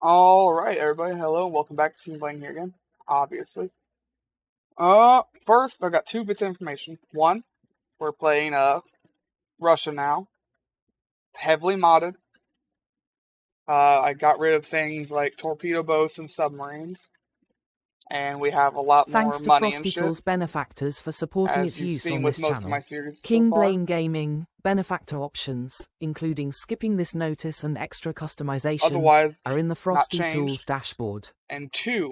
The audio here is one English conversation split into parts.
All right, everybody. Hello, and welcome back to Team Playing here again. Obviously. First, I got two bits of information. One, we're playing Russia now. It's heavily modded. I got rid of things like torpedo boats and submarines, and we have a lot more Thanks to money and shit, FrostyTools Benefactors for supporting as its you've use seen on with this most of my channel. series so King far. Blaine Gaming Benefactor options, including skipping this notice and extra customization, Otherwise, are in the not FrostyTools changed. dashboard. And two,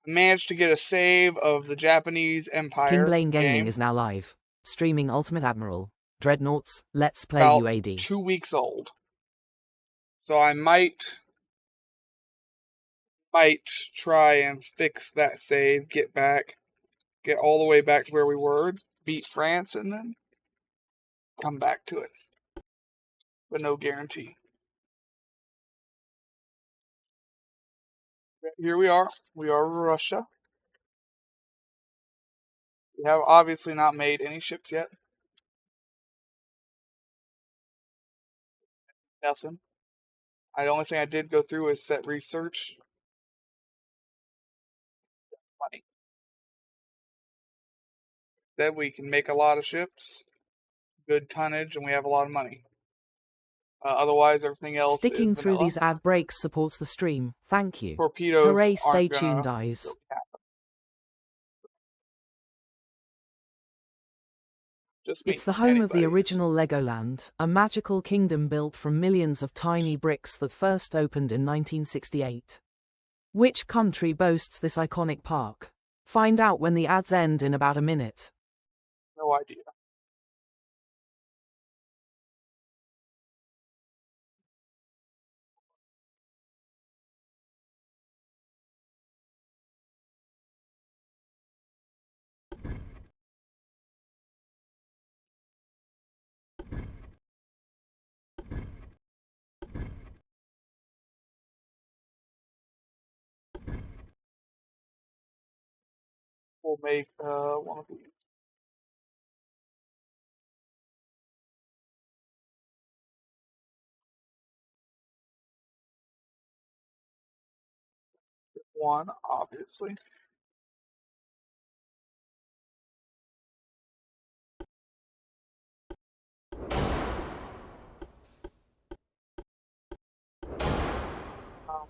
I managed to get a save of the Japanese Empire King Blaine Gaming game, is now live, streaming Ultimate Admiral Dreadnoughts Let's Play about UAD. 2 weeks old. So I might try and fix that save, get all the way back to where we were, beat France, and then come back to it. But no guarantee. Here we are. We are Russia. We have obviously not made any ships yet. Nothing. The only thing I did go through is set research. Money. Then we can make a lot of ships, good tonnage, and we have a lot of money. Otherwise, everything else is Sticking through vanilla. these ad breaks supports the stream. Thank you. Torpedoes Hooray, stay aren't gonna tuned, eyes. really happen. Just me, It's the home of the anybody. original Legoland, a magical kingdom built from millions of tiny bricks that first opened in 1968. Which country boasts this iconic park? Find out when the ads end in about a minute. No idea. We'll make one of these. One, obviously. Um,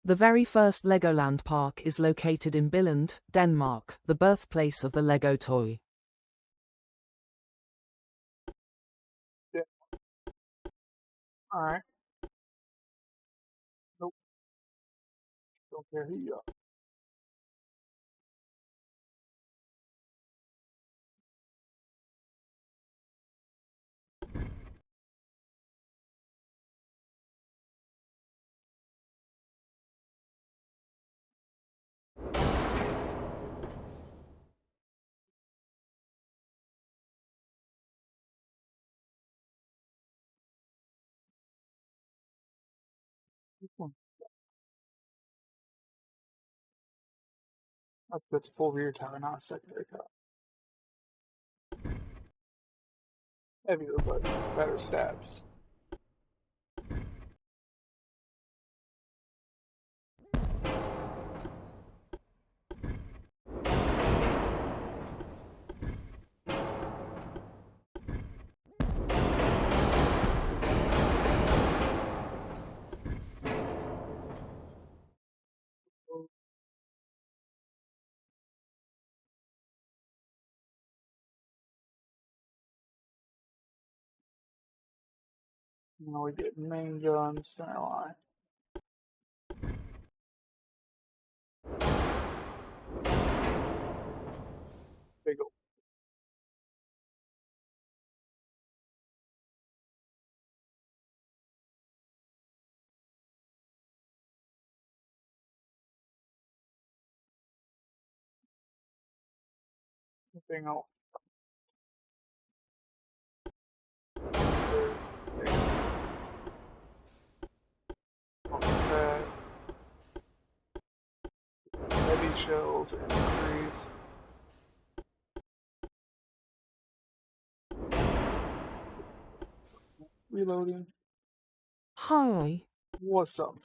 The very first Legoland park is located in Billund, Denmark, the birthplace of the Lego toy. yeah. Alright. Nope. Don't care who you are. This one. That's a full rear tower, not a secondary tower. Heavier, but better stats. Now we get main guns, center line. Big old. Thing else. Okay. Heavy shells increase. Reloading. Hi. What's up?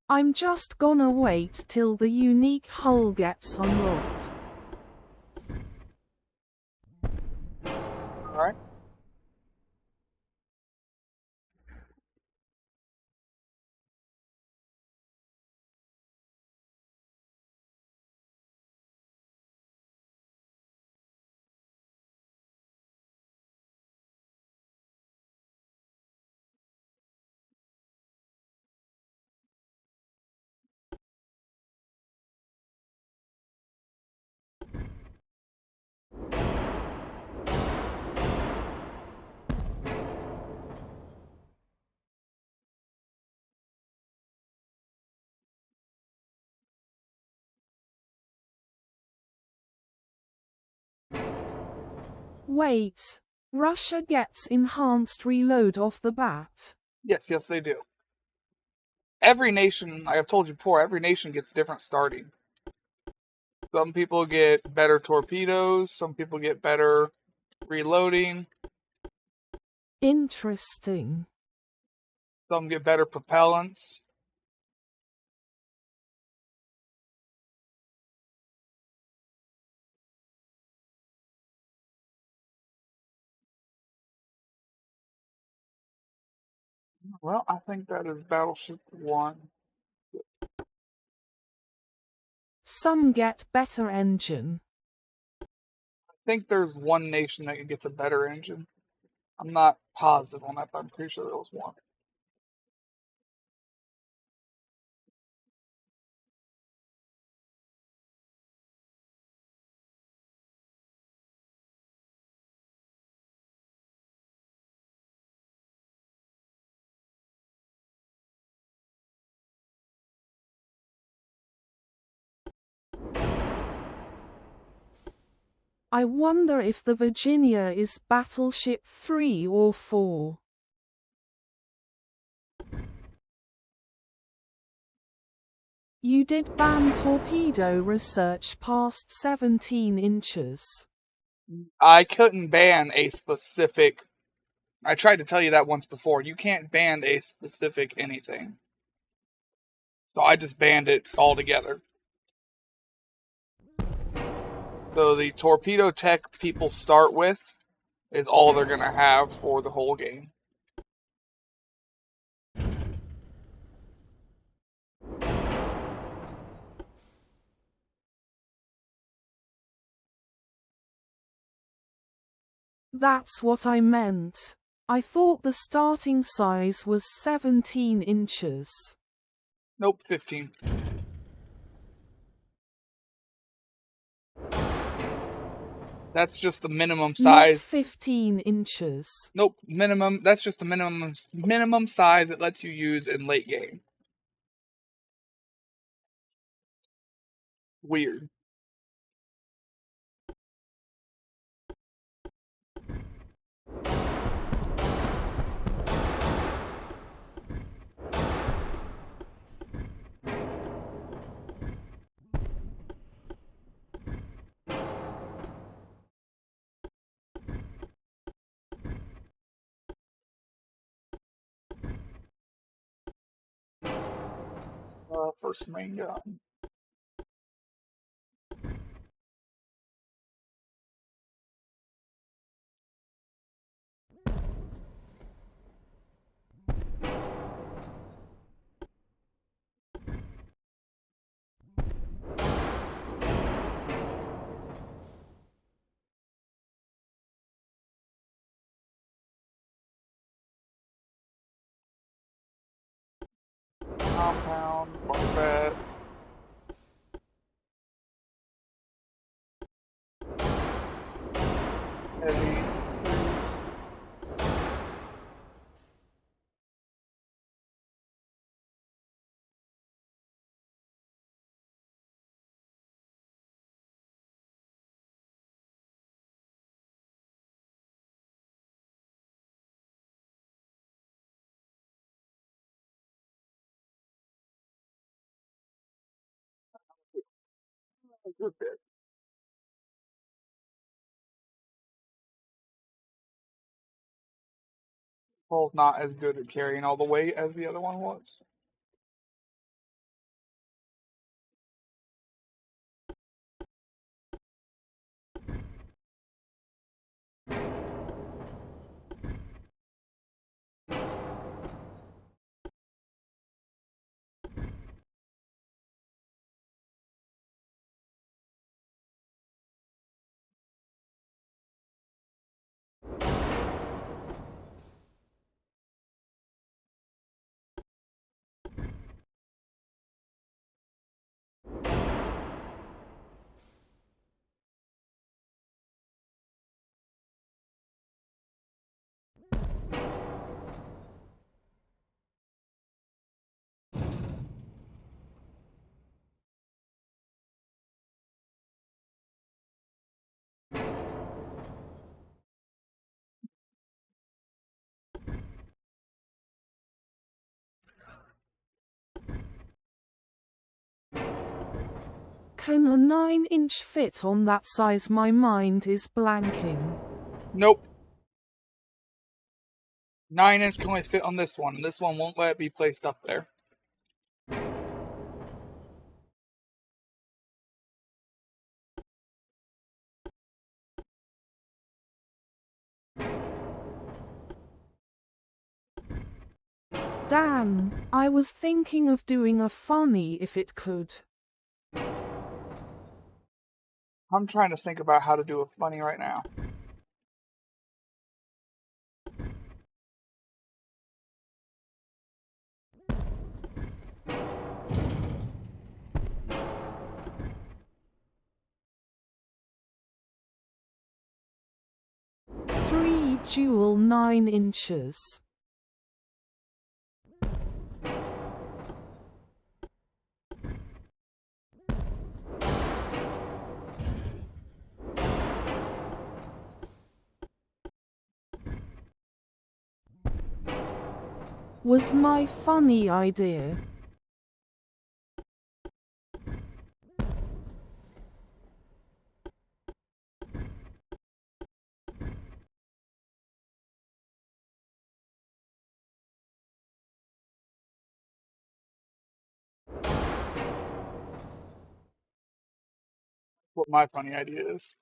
I'm just gonna wait till the unique hull gets unlocked. Alright. Wait. Russia gets enhanced reload off the bat. Yes, they do. Every nation, I have told you before, every nation gets different starting. Some people get better torpedoes, some people get better reloading, Interesting. some get better propellants. Well, I think that is Battleship 1. Some get better engine. I think there's one nation that gets a better engine. I'm not positive on that, but I'm pretty sure there was one. I wonder if the Virginia is Battleship 3 or 4. You did ban torpedo research past 17 inches. I couldn't ban a specific. I tried to tell you that once before. You can't ban a specific anything. So I just banned it altogether. So the torpedo tech people start with is all they're going to have for the whole game. That's what I meant. I thought the starting size was 17 inches. Nope, 15. That's just the minimum Not size. 15 inches. Nope, minimum. That's just the minimum size it lets you use in late game. Weird. First main gun. Compound, barbette. Heavy. Cruise. A good bit. Both not as good at carrying all the weight as the other one was. Can a 9-inch fit on that size? My mind is blanking. Nope. 9-inch can only fit on this one, and this one won't let it be placed up there. Dan, I was thinking of doing a funny if it could. I'm trying to think about how to do a funny right now. Three dual 9 inches. Was my funny idea. What my funny idea is.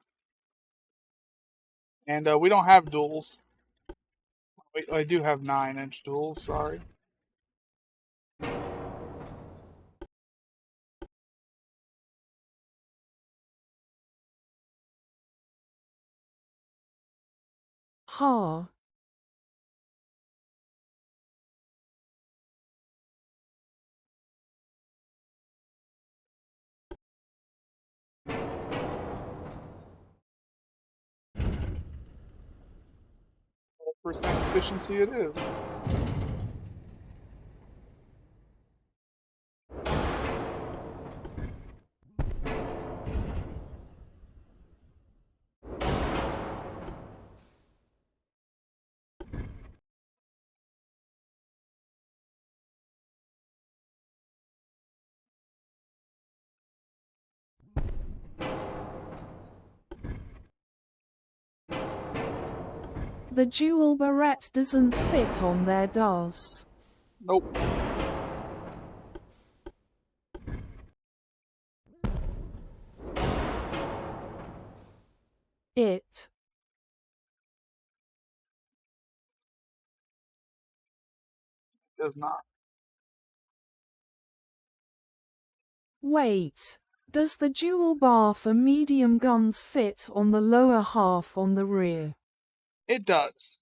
And we don't have duals. Wait, I do have 9-inch duals, sorry. Ha. Percent efficiency it is. The dual barrette doesn't fit on there, does? Nope. It. Does not. Wait. Does the dual bar for medium guns fit on the lower half on the rear? It does.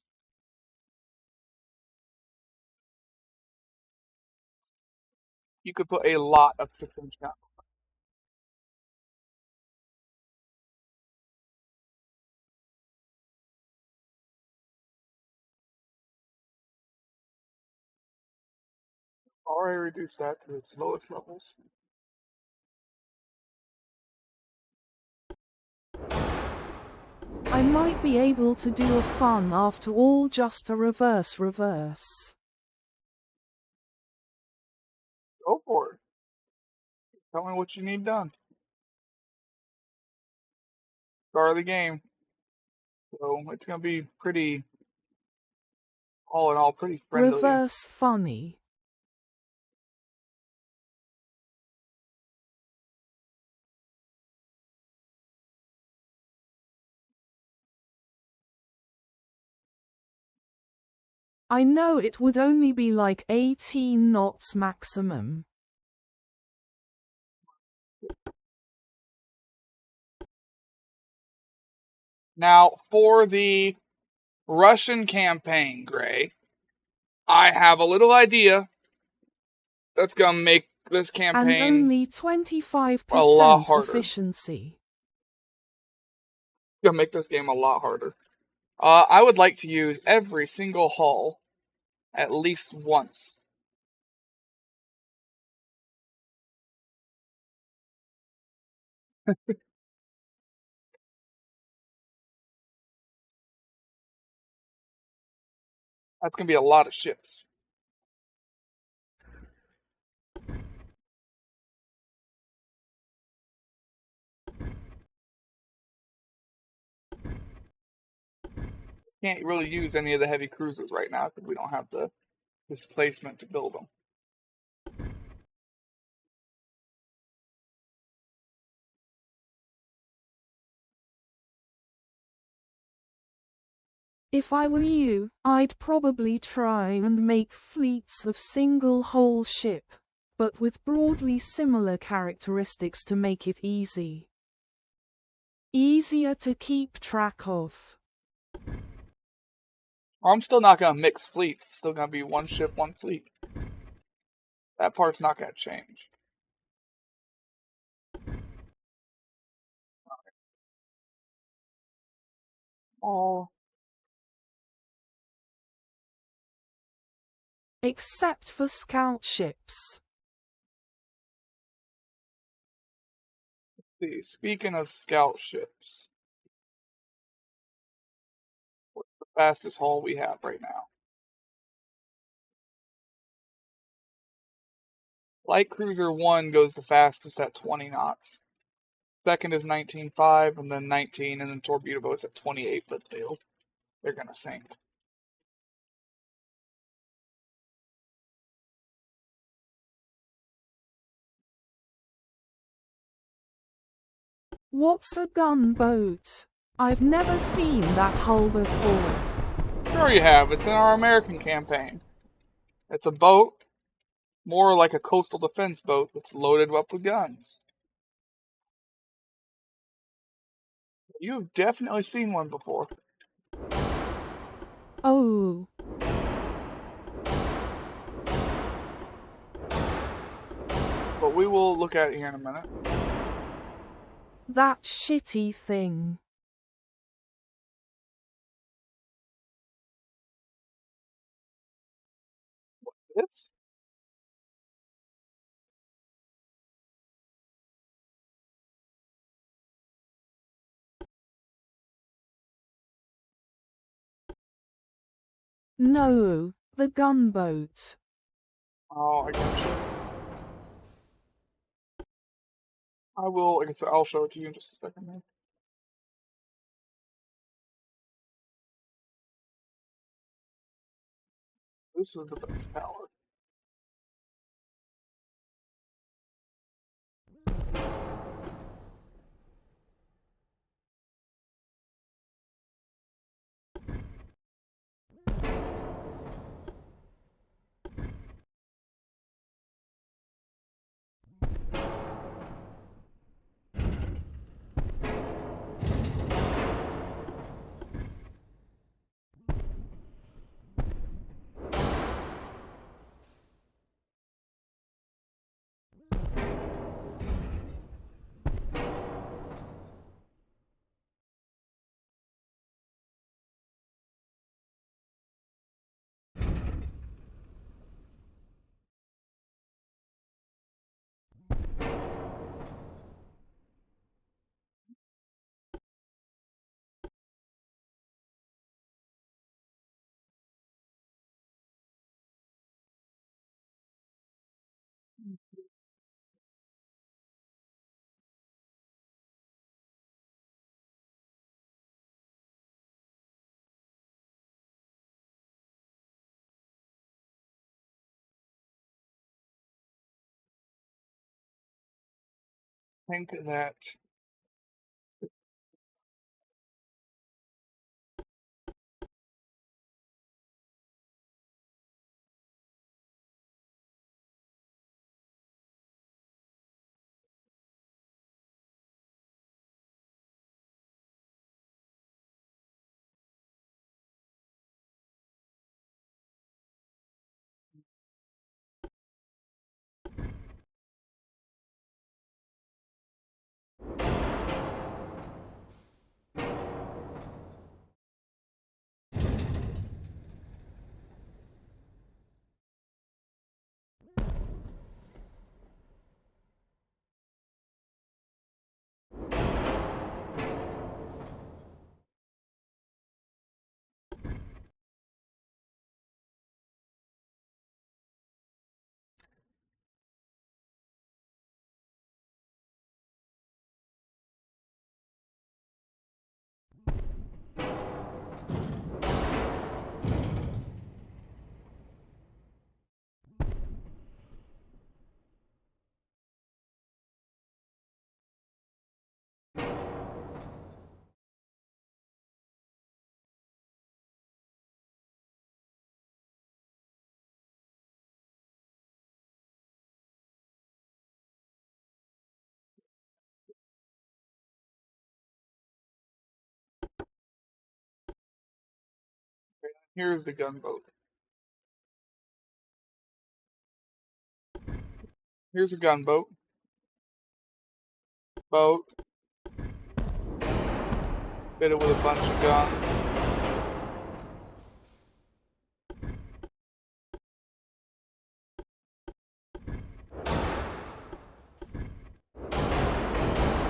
You could put a lot of 6-inch guns. Already reduced that to its lowest levels. I might be able to do a fun after all, just a reverse. Go for it. Tell me what you need done. start of the game. So it's going to be pretty, all in all, pretty friendly. Reverse funny. I know it would only be like 18 knots maximum. Now, for the Russian campaign, Gray, I have a little idea that's going to make this campaign and only a lot 25% harder. efficiency. Going to make this game a lot harder. I would like to use every single hull at least once. That's going to be a lot of ships. Can't really use any of the heavy cruisers right now because we don't have the displacement to build them. If I were you, I'd probably try and make fleets of single-hull ship, but with broadly similar characteristics to make it easier to keep track of. I'm still not going to mix fleets. It's still going to be one ship, one fleet. That part's not going to change. Oh. Except for scout ships. See, speaking of scout ships, what's the fastest hull we have right now? Light Cruiser 1 goes the fastest at 20 knots. Second is 19.5, and then 19, and then torpedo boats at 28, but they're gonna sink. What's a gunboat? I've never seen that hull before. Sure you have. It's in our American campaign. It's a boat, more like a coastal defense boat that's loaded up with guns. You've definitely seen one before. Oh. But we will look at it here in a minute. That shitty thing. It's No, the gunboat. Oh, I gotcha. I will, like I said, I'll show it to you in just a second here. This is the best power. think that here's the gunboat. Here's a gunboat. Boat. Fit it with a bunch of guns.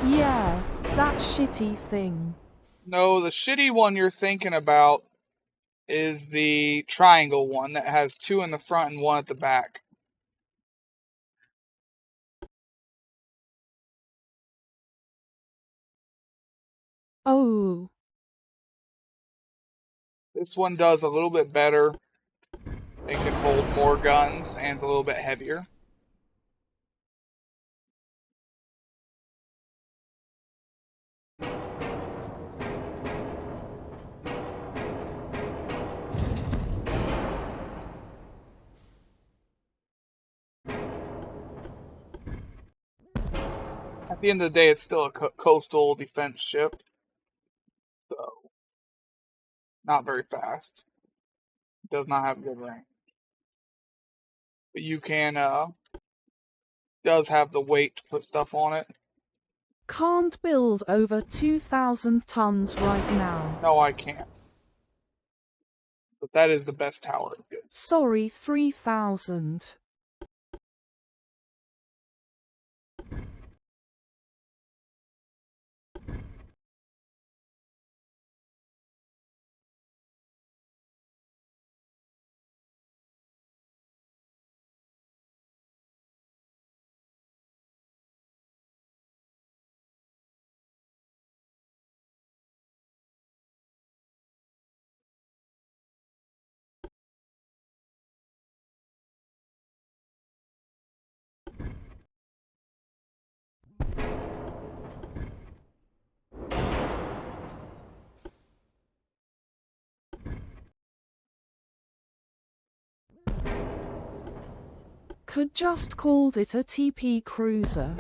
Yeah, that shitty thing. No, the shitty one you're thinking about is the triangle one that has 2 in the front and 1 at the back. Oh. This one does a little bit better. It can hold more guns and it's a little bit heavier. At the end of the day, it's still a coastal defense ship. So, not very fast. It does not have good range. But you can, does have the weight to put stuff on it. Can't build over 2,000 tons right now. No, I can't. But that is the best tower it gets. Sorry, 3,000. Could just called it a TP cruiser.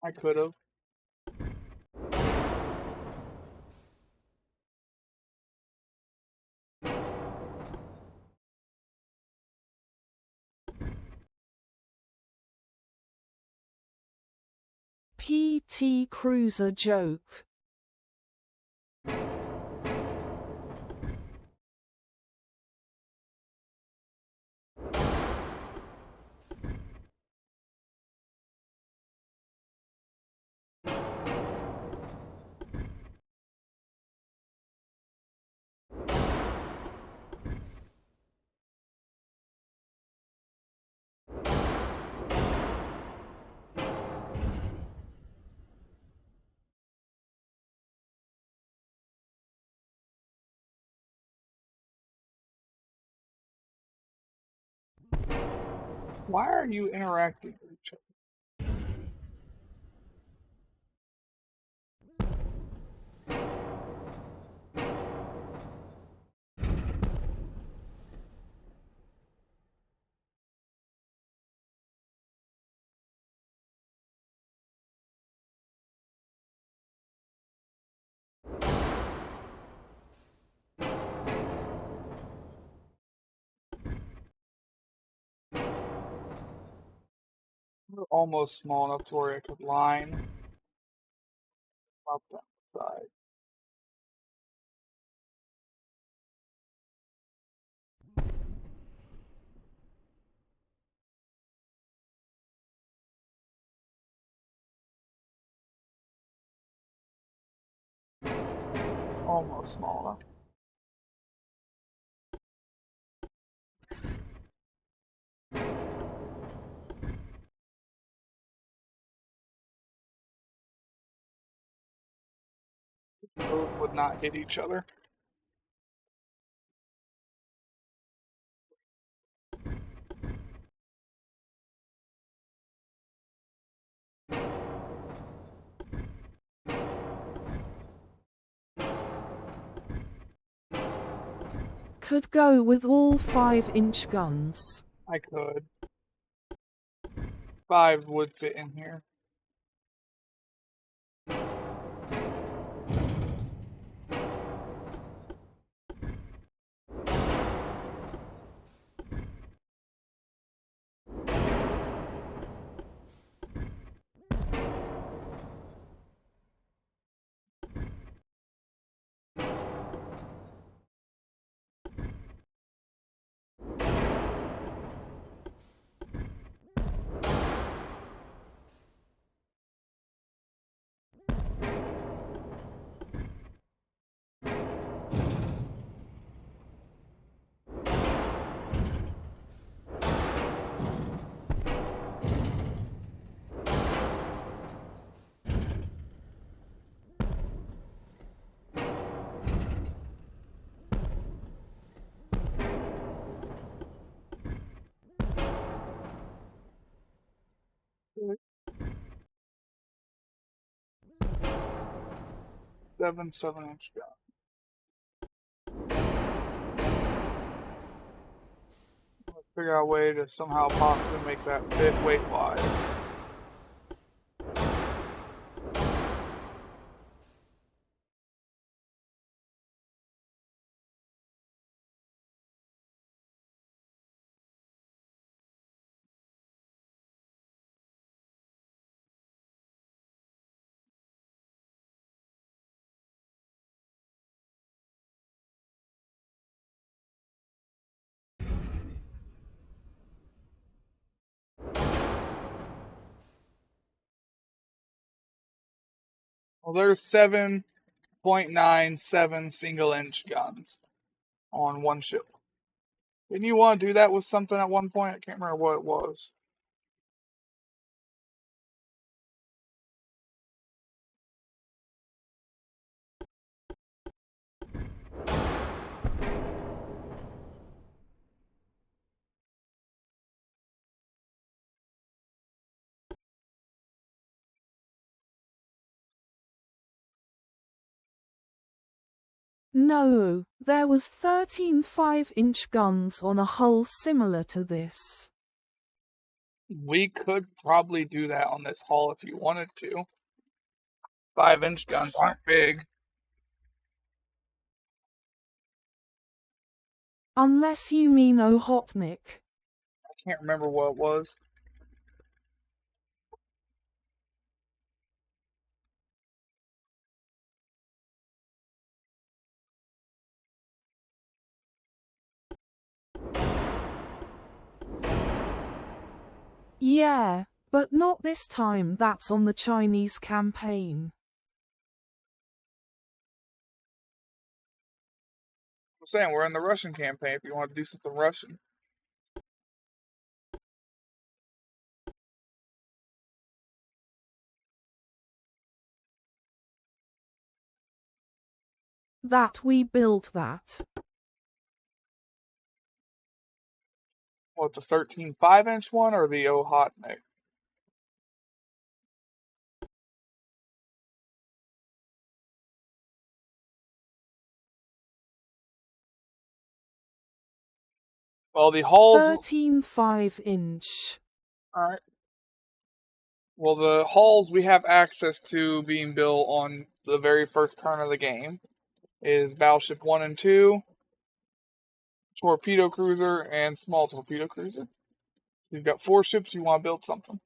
I could have. PT cruiser joke. Why are you interacting with each other? We're almost small enough to where I could line up that side. Almost small enough. Those would not hit each other. Could go with all 5-inch guns. I could. 5 would fit in here. Seven 7-inch gun. Figure out a way to somehow possibly make that fit weight-wise. Well, there's 7.97 single-inch guns on one ship. Didn't you want to do that with something at one point? I can't remember what it was. No, there was 13 5-inch guns on a hull similar to this. We could probably do that on this hull if you wanted to. 5-inch guns aren't big. Unless you mean Ohotnik. I can't remember what it was. Yeah, but not this time. That's on the Chinese campaign. I'm saying we're in the Russian campaign if you want to do something Russian. That we built that. What, the 13 5-inch one or the Ohotnik? Well, the hulls. 13 5-inch. Alright. Well, the hulls we have access to being built on the very first turn of the game is Battleship 1 and 2, Torpedo Cruiser, and Small Torpedo Cruiser. You've got 4 ships, you want to build something.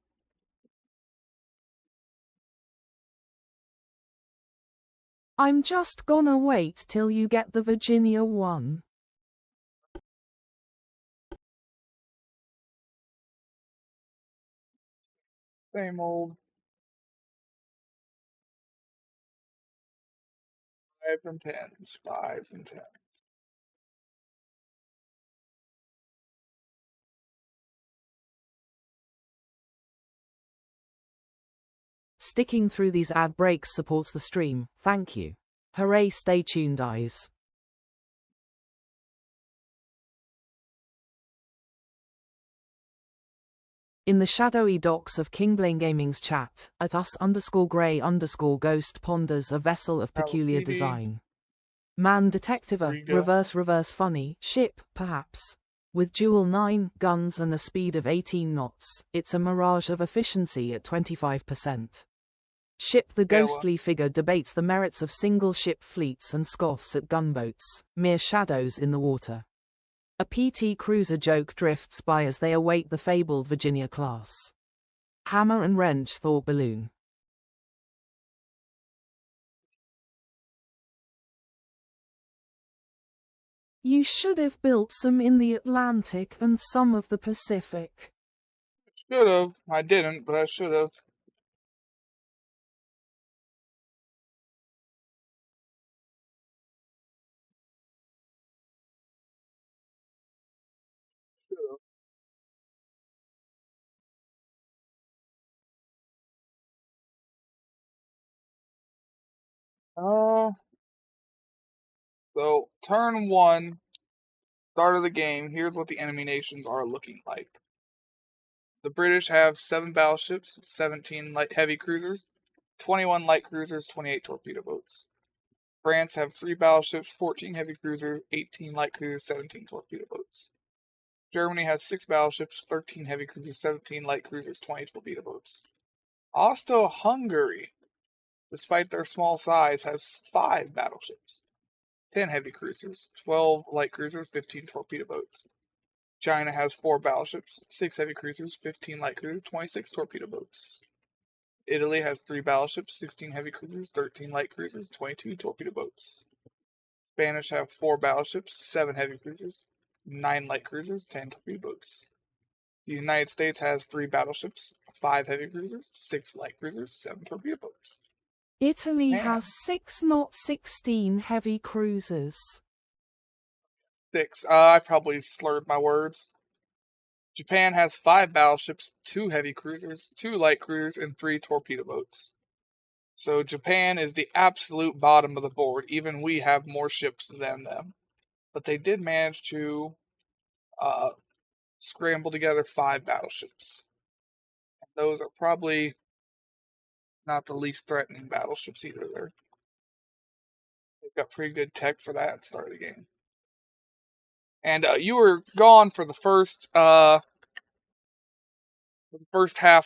I'm just gonna wait till you get the Virginia one. Same old 5s and 10s, 5s and 10s. Sticking through these ad breaks supports the stream, thank you. Hooray, stay tuned, eyes. In the shadowy docks of Kingblaine Gaming's chat, at us_grey_ghost ponders a vessel of peculiar design. Man detective, reverse funny, ship, perhaps. With dual 9 guns and a speed of 18 knots, it's a mirage of efficiency at 25%. Ship the ghostly figure debates the merits of single ship fleets and scoffs at gunboats, mere shadows in the water. A PT cruiser joke drifts by as they await the fabled Virginia class. Hammer and wrench thought balloon. You should have built some in the Atlantic and some of the Pacific. Should have. I didn't, but I should have. So, turn 1, start of the game, here's what the enemy nations are looking like. The British have 7 battleships, 17 light heavy cruisers, 21 light cruisers, 28 torpedo boats. France have 3 battleships, 14 heavy cruisers, 18 light cruisers, 17 torpedo boats. Germany has 6 battleships, 13 heavy cruisers, 17 light cruisers, 20 torpedo boats. Austro-Hungary, despite their small size, has 5 battleships, 10 heavy cruisers, 12 light cruisers, 15 torpedo boats. China has 4 battleships, 6 heavy cruisers, 15 light cruisers, 26 torpedo boats. Italy has 3 battleships, 16 heavy cruisers, 13 light cruisers, 22 torpedo boats. Spanish have 4 battleships, 7 heavy cruisers, 9 light cruisers, 10 torpedo boats. The United States has 3 battleships, 5 heavy cruisers, 6 light cruisers, 7 torpedo boats. Italy has 6 not 16 heavy cruisers. 6. I probably slurred my words. Japan has 5 battleships, 2 heavy cruisers, 2 light cruisers, and 3 torpedo boats. So Japan is the absolute bottom of the board. Even we have more ships than them. But they did manage to scramble together 5 battleships. Those are probably not the least threatening battleships either. They've got pretty good tech for that at the start of the game. And you were gone for the first half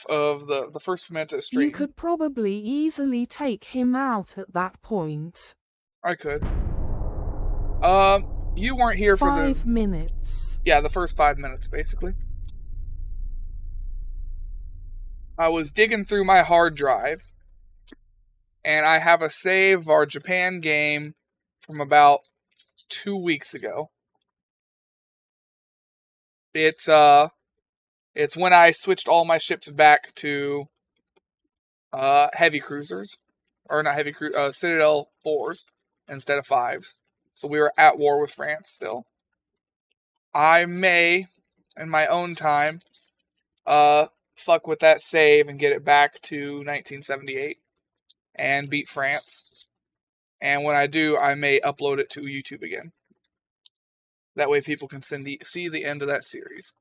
of the first minute of the stream. You could probably easily take him out at that point. I could. You weren't here for the 5 minutes. Yeah, the first 5 minutes, basically. I was digging through my hard drive, and I have a save of our Japan game from about 2 weeks ago. It's when I switched all my ships back to heavy cruisers, or not heavy Citadel 4s instead of 5s. So we were at war with France still. I may, in my own time, fuck with that save and get it back to 1978 and beat France. And when I do, I may upload it to YouTube again. That way people can see the end of that series.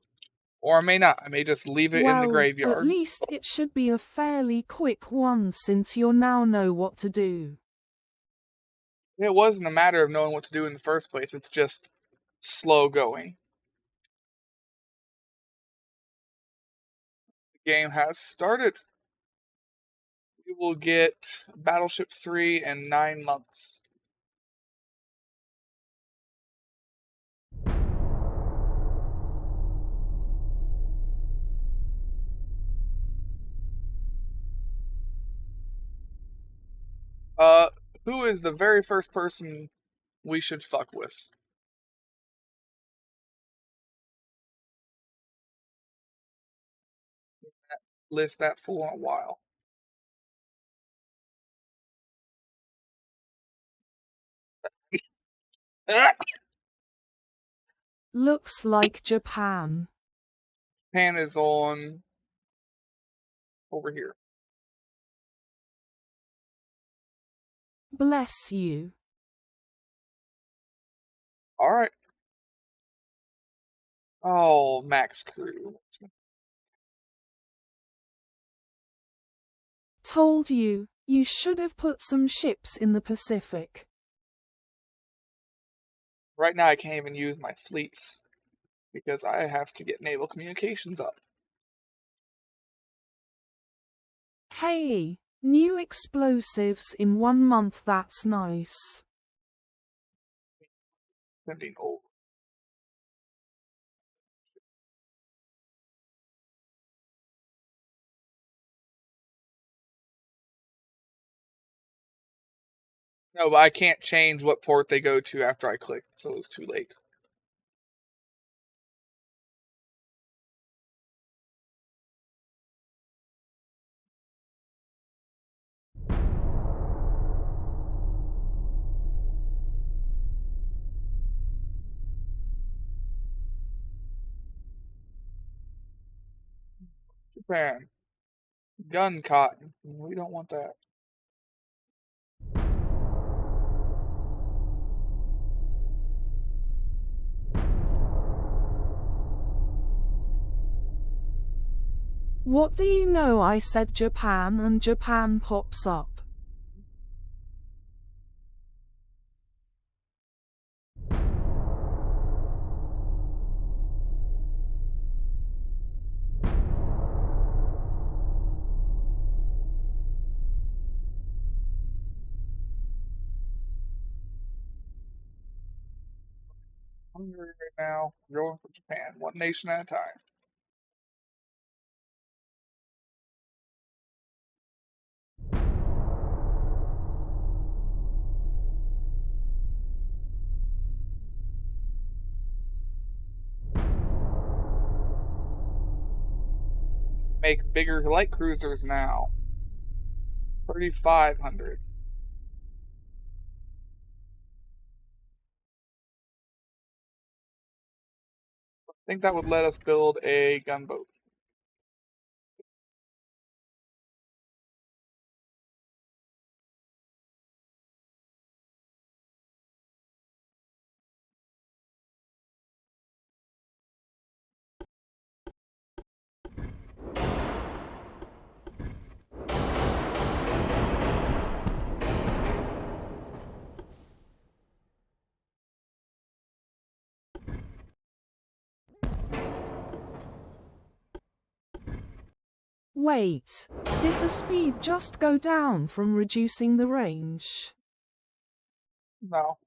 Or I may not. I may just leave it in the Well, graveyard. at least it should be a fairly quick one since you now know what to do. It wasn't a matter of knowing what to do in the first place. It's just slow going. The game has started. We will get Battleship 3 in 9 months. Who is the very first person we should fuck with? List that fool in a while. Looks like Japan. Japan is on over here. Bless you. All right. Oh, Max Crew. Told you, you should have put some ships in the Pacific. Right now, I can't even use my fleets because I have to get naval communications up. Hey, new explosives in 1 month, that's nice. Sending over. No, but I can't change what port they go to after I click, so it's too late. Japan. Gun cotton. We don't want that. What do you know? I said Japan and Japan pops up. Hungry right now. Going for Japan. One nation at a time. Make bigger light cruisers now. 3,500. I think that would let us build a gunboat. Wait, did the speed just go down from reducing the range? No.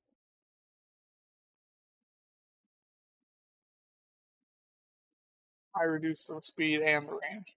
I reduced the speed and the range.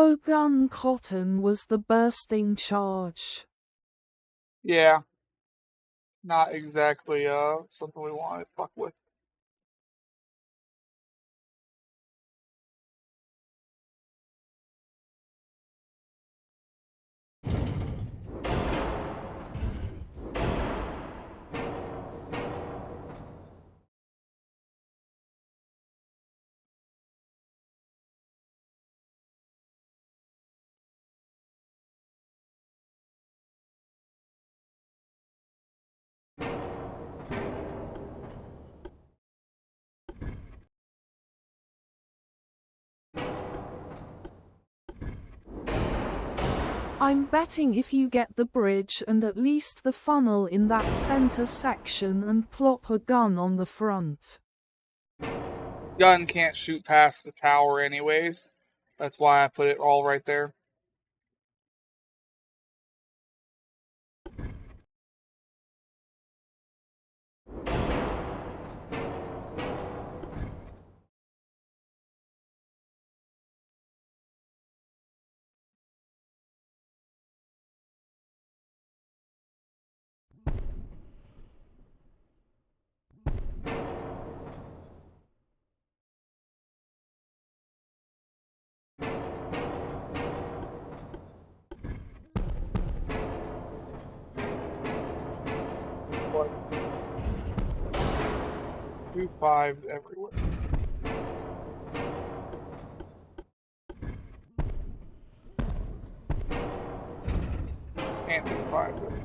Oh, gun cotton was the bursting charge. Yeah. Not exactly something we want to fuck with. I'm betting if you get the bridge and at least the funnel in that center section and plop a gun on the front. Gun can't shoot past the tower anyways. That's why I put it all right there. What? 2-5 everywhere. Can't do 5 there.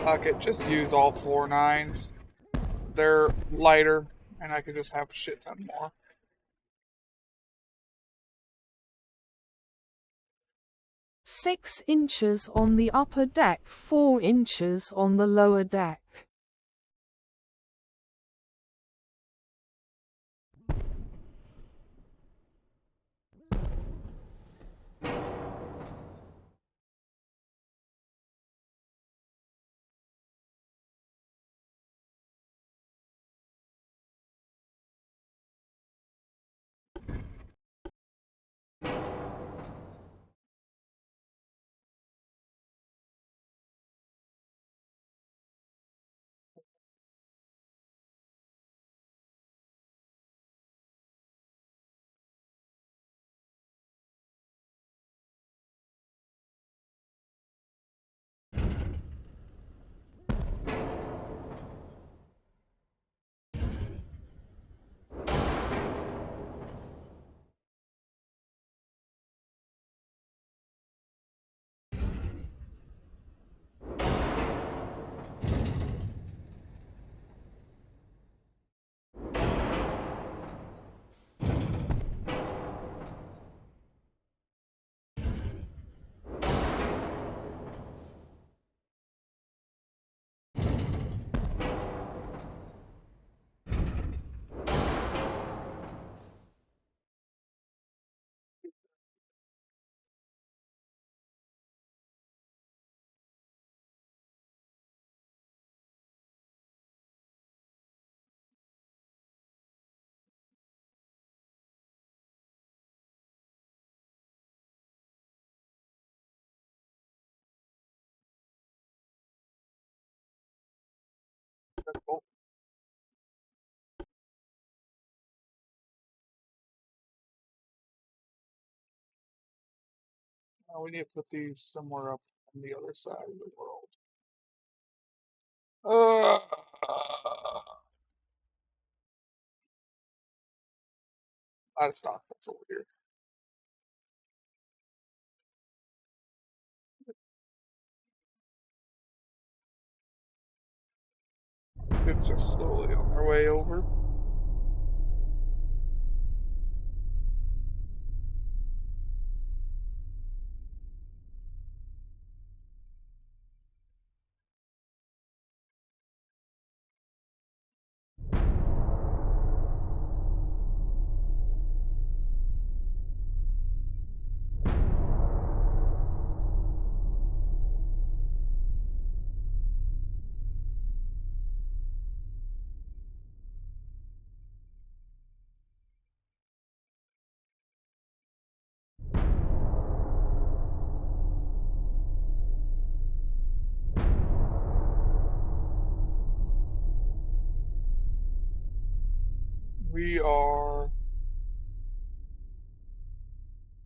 Okay, just use all 4 9s. They're lighter, and I could just have a shit ton more. 6 inches on the upper deck, 4 inches on the lower deck. Oh, now we need to put these somewhere up on the other side of the world. Out of stock. That's over here. Ships are slowly on their way over.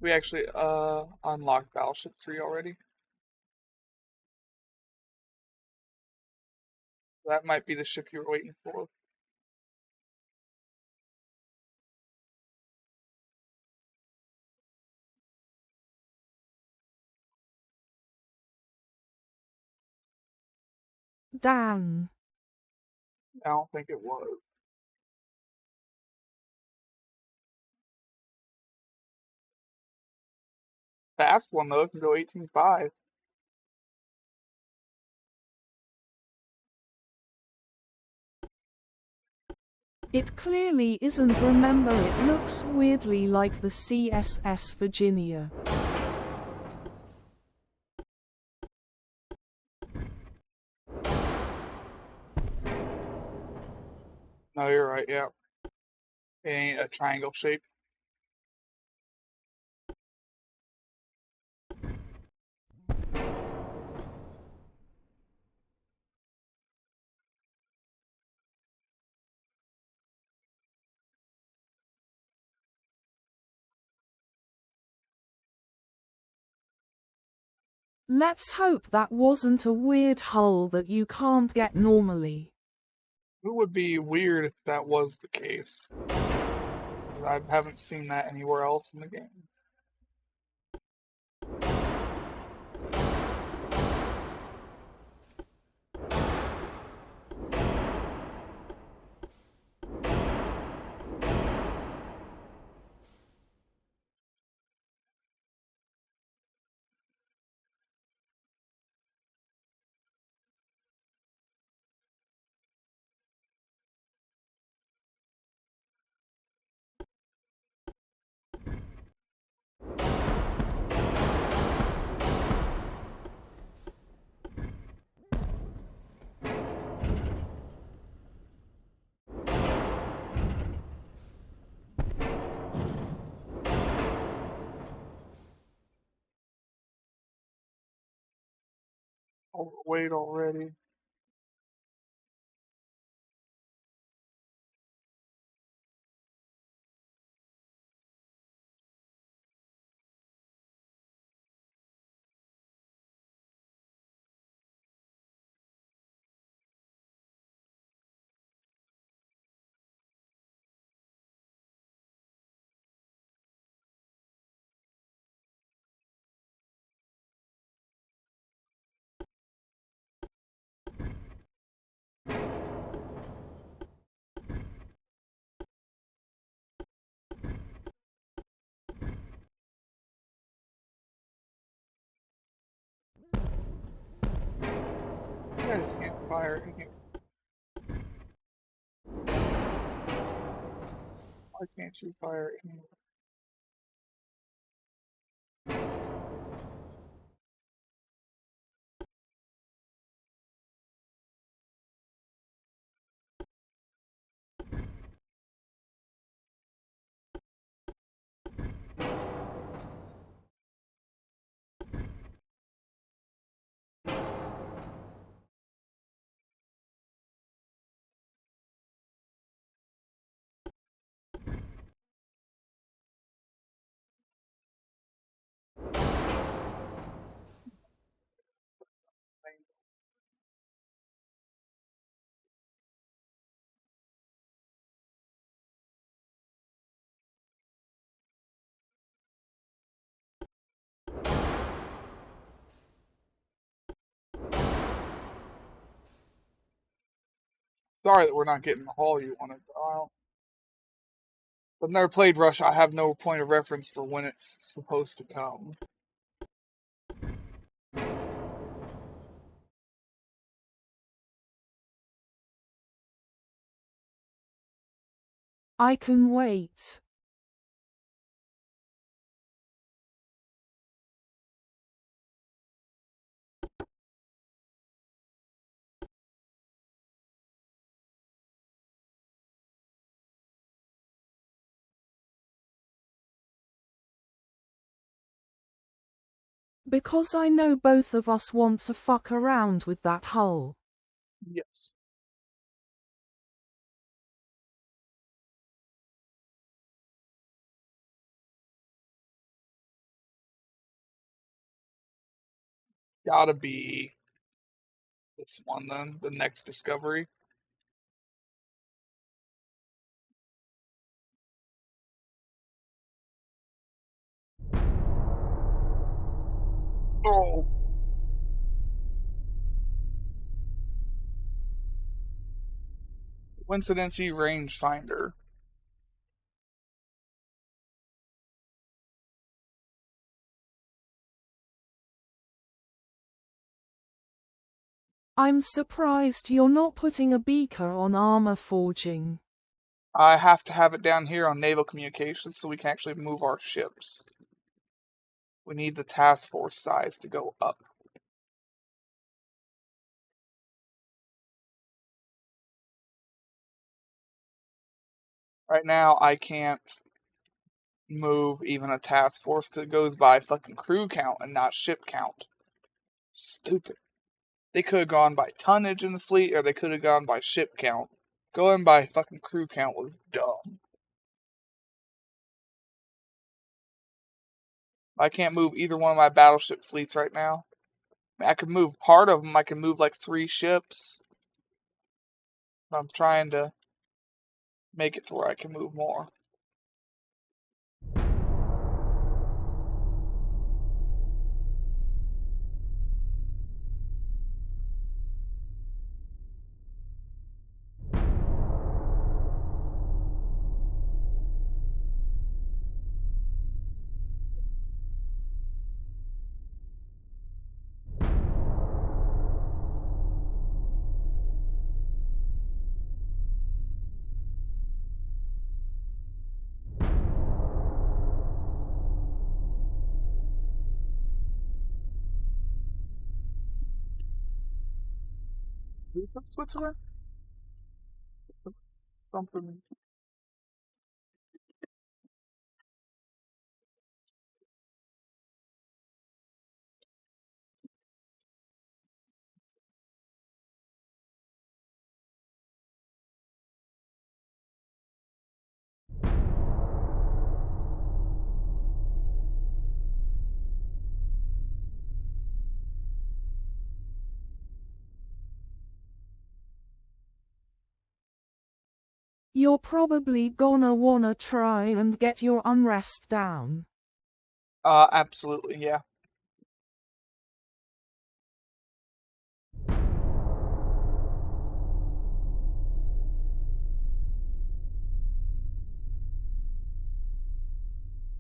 We actually unlocked Battleship 3 already. That might be the ship you were waiting for. Dan. I don't think it was. Fast one though, it can go 18.5. It clearly isn't. Remember, it looks weirdly like the CSS Virginia. No, you're right, yeah. It ain't a triangle shape. Let's hope that wasn't a weird hull that you can't get normally. It would be weird if that was the case. I haven't seen that anywhere else in the game. Overweight already. You guys can't fire any. Why can't you fire anywhere? Sorry that we're not getting the haul you wanted. I've never played Russia. I have no point of reference for when it's supposed to come. I can wait. Because I know both of us want to fuck around with that hull. Yes. Gotta be this one then, the next discovery. Oh. Coincidency rangefinder. I'm surprised you're not putting a beaker on armor forging. I have to have it down here on naval communications so we can actually move our ships. We need the task force size to go up. Right now, I can't move even a task force because it goes by fucking crew count and not ship count. Stupid. They could have gone by tonnage in the fleet or they could have gone by ship count. Going by fucking crew count was dumb. I can't move either one of my battleship fleets right now. I could move part of them. I can move like 3 ships. I'm trying to make it to where I can move more. Who's from Switzerland? Something. You're probably gonna wanna try and get your unrest down. Absolutely, yeah.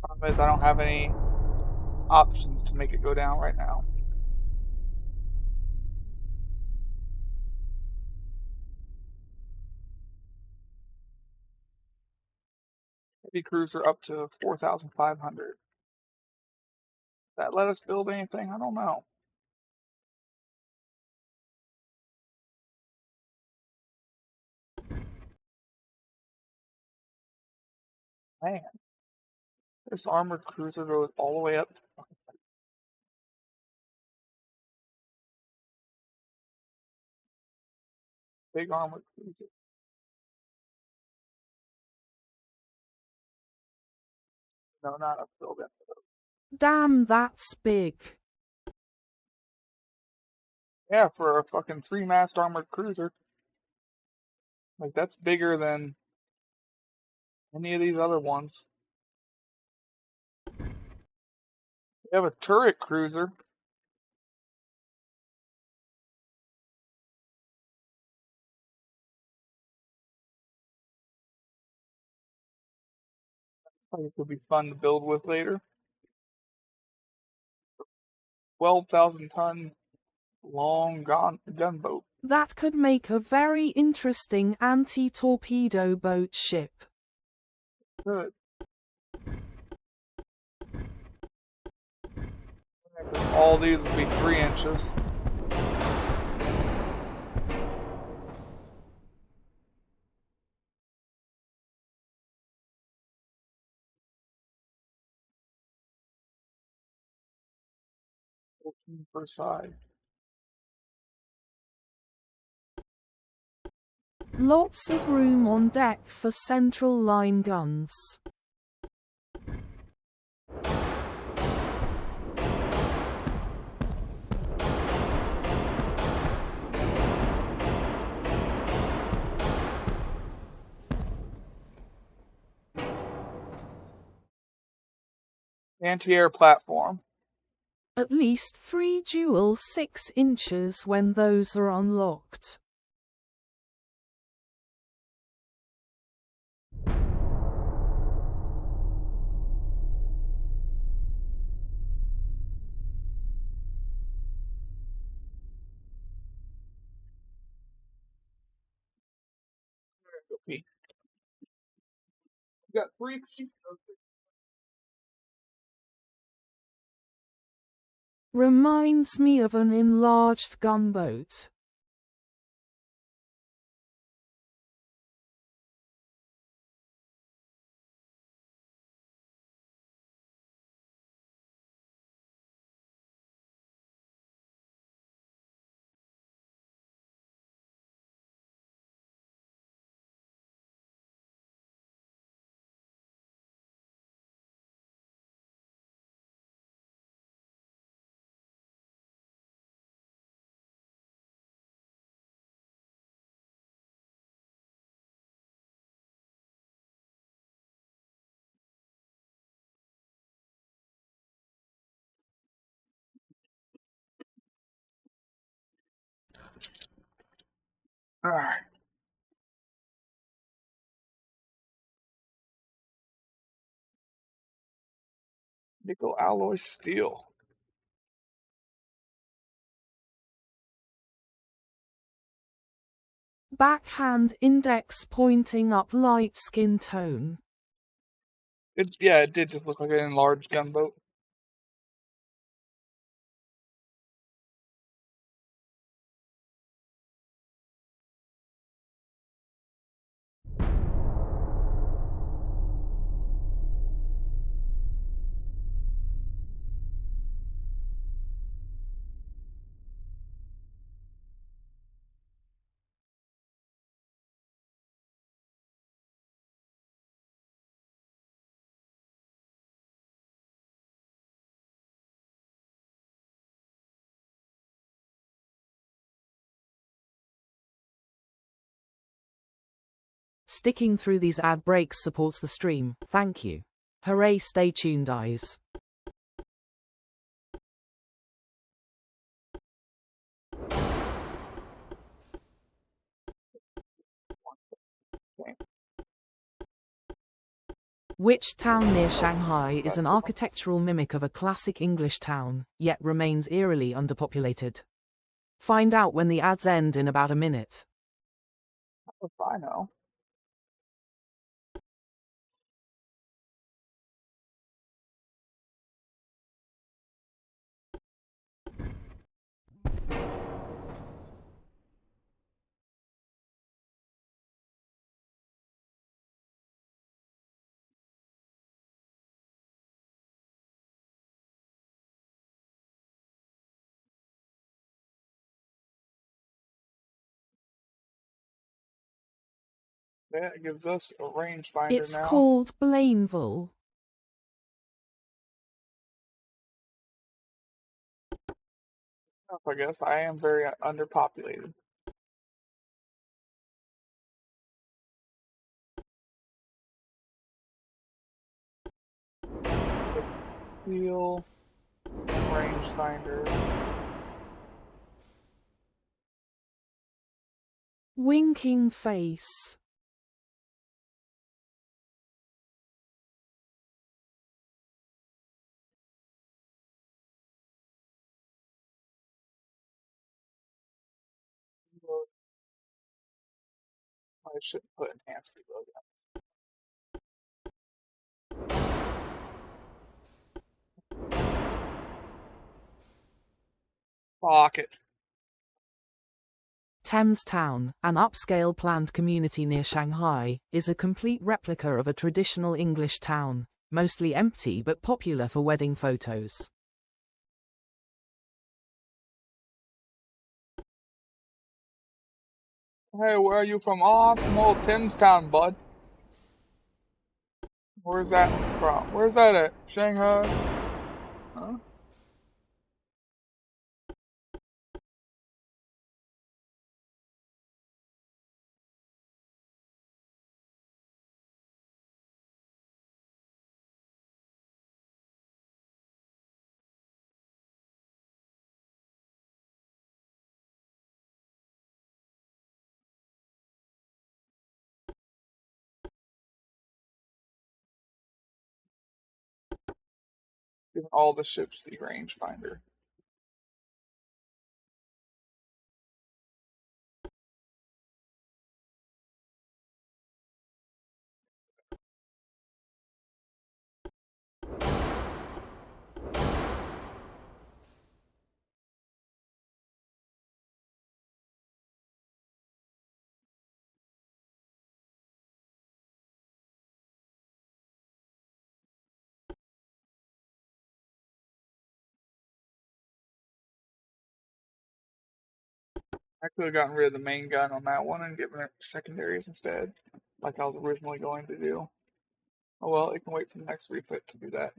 Problem is, I don't have any options to make it go down right now. Heavy cruiser up to 4,500. That let us build anything? I don't know. Man, this armored cruiser goes all the way up. Big armored cruiser. No, not a building. Damn, that's big. Yeah, for a fucking 3-mast armored cruiser. Like, that's bigger than any of these other ones. We have a turret cruiser. Like it could be fun to build with later. 12,000-ton long gunboat. That could make a very interesting anti-torpedo boat ship. Good. All these would be 3 inches. Per side. Lots of room on deck for central line guns. Anti-air platform. At least 3 dual 6 inches when those are unlocked. We got 3 pieces. Reminds me of an enlarged gunboat. Alright. Nickel alloy steel. Backhand index pointing up light skin tone. It did just look like an enlarged gunboat. Sticking through these ad breaks supports the stream. Thank you. Hooray, stay tuned, guys. Which town near Shanghai is an architectural mimic of a classic English town, yet remains eerily underpopulated? Find out when the ads end in about a minute. If I know. That gives us a rangefinder It's now. called Blainville. I guess I am very underpopulated. Steel rangefinder. Winking face. I shouldn't put enhanced reload. Fuck it. Thames Town, an upscale planned community near Shanghai, is a complete replica of a traditional English town, mostly empty but popular for wedding photos. Hey, where are you from? Oh, I'm from old Timstown, bud. Where's that from? Where's that at? Shanghai? Huh? Giving all the ships the rangefinder. I could have gotten rid of the main gun on that one and given it secondaries instead, like I was originally going to do. Oh well, it can wait for the next refit to do that.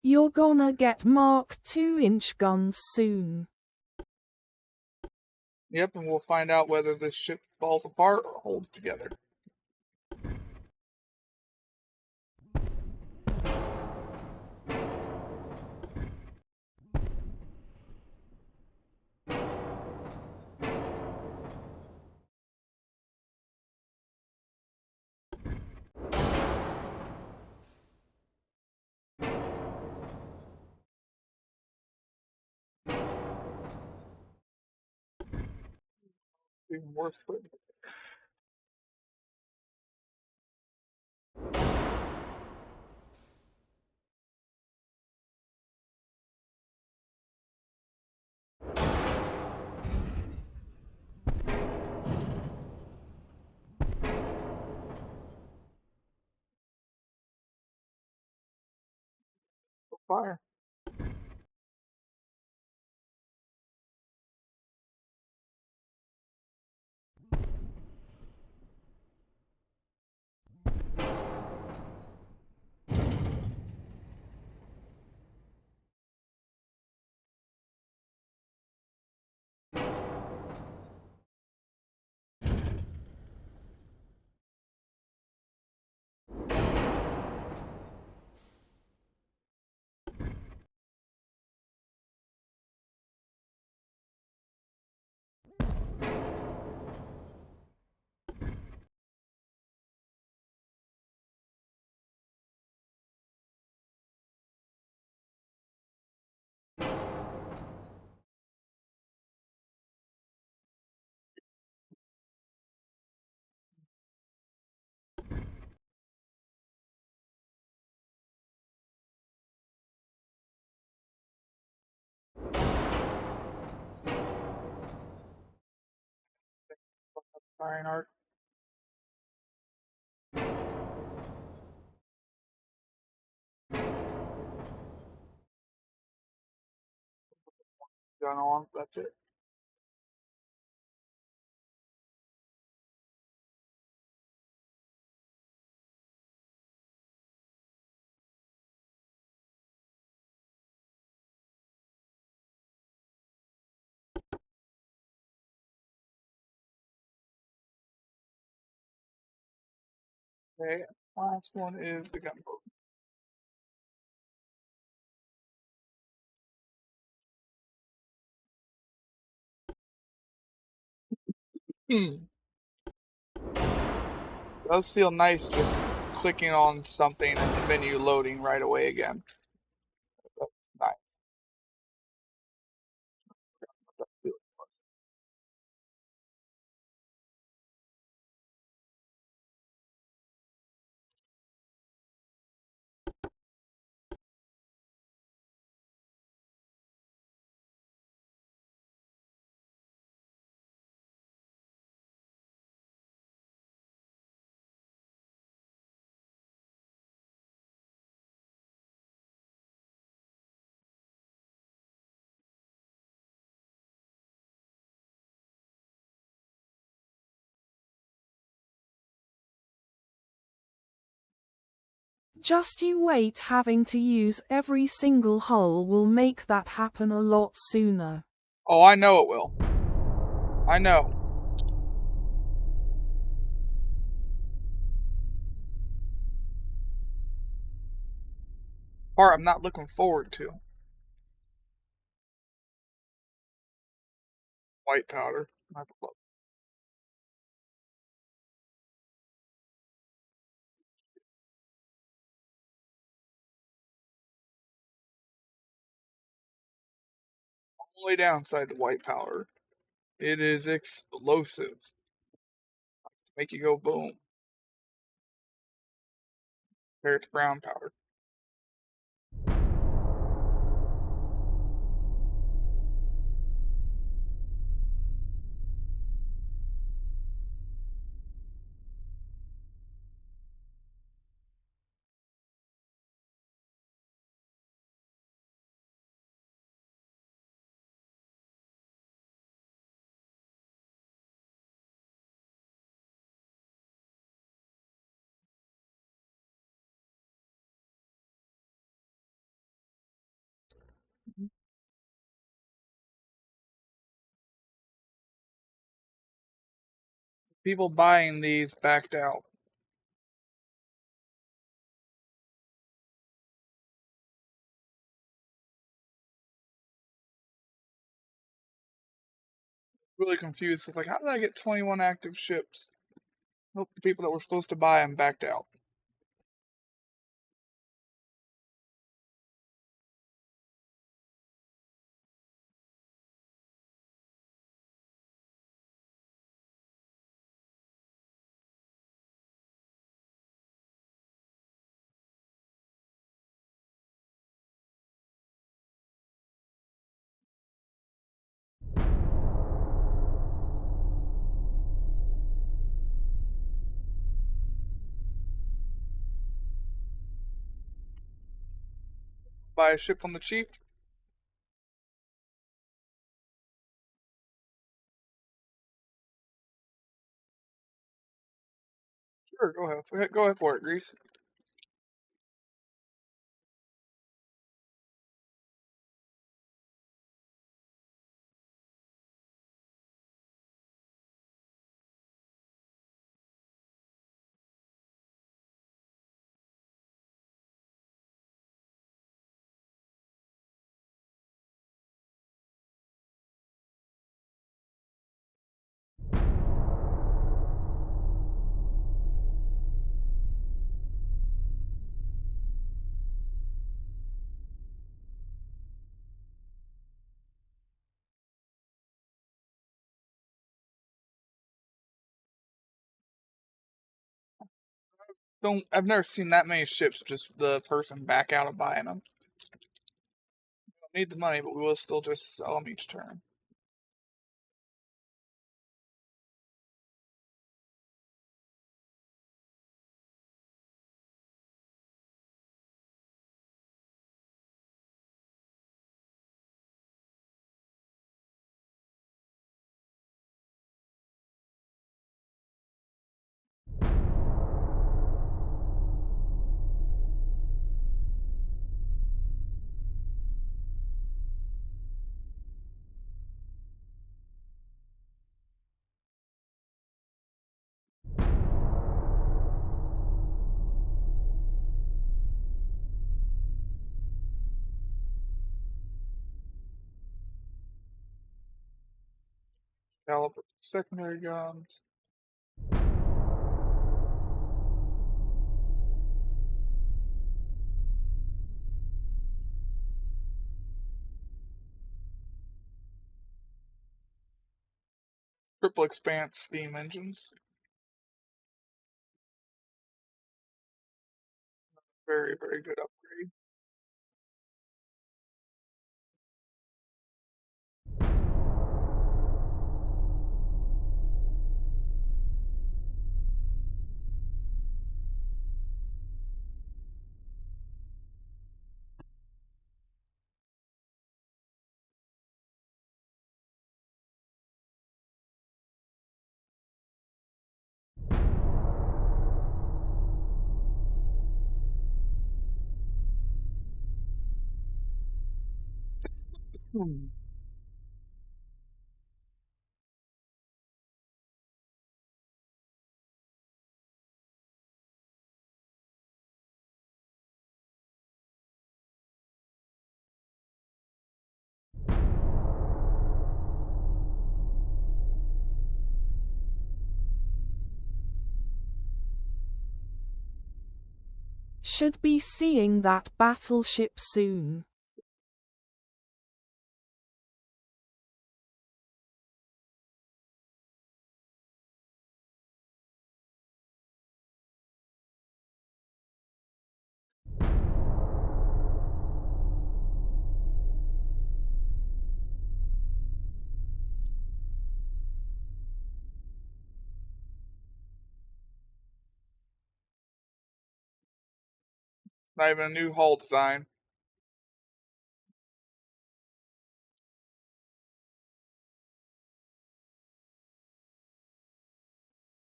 You're gonna get Mark 2-inch guns soon. Yep, and we'll find out whether this ship falls apart or holds together. Even worse, but fire. Firing arc. Gun on. That's it. Okay. Last one is the gunboat. Hmm. Does feel nice just clicking on something and the menu loading right away again. That's nice. Just you wait, having to use every single hull will make that happen a lot sooner. Oh, I know it will. I know. Part I'm not looking forward to. White powder. I have to look. Only downside to white powder. It is explosive. Make you go boom. Compared to brown powder. People buying these backed out. Really confused. It's like, how did I get 21 active ships? Nope, the people that were supposed to buy them backed out. Buy a ship on the cheap. Sure, go ahead. Go ahead for it, Grease. I've never seen that many ships. Just the person back out of buying them. We don't need the money, but we will still just sell them each turn. Caliber secondary guns. Triple expanse steam engines. Very, very good upgrade. Should be seeing that battleship soon. Not even a new hull design.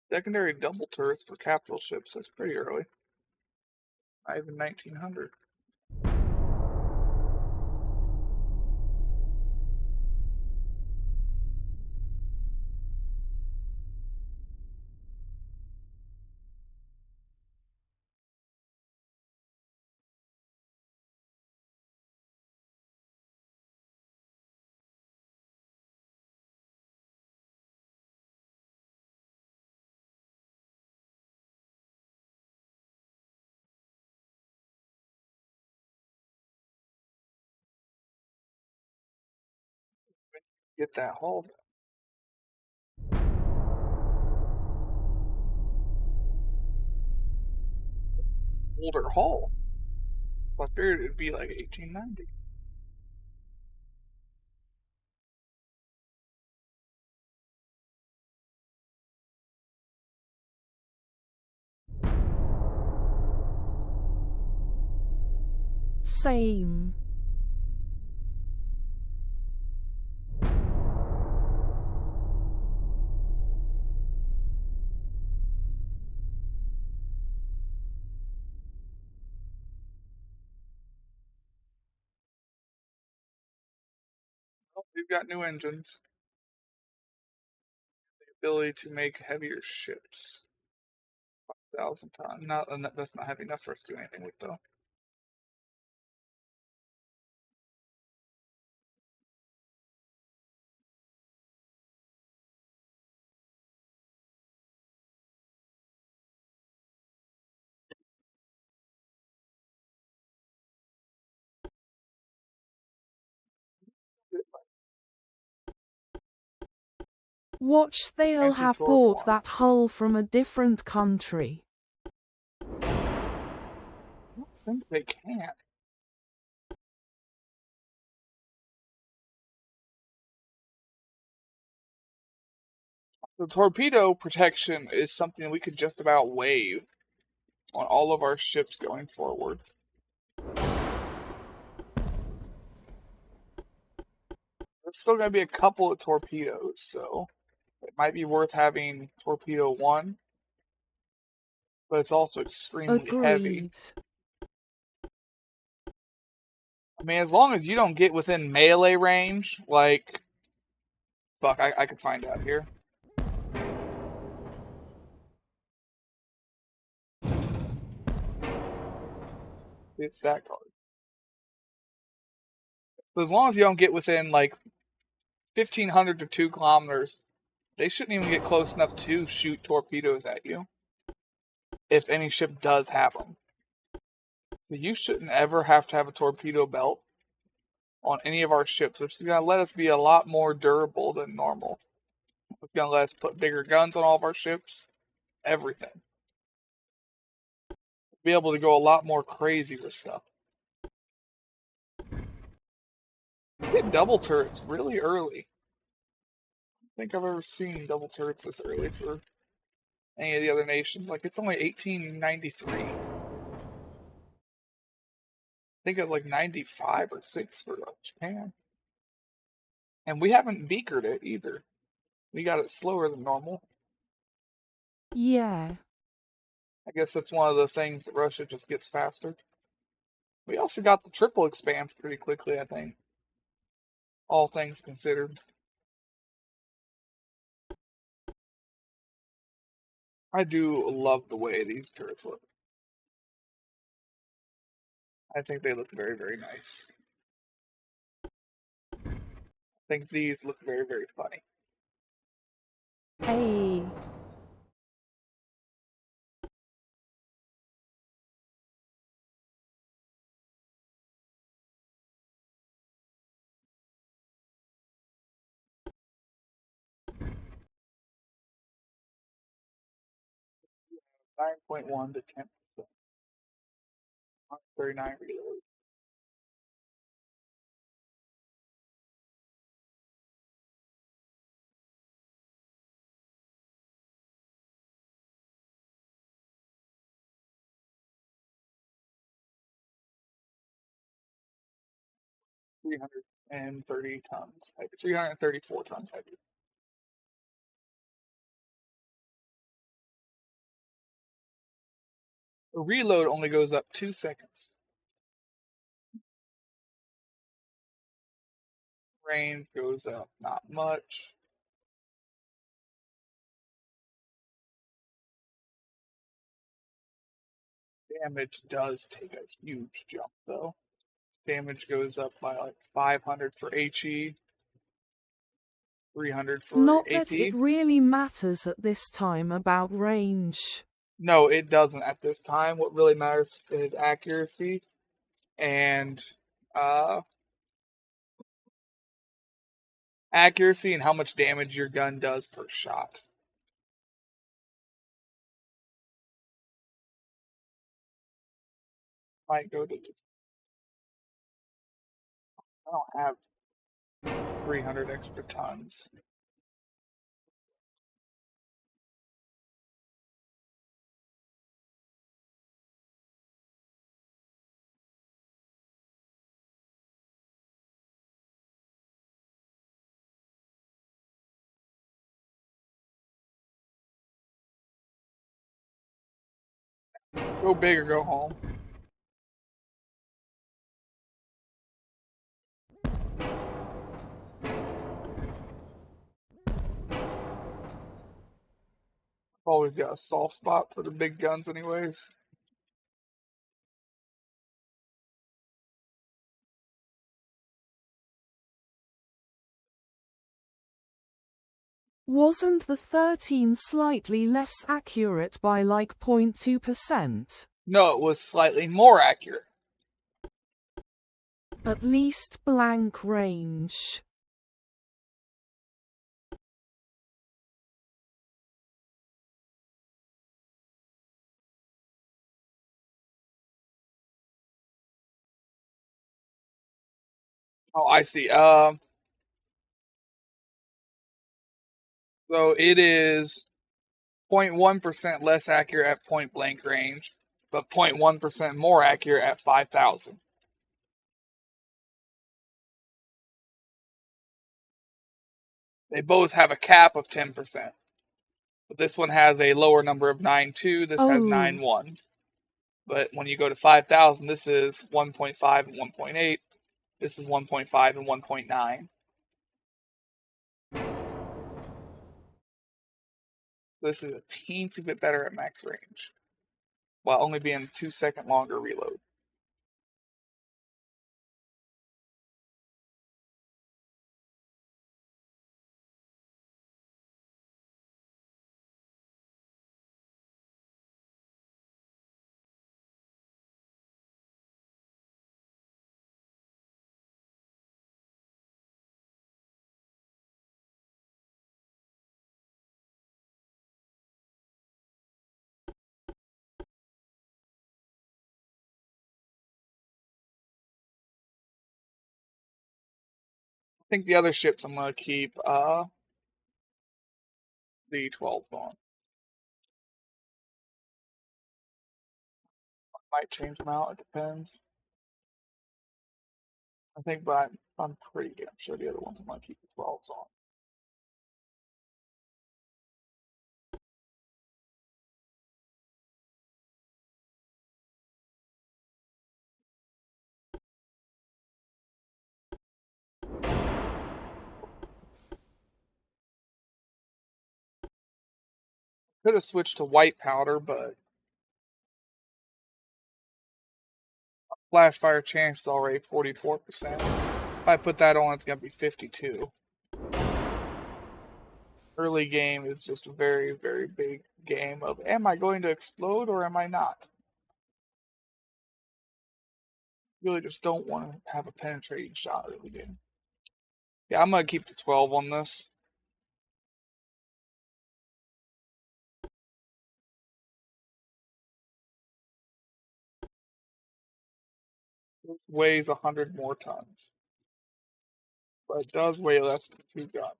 Secondary double turrets for capital ships. That's pretty early. Not even 1900. Get that hull. Older hull. I figured it'd be like 1890. Same. Well, we've got new engines. The ability to make heavier ships. 5,000 ton. Not, that's not heavy enough for us to do anything with, though. Watch, they'll have Anti-torp bought one. that hull from a different country. I think they can't. The torpedo protection is something we could just about waive on all of our ships going forward. There's still going to be a couple of torpedoes, so it might be worth having torpedo 1, but it's also extremely heavy. Agreed. I mean, as long as you don't get within melee range, like, fuck, I could find out here. It's that card. But as long as you don't get within, like, 1,500 to 2 kilometers they shouldn't even get close enough to shoot torpedoes at you. If any ship does have them. You shouldn't ever have to have a torpedo belt on any of our ships, which is going to let us be a lot more durable than normal. It's going to let us put bigger guns on all of our ships. Everything. Be able to go a lot more crazy with stuff. Hit double turrets really early. I don't think I've ever seen double turrets this early for any of the other nations. Like, it's only 1893. I think it's like 95 or 6 for Japan. And we haven't beakered it either. We got it slower than normal. Yeah. I guess that's one of the things that Russia just gets faster. We also got the triple expanse pretty quickly, I think. All things considered. I do love the way these turrets look. I think they look very, very nice. I think these look very, very funny. Hey. Nine 9.1 to 10%. 39 reload. $330 tons heavy. 334 tons heavy. The reload only goes up 2 seconds. Range goes up not much. Damage does take a huge jump though. Damage goes up by like 500 for HE, 300 for Not that it AP. really matters at this time about range. No, it doesn't at this time. What really matters is accuracy and accuracy and how much damage your gun does per shot. Might go to this. I don't have 300 extra tons. Go big or go home. Always got a soft spot for the big guns anyways. Wasn't the 13 slightly less accurate by like 0.2%? No, it was slightly more accurate. At least blank range. Oh, I see. So it is 0.1% less accurate at point blank range, but 0.1% more accurate at 5,000. They both have a cap of 10%. But this one has a lower number of 9.2, this has 9.1. But when you go to 5,000, this is 1.5 and 1.8. This is 1.5 and 1.9. This is a teensy bit better at max range, while only being 2-second longer reload. think the other ships I'm gonna keep the 12 on. Might change them out, it depends. I think, but I'm pretty damn sure the other ones I'm gonna keep the 12s on. Could have switched to white powder, but flash fire chance is already 44%. If I put that on, it's gonna be 52. Early game is just a very, very big game of am I going to explode or am I not? You really just don't want to have a penetrating shot early game. Yeah, I'm gonna keep the 12 on this. This weighs 100 more tons, but it does weigh less than 2 guns.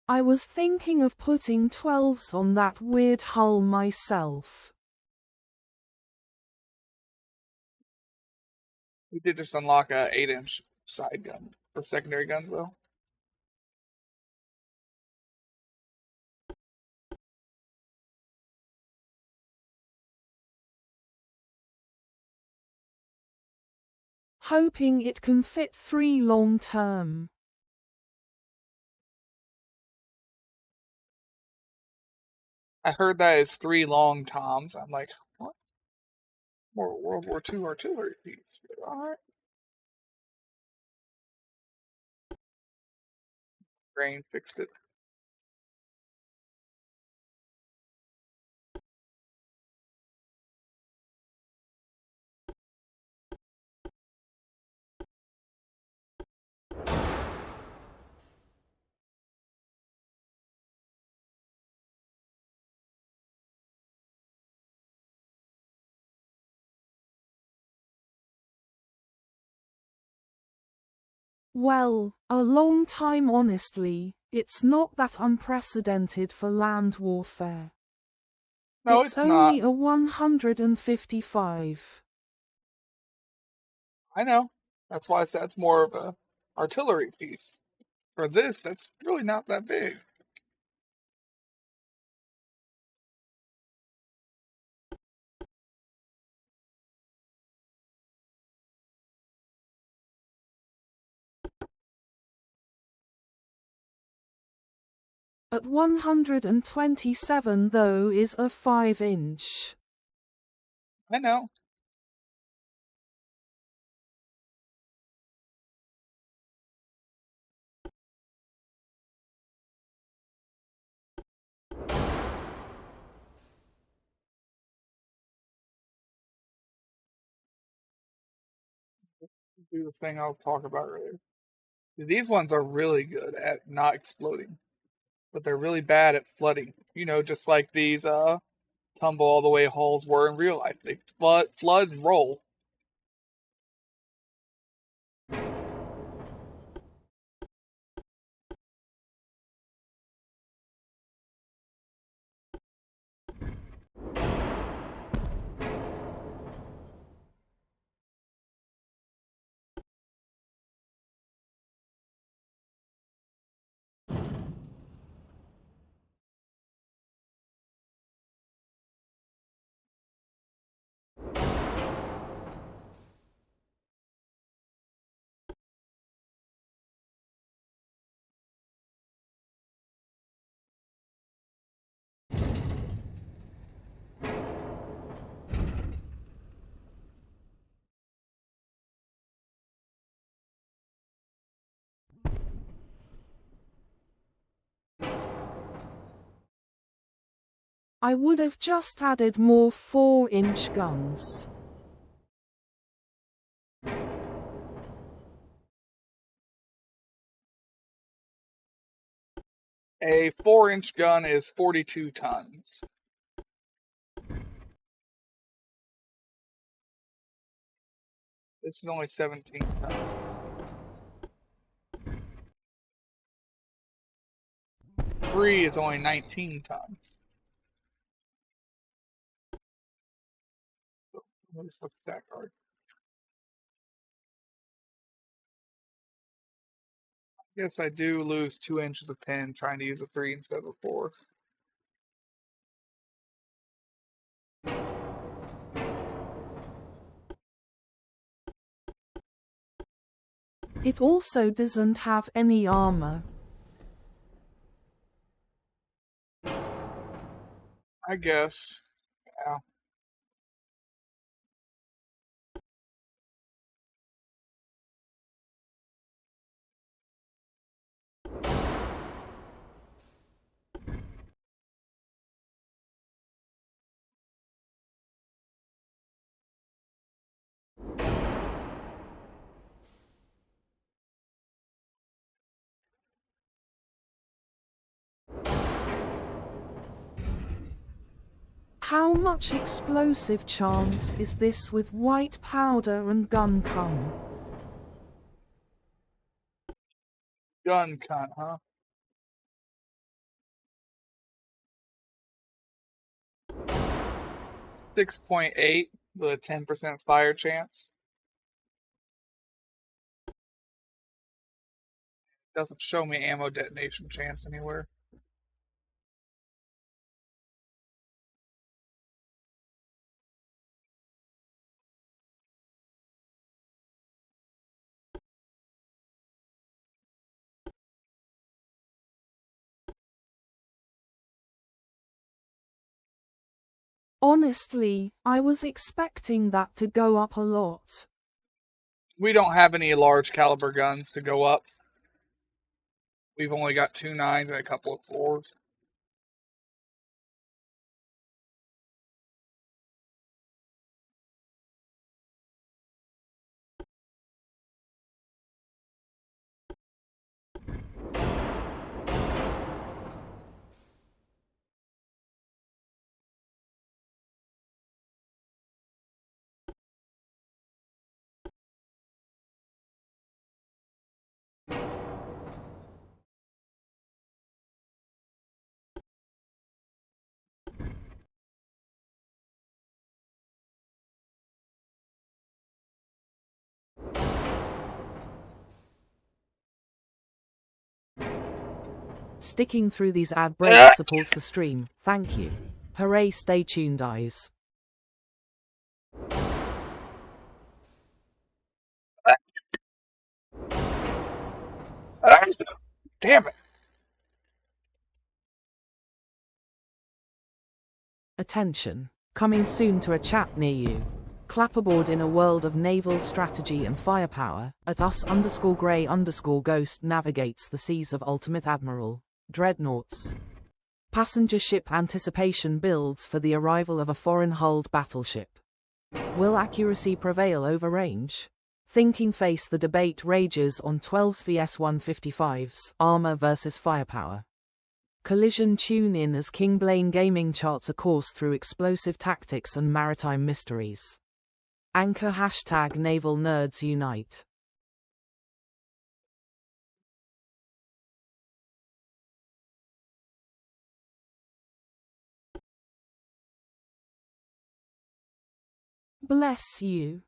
I was thinking of putting 12s on that weird hull myself. We did just unlock a 8-inch side gun for secondary guns, though. Hoping it can fit 3 long term. I heard that is 3 long toms. I'm like, what? More World War II artillery piece. Alright. Brain fixed it. Well, a long time honestly, it's not that unprecedented for land warfare. No, It's it's not. only a 155. I know. That's why I said it's more of a artillery piece. For this, that's really not that big. At 127 though is a 5-inch. I know. Do the thing I'll talk about earlier. These ones are really good at not exploding, but they're really bad at flooding. You know, just like these tumble all the way hulls were in real life. They flood and roll. I would have just added more 4-inch guns. A 4-inch gun is 42 tons. This is only 17 tons. 3 is only 19 tons. Let's look at that card. Yes, I do lose 2 inches of pen trying to use a 3 instead of a 4. It also doesn't have any armor. I guess. Yeah. How much explosive chance is this with white powder and gun cum? Gun cunt, huh? It's 6.8 with a 10% fire chance. Doesn't show me ammo detonation chance anywhere. Honestly, I was expecting that to go up a lot. We don't have any large caliber guns to go up. We've only got 2 9s and a couple of 4s. Sticking through these ad breaks supports the stream. Thank you. Hooray, stay tuned, guys. Damn it. Attention. Coming soon to a chat near you. Clapperboard in a world of naval strategy and firepower, at us_grey_ghost navigates the seas of Ultimate Admiral Dreadnoughts. Passenger ship anticipation builds for the arrival of a foreign-hulled battleship. Will accuracy prevail over range? Thinking face the debate rages on 12s vs 155s, armor versus firepower. Collision tune in as King Blaine Gaming charts a course through explosive tactics and maritime mysteries. Anchor # Naval Nerds Unite. Bless you.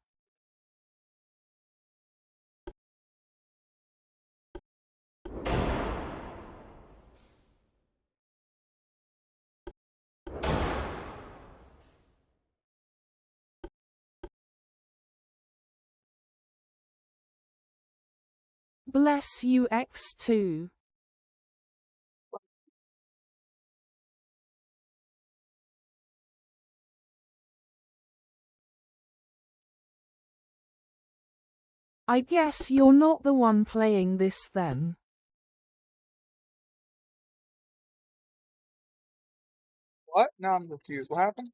Bless you X2. I guess you're not the one playing this then. What? No, I'm confused. What happened?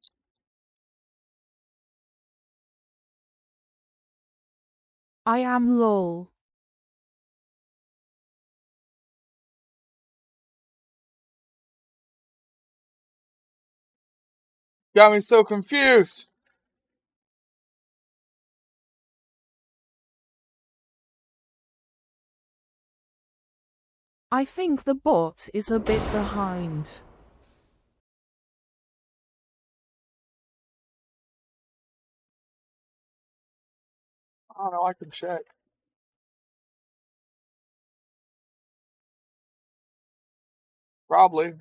I am lol. Got me so confused. I think the bot is a bit behind. I don't know, I can check. Probably.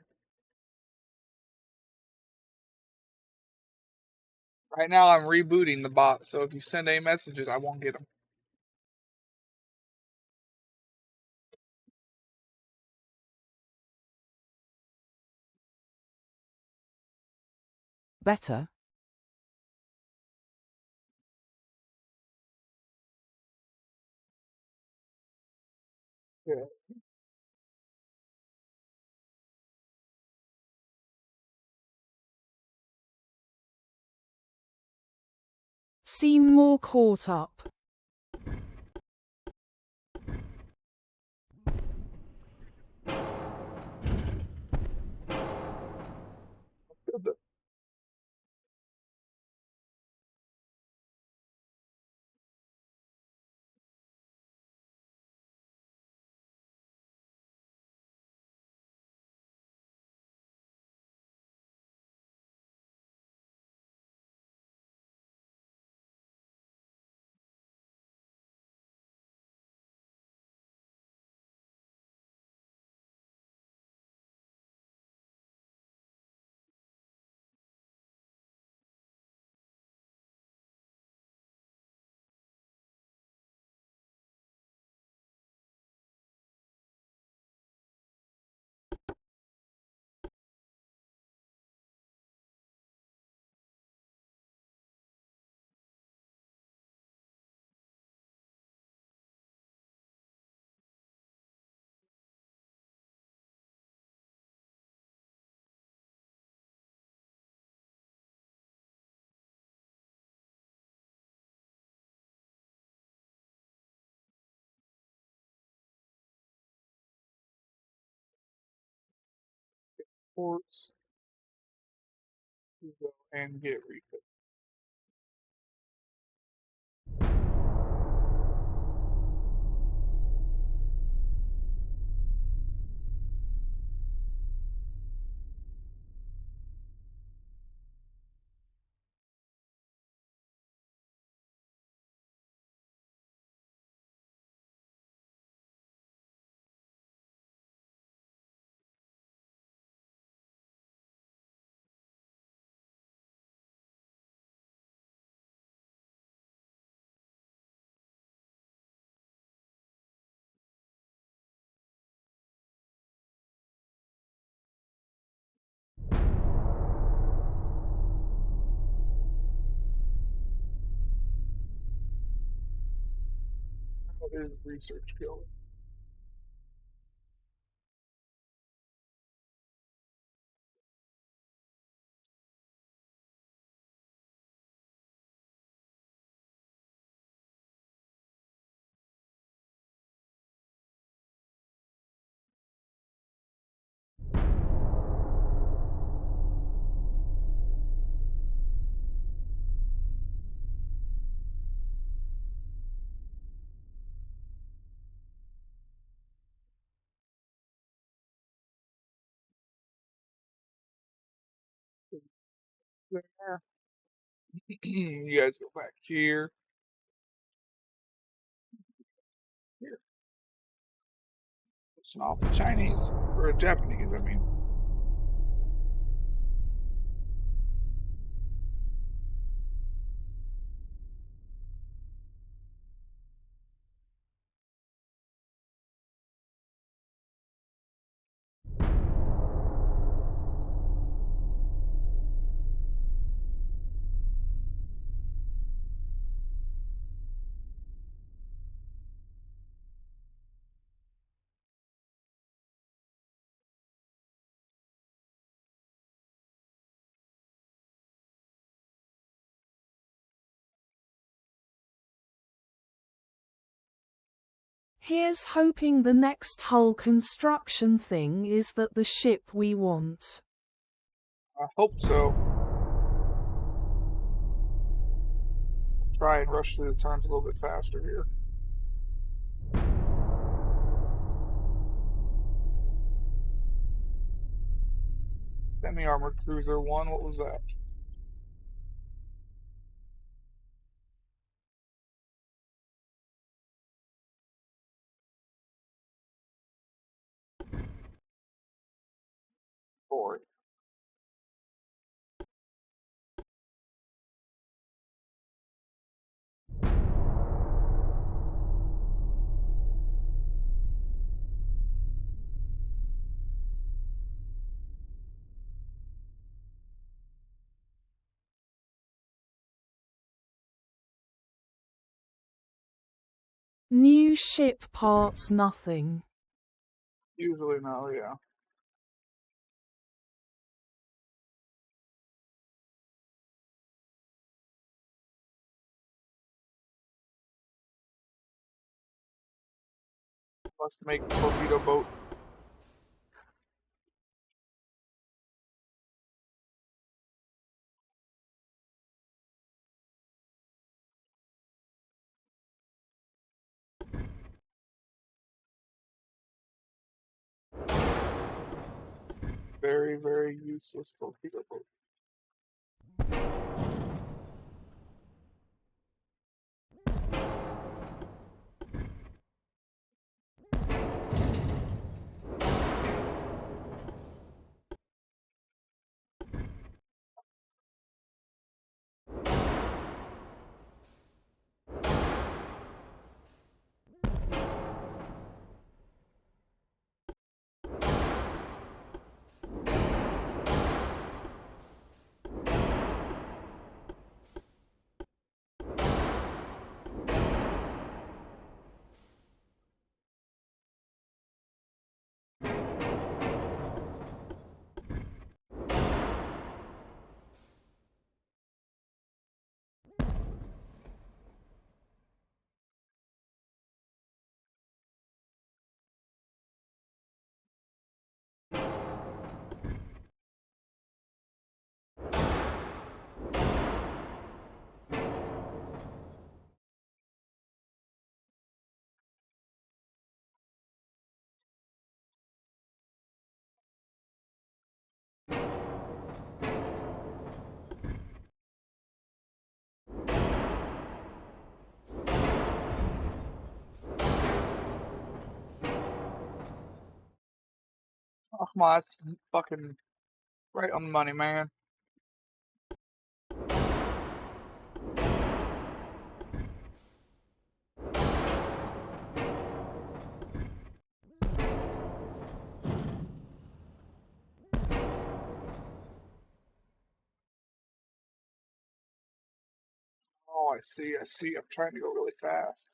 Right now I'm rebooting the bot, so if you send any messages, I won't get them. Better? Yeah. Seem more caught up. Good. Ports. Go and get refit. There's research guild. There. You guys go back here. Here. Listen off the Chinese. Or Japanese, I mean. Here's hoping the next hull construction thing is that the ship we want. I hope so. Try and rush through the turns a little bit faster here. Semi-armored cruiser 1, what was that? Four. New ship parts nothing. Usually no, yeah. Must make torpedo boat. Very, very useless torpedo boat. Oh, come on, that's fucking right on the money, man. Oh, I see, I see. I'm trying to go really fast.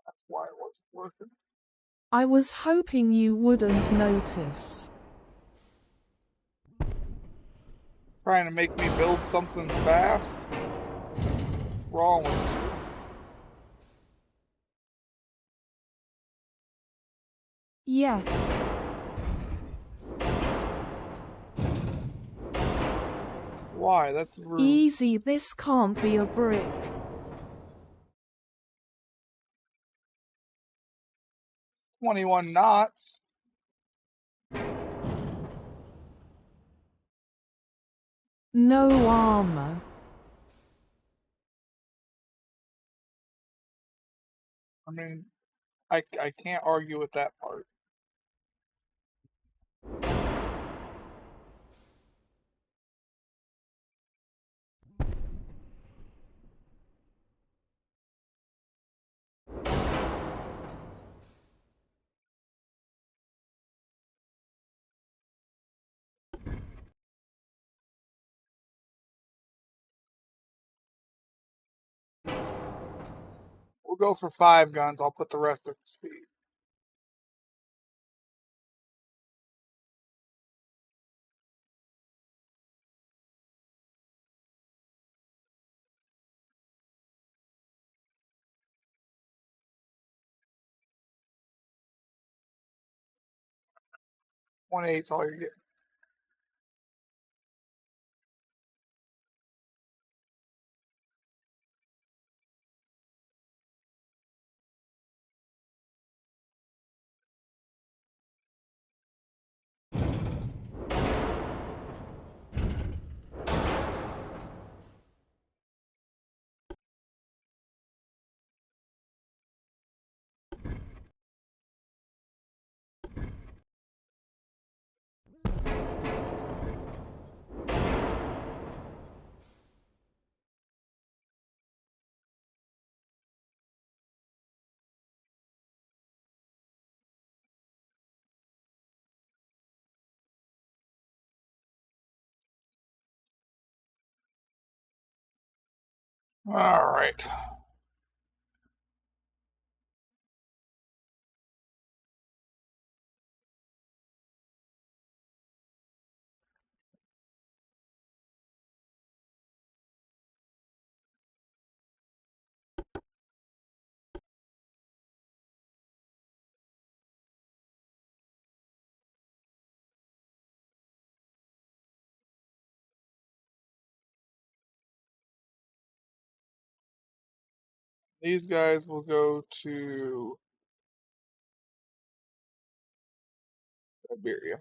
That's why it wasn't working. I was hoping you wouldn't notice. Trying to make me build something fast? What's wrong with you? Yes. Why? That's rude. Easy, this can't be a brick. 21 knots. No armor. I mean, I can't argue with that part. We'll go for 5 guns. I'll put the rest at speed. One eight's all you're getting. All right. These guys will go to Siberia.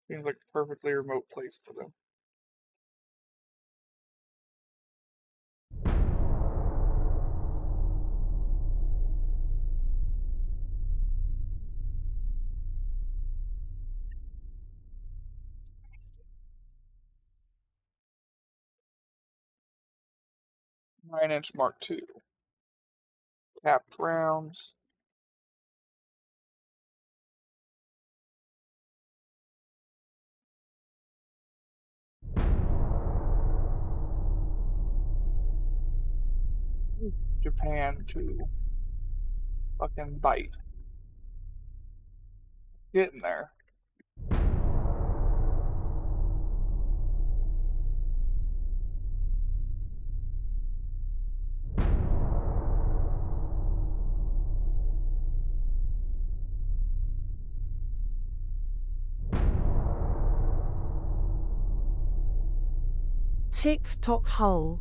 Seems like a perfectly remote place for them. Nine-inch Mark II. Capped rounds. Japan to fucking bite. Getting there. Tick-tock hull.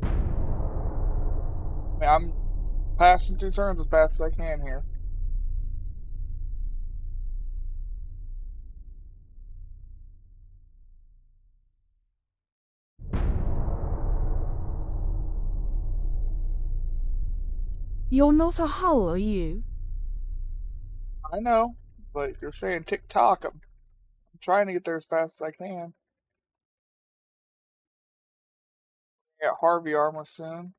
I mean, I'm passing 2 turns as fast as I can here. You're not a hull, are you? I know, but you're saying tick-tock. I'm trying to get there as fast as I can. Get Harvey armor soon.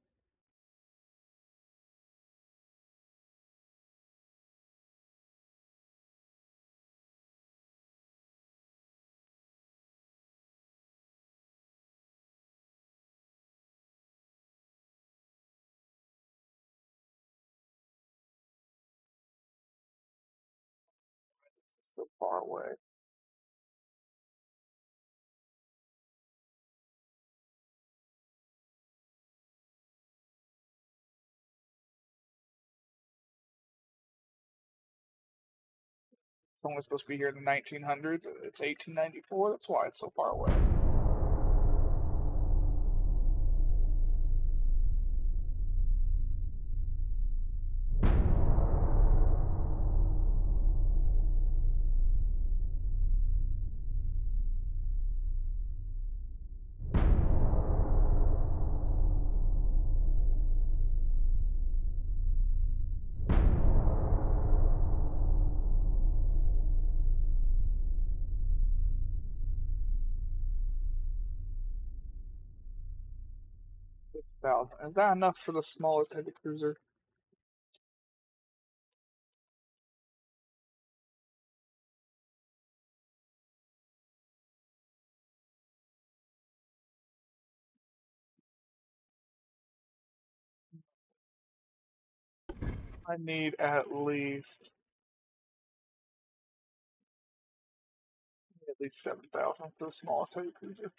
So far away. It's only supposed to be here in the 1900s. It's 1894. That's why it's so far away. Is that enough for the smallest heavy cruiser? I need at least 7,000 for the smallest heavy cruiser.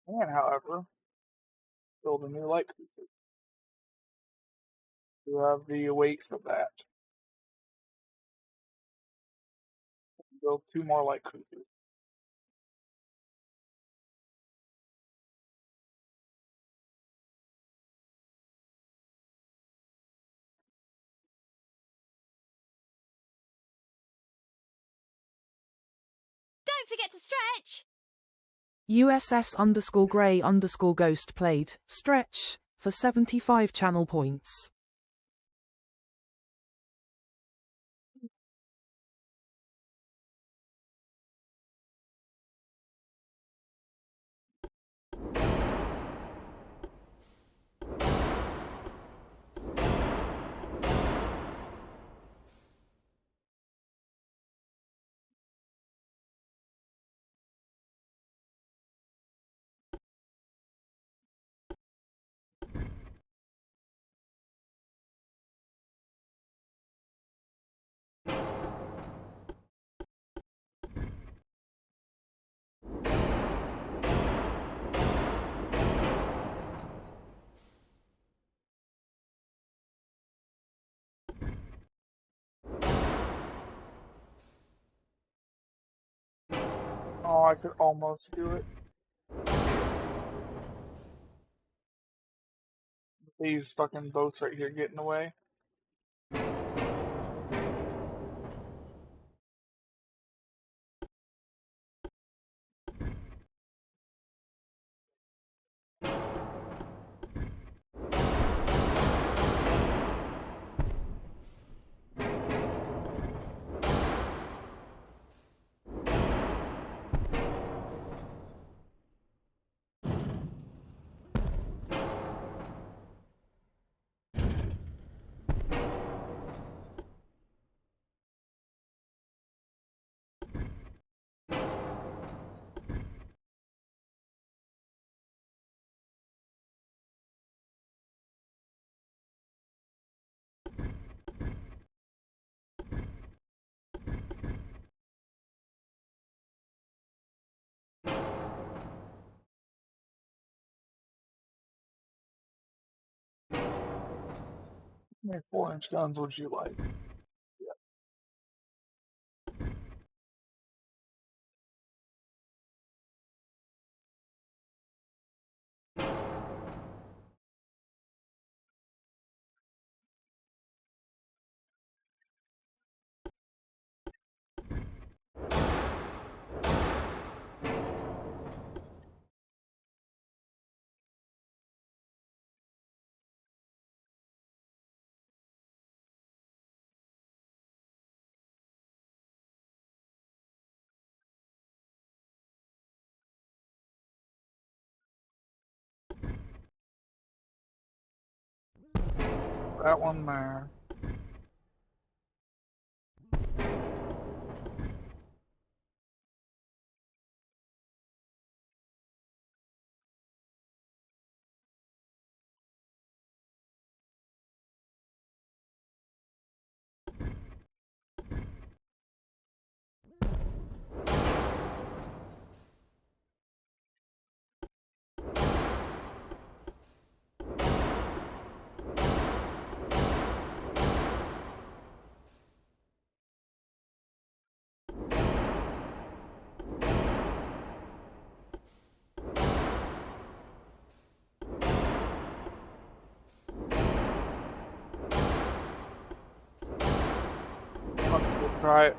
And however, build a new light cruiser. You have the weight for that. Build 2 more light cruisers. Don't forget to stretch. USS_Grey_Ghost played Stretch for 75 channel points. Oh, I could almost do it. These fucking boats right here get in the way. How many 4-inch guns would you like? That one there. We'll try it.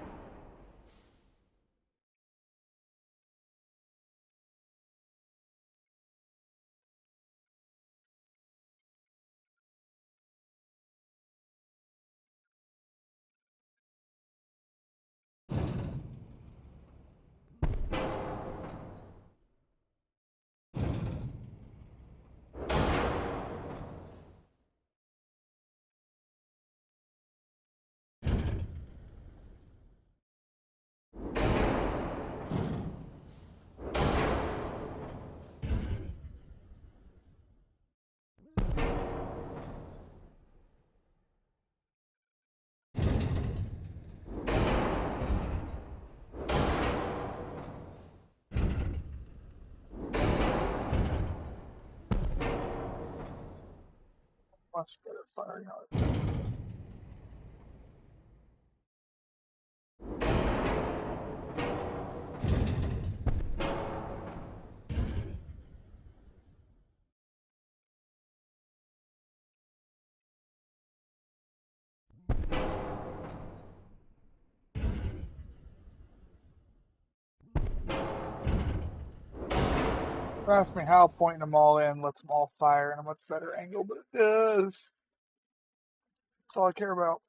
Much better firing out. Ask me how pointing them all in lets them all fire in a much better angle, but it does. That's all I care about.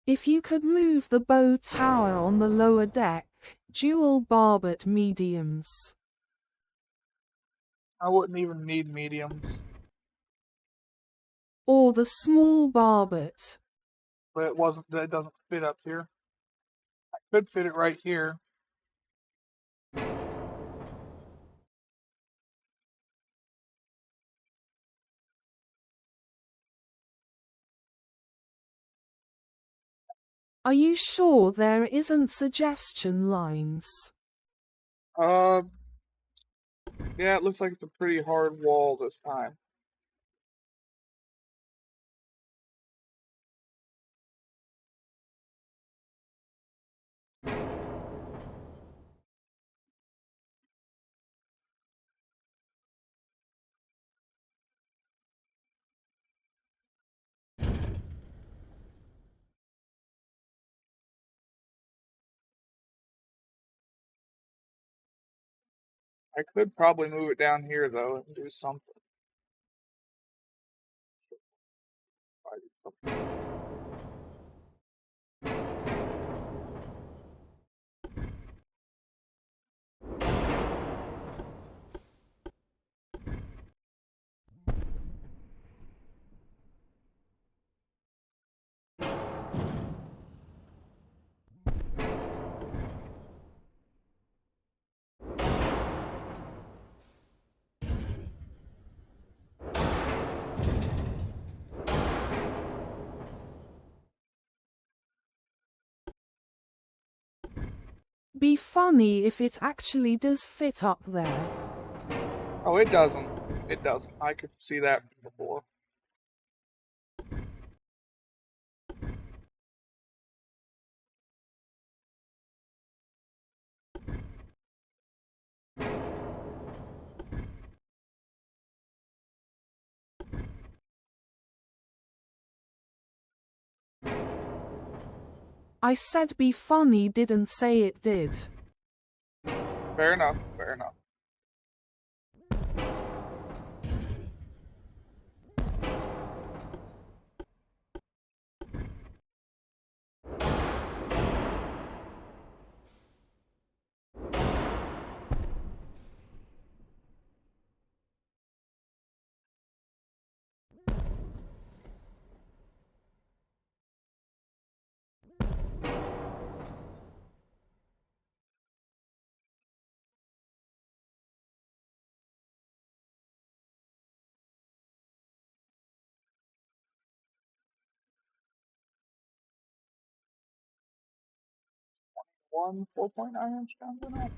If you could move the bow tower on the lower deck, dual barbette mediums. I wouldn't even need mediums, Or the small barbette. but it doesn't fit up here. I could fit it right here. Are you sure there isn't suggestion lines? Uh, yeah, it looks like it's a pretty hard wall this time. I could probably move it down here though and do something. Be funny if it actually does fit up there. Oh, it doesn't. It doesn't. I could see that before. I said be funny, didn't say it did. Fair enough. Fair enough. One 4.9-inch gun enough.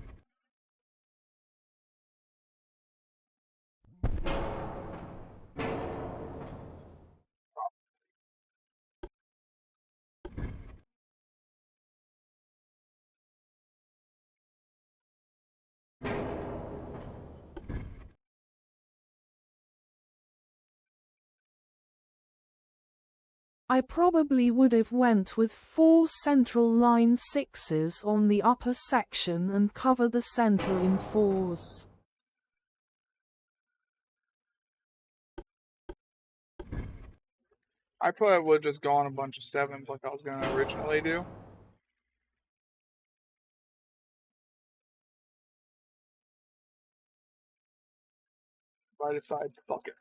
I probably would have went with 4 central line 6s on the upper section and cover the center in 4s. I probably would have just gone a bunch of 7s like I was going to originally do. But I decided, fuck it.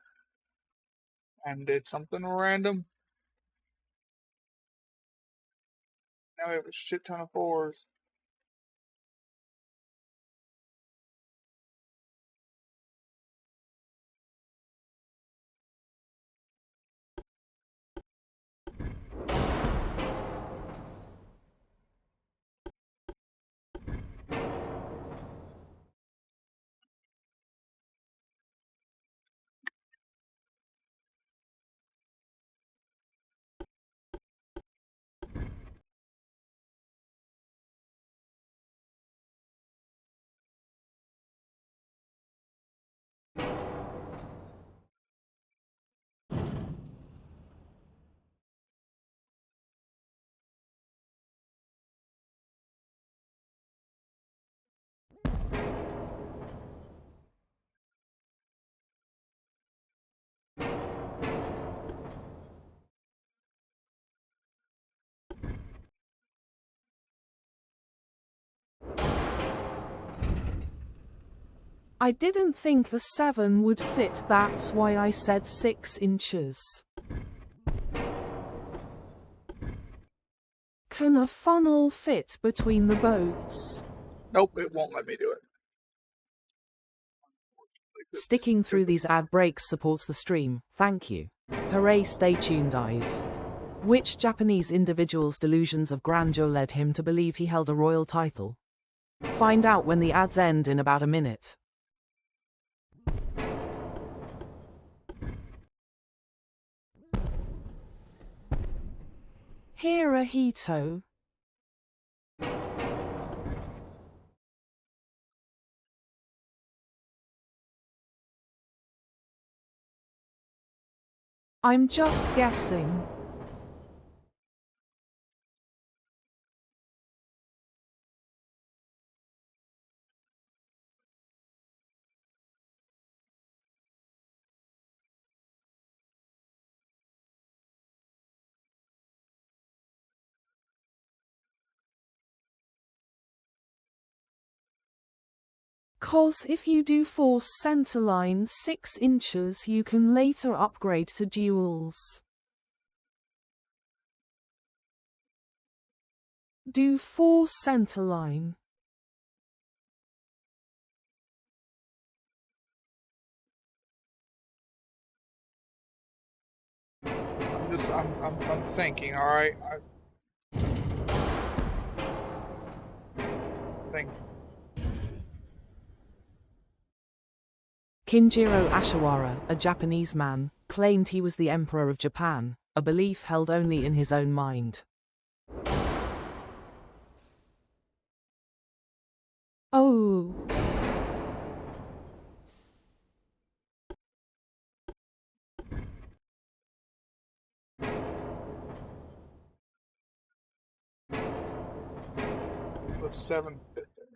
And did something random. Now we have a shit ton of 4s. I didn't think a 7 would fit, that's why I said 6 inches. Can a funnel fit between the boats? Nope, it won't let me do it. Sticking through these ad breaks supports the stream, thank you. Hooray, stay tuned, eyes. Which Japanese individual's delusions of grandeur led him to believe he held a royal title? Find out when the ads end in about a minute. Hirohito. I'm just guessing. Cause if you do force centerline 6 inches, you can later upgrade to duals. Do 4 centerline. I'm thinking, alright? Think. Kinjiro Ashiwara, a Japanese man, claimed he was the Emperor of Japan, a belief held only in his own mind. Oh. With 7 fit there.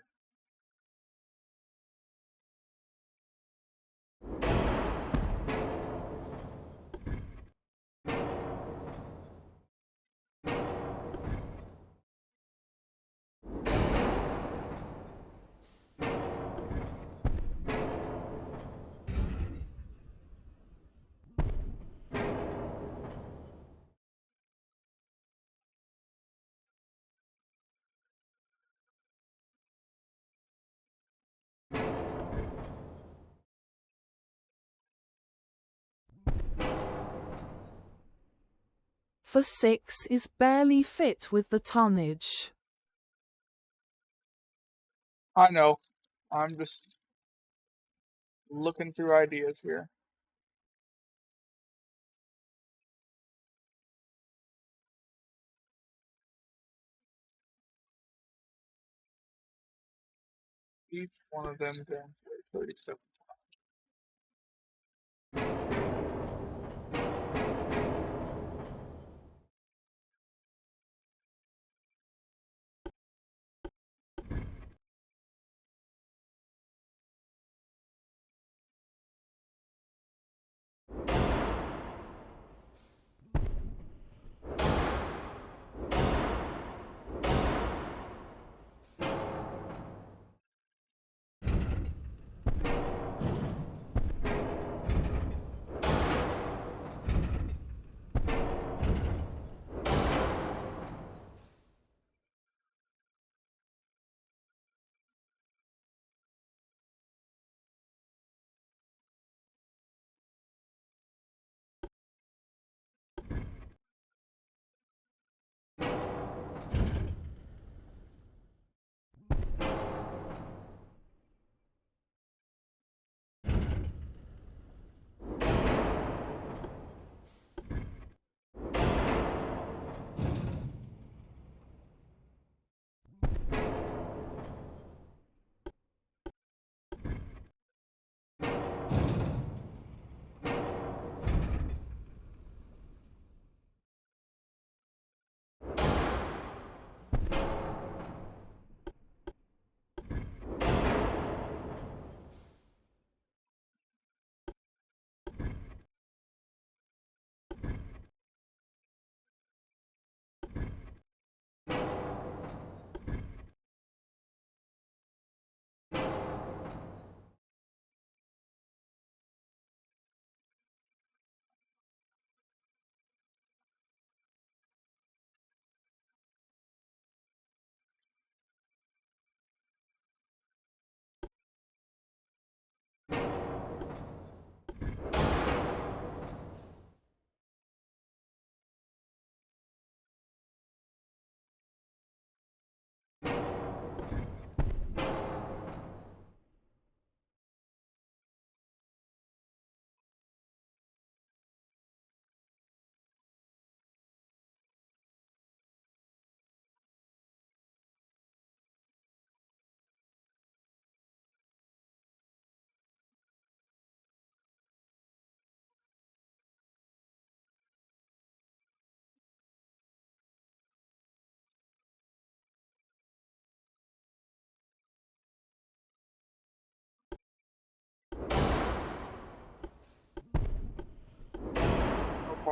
For 6 is barely fit with the tonnage. I know. I'm just looking through ideas here. Each one of them can weigh 37.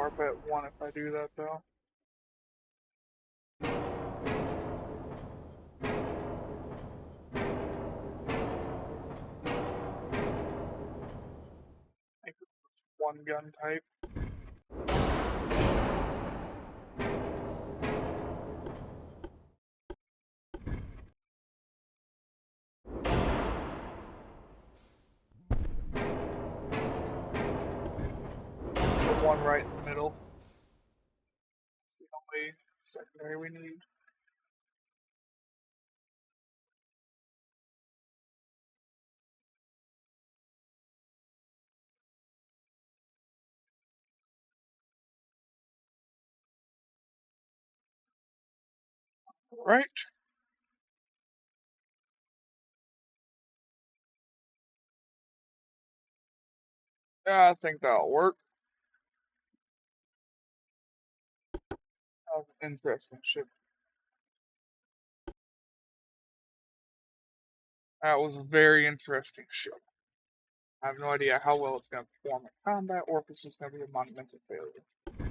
sharp at 1 if I do that, though. Make it one gun type. Put one right in the middle. That's the only secondary we need. Right. Yeah, I think that'll work. That was an interesting ship. That was a very interesting ship. I have no idea how well it's going to perform in combat or if it's just going to be a monumental failure. We're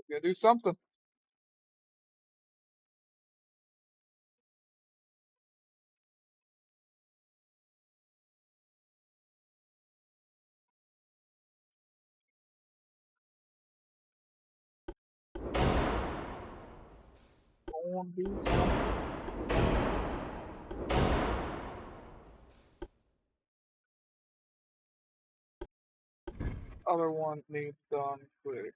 going to do something. Go on, do something. Other one needs done quick.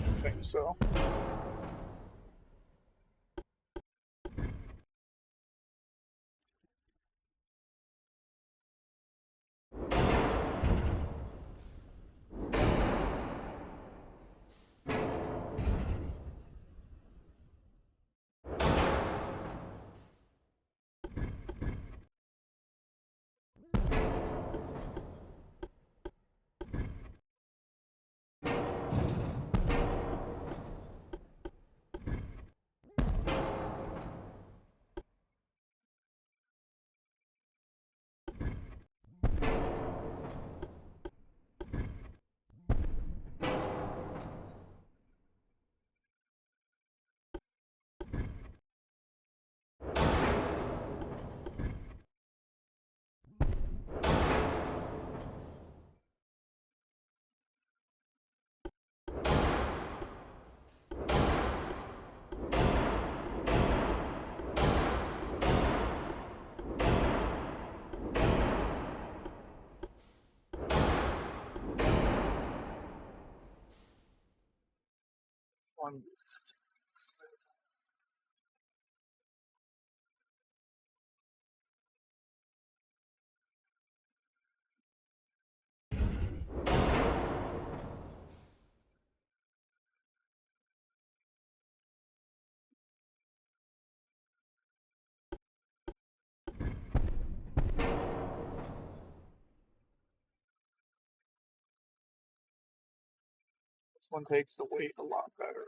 I think so. This one needs This one takes the weight a lot better.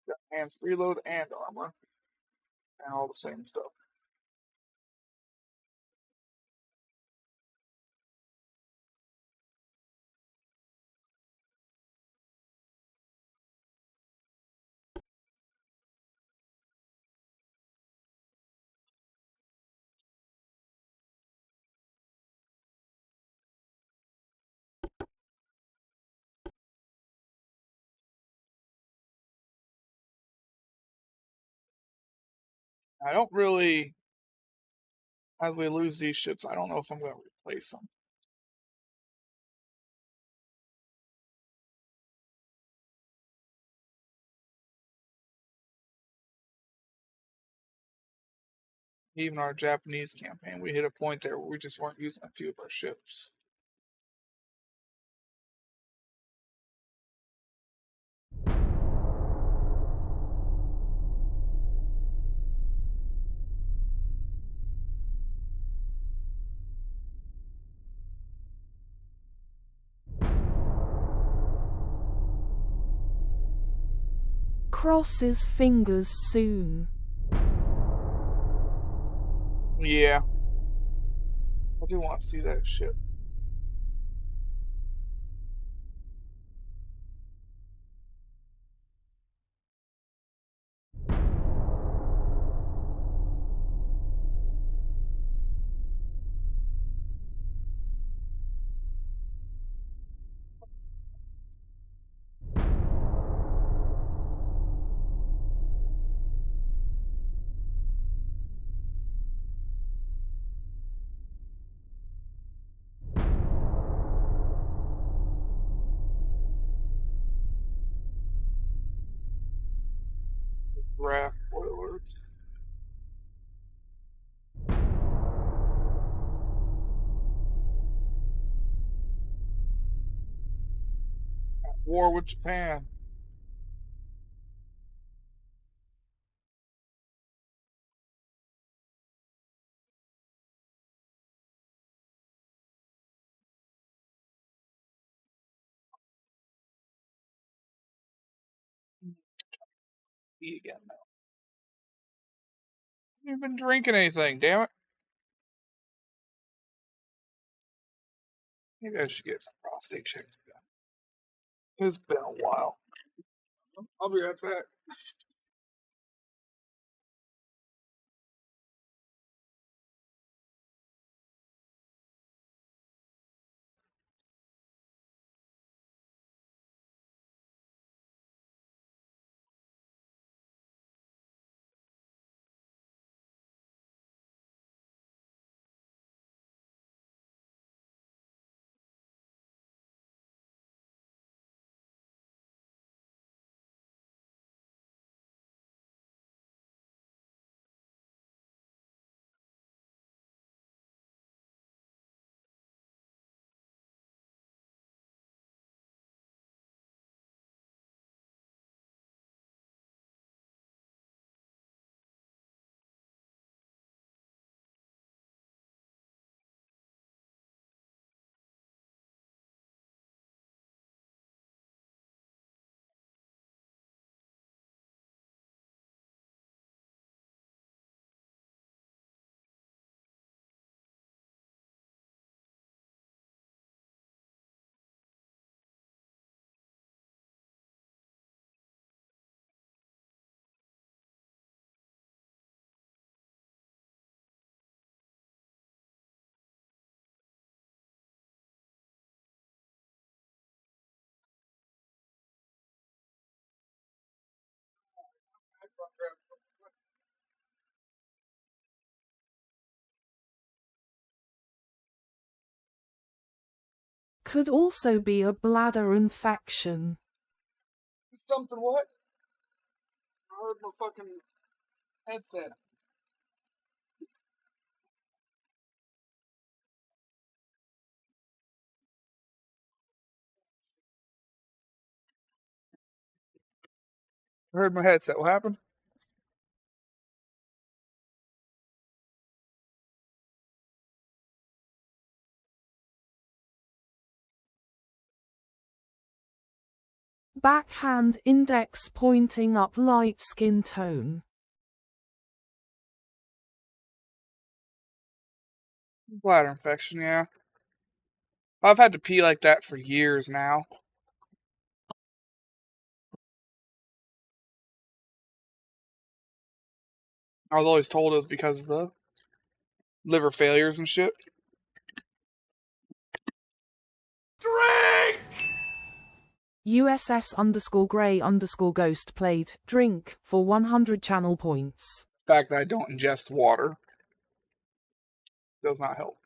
Got enhanced reload and armor. And all the same stuff. I don't really, as we lose these ships, I don't know if I'm going to replace them. Even our Japanese campaign, we hit a point there where we just weren't using a few of our ships. Cross his fingers soon. Yeah. I do want to see that ship. Draft spoilers. At war with Japan. Eat again now. I haven't been drinking anything, damn it. Maybe I should get my prostate checked again. It's been a while. I'll be right back. Could also be a bladder infection. Something what? I heard my fucking headset. I heard my headset. What happened? Backhand index pointing up, light skin tone. Bladder infection, yeah. I've had to pee like that for years now. I was always told it was because of the liver failures and shit. Drink! USS_Grey_Ghost played Drink for 100 channel points. fact that I don't ingest water does not help.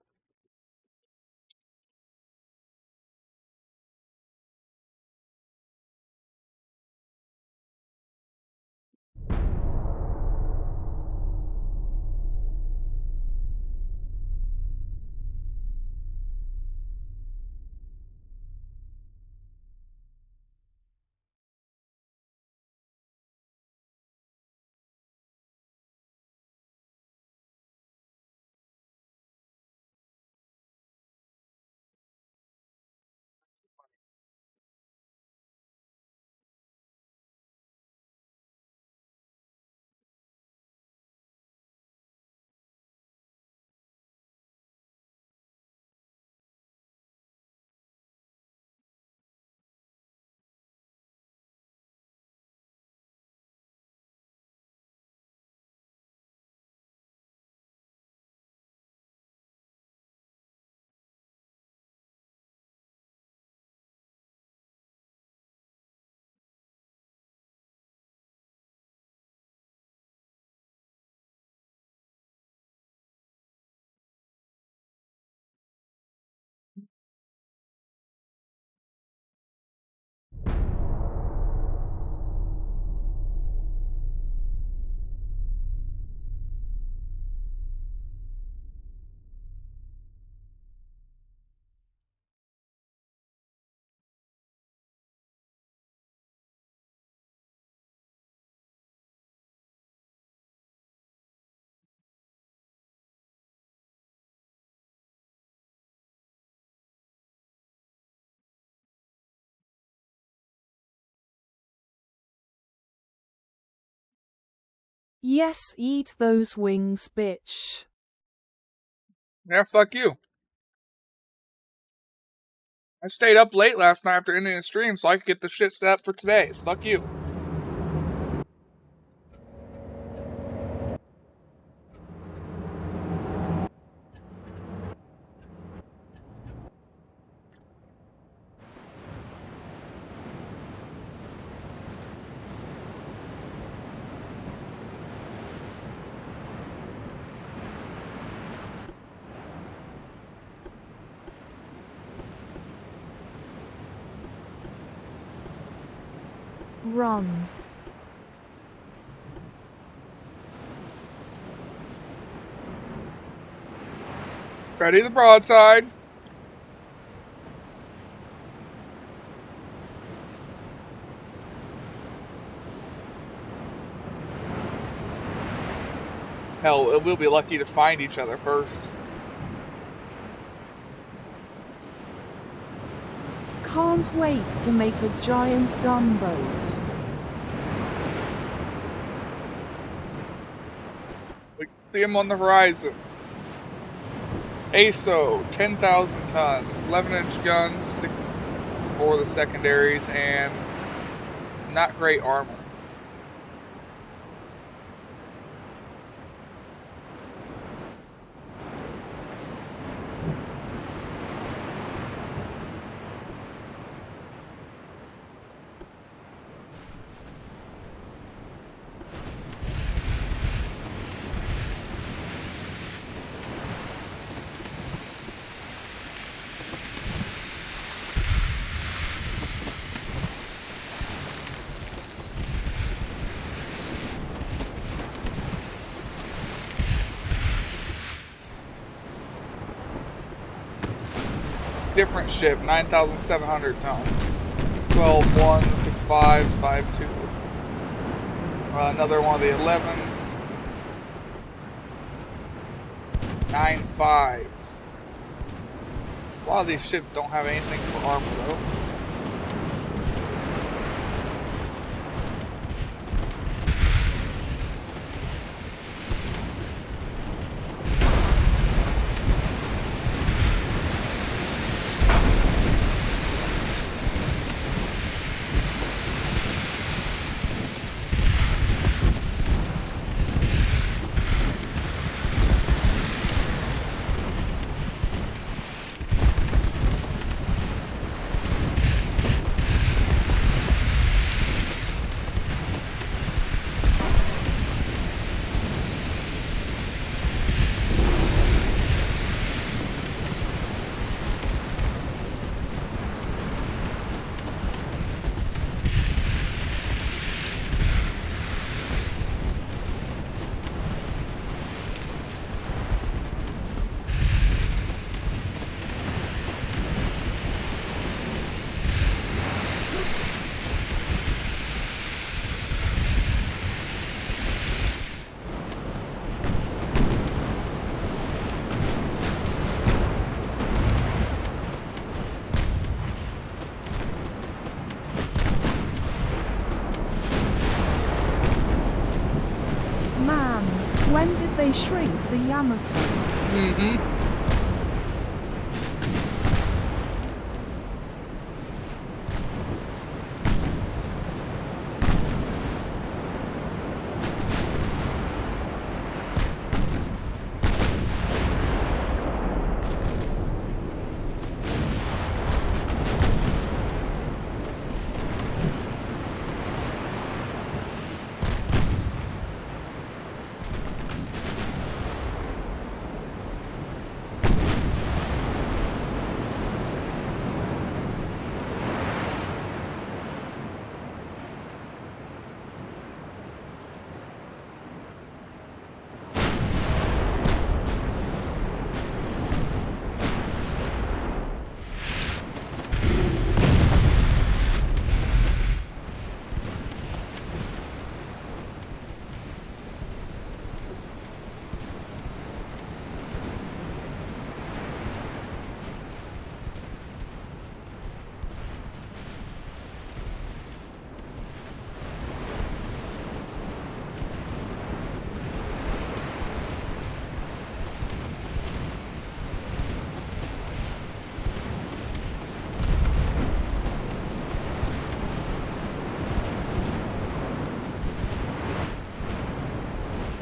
Yes, eat those wings, bitch. Yeah, fuck you. I stayed up late last night after ending the stream so I could get the shit set up for today. So fuck you. Run. Ready the broadside. Hell, we'll be lucky to find each other first. Can't wait to make a giant gunboat. We can see him on the horizon. ASO, 10,000 tons, 11-inch guns, 6 for the secondaries, and not great armor. Different ship, 9,700 tons. 12-1, 6.5s, 5.2. Another one of the 11s. 9.5s. A lot of these ships don't have anything for armor though. shrink the Yamato. Mm-hmm.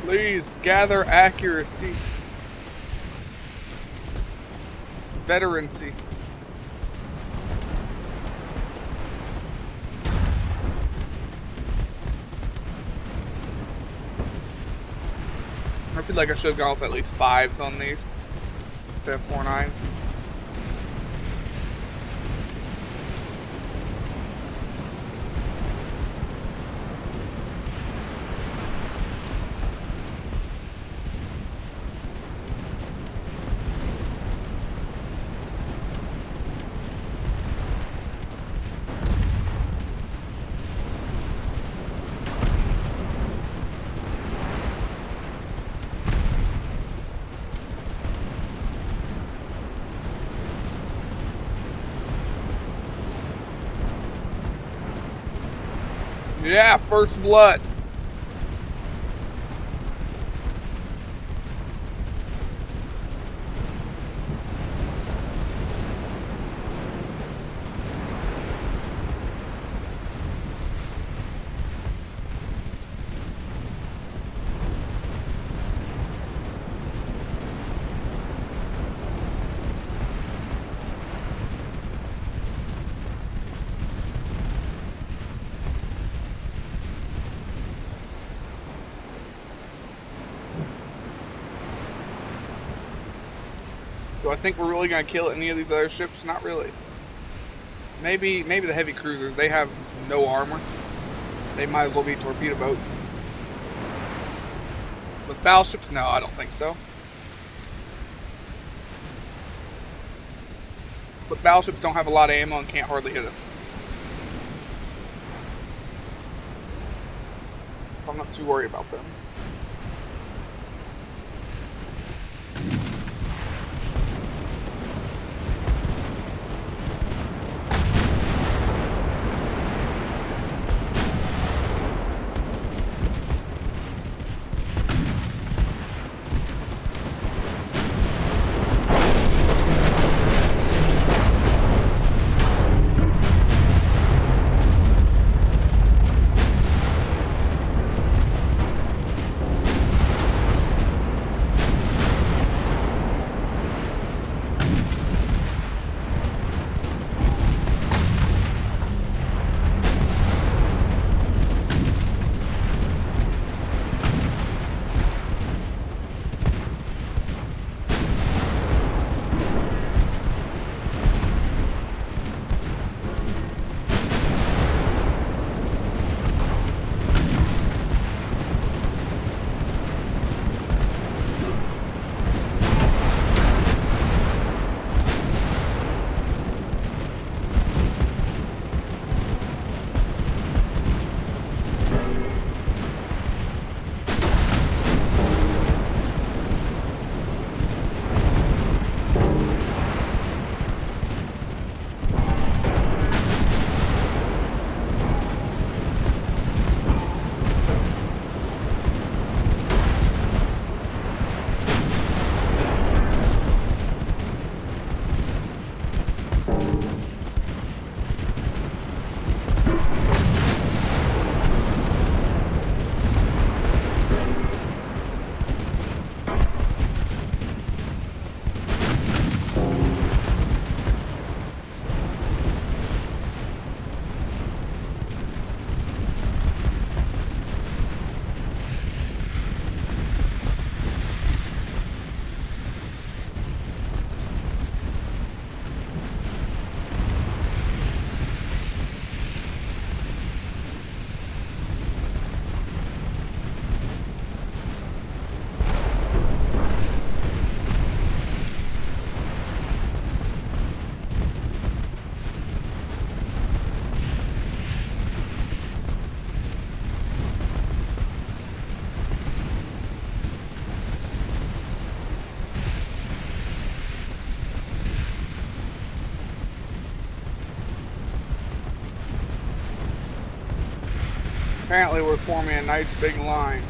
Please gather accuracy. Veterancy. I feel like I should have gone with at least 5s on these instead of 4 9s. Yeah, first blood. Do I think we're really gonna kill any of these other ships? Not really. Maybe the heavy cruisers. They have no armor. They might as well be torpedo boats. With battleships, no, I don't think so. But battleships don't have a lot of ammo and can't hardly hit us. I'm not too worried about them. Apparently we're forming a nice big line.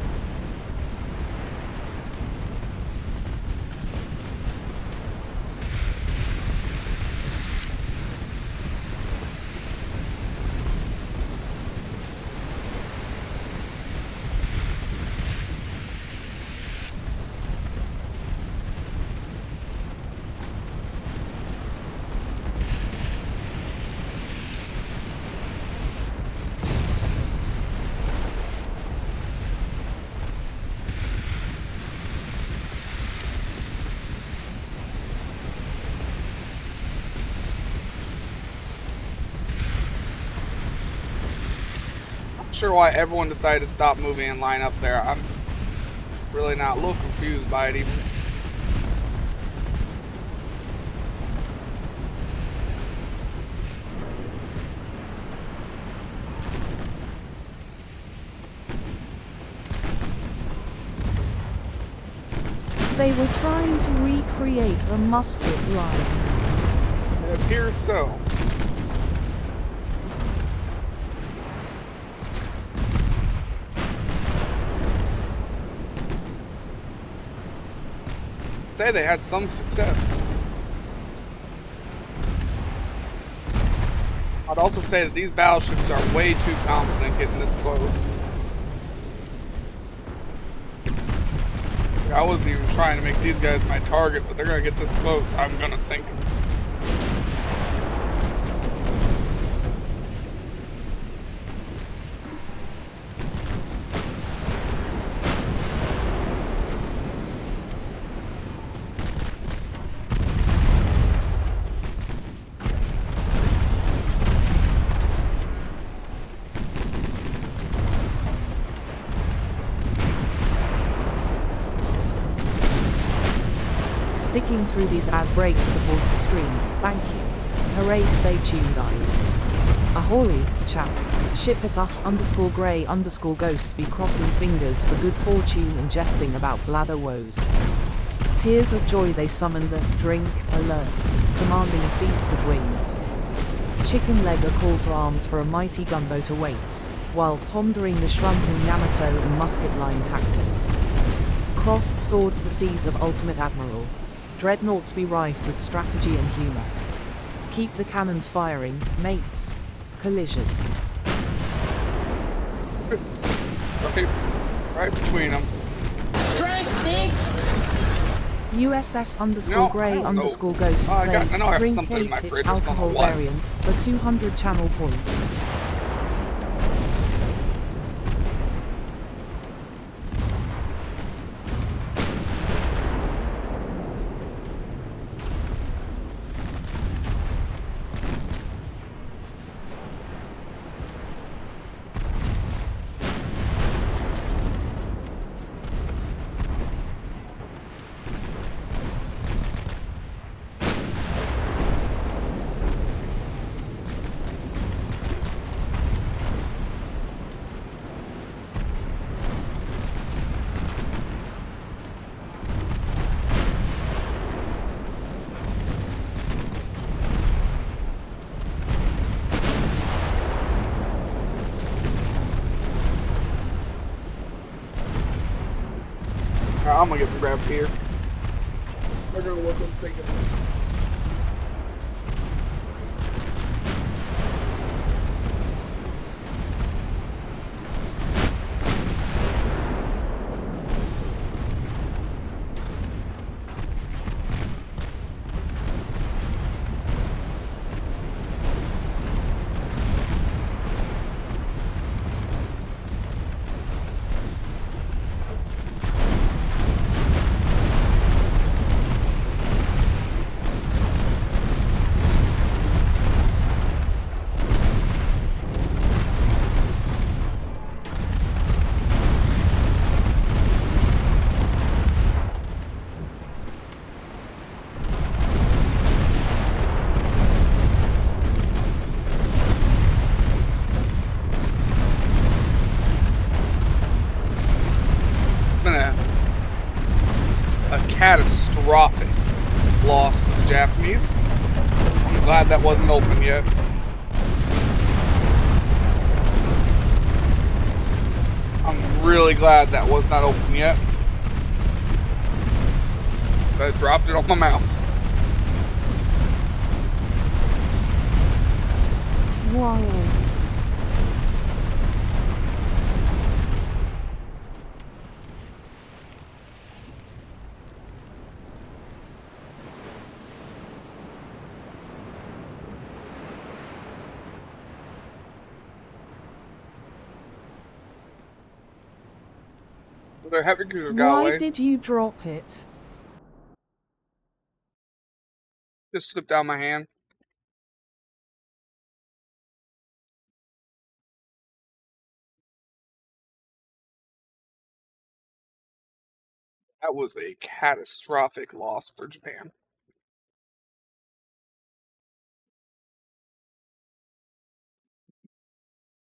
Sure why everyone decided to stop moving and line up there. I'm really not a little confused by it even. They were trying to recreate a musket line. It appears so. Today they had some success. I'd also say that these battleships are way too confident getting this close. I wasn't even trying to make these guys my target, but they're gonna get this close, I'm gonna sink them. Sticking through these ad breaks supports the stream. Thank you. Hooray, stay tuned guys. Ahoy, chat. Ship at us_grey_ghost be crossing fingers for good fortune and jesting about bladder woes. Tears of joy they summon the drink alert, commanding a feast of wings. Chicken leg a call to arms for a mighty gunboat awaits, while pondering the shrunken Yamato and musket line tactics. Crossed swords the seas of ultimate Admiral Dreadnoughts be rife with strategy and humor. Keep the cannons firing, mates. Collision. Right between them. USS_grey_ghost plate drink K-tich alcohol variant for 200 channel points. I'm gonna get the grab here. We're gonna work on sinking. Catastrophic loss for the Japanese. I'm glad that wasn't open yet. I'm really glad that was not open yet. I dropped it on my mouse. Wow. The heavy cruiser got Why away. did you drop it? Just slipped down my hand. That was a catastrophic loss for Japan.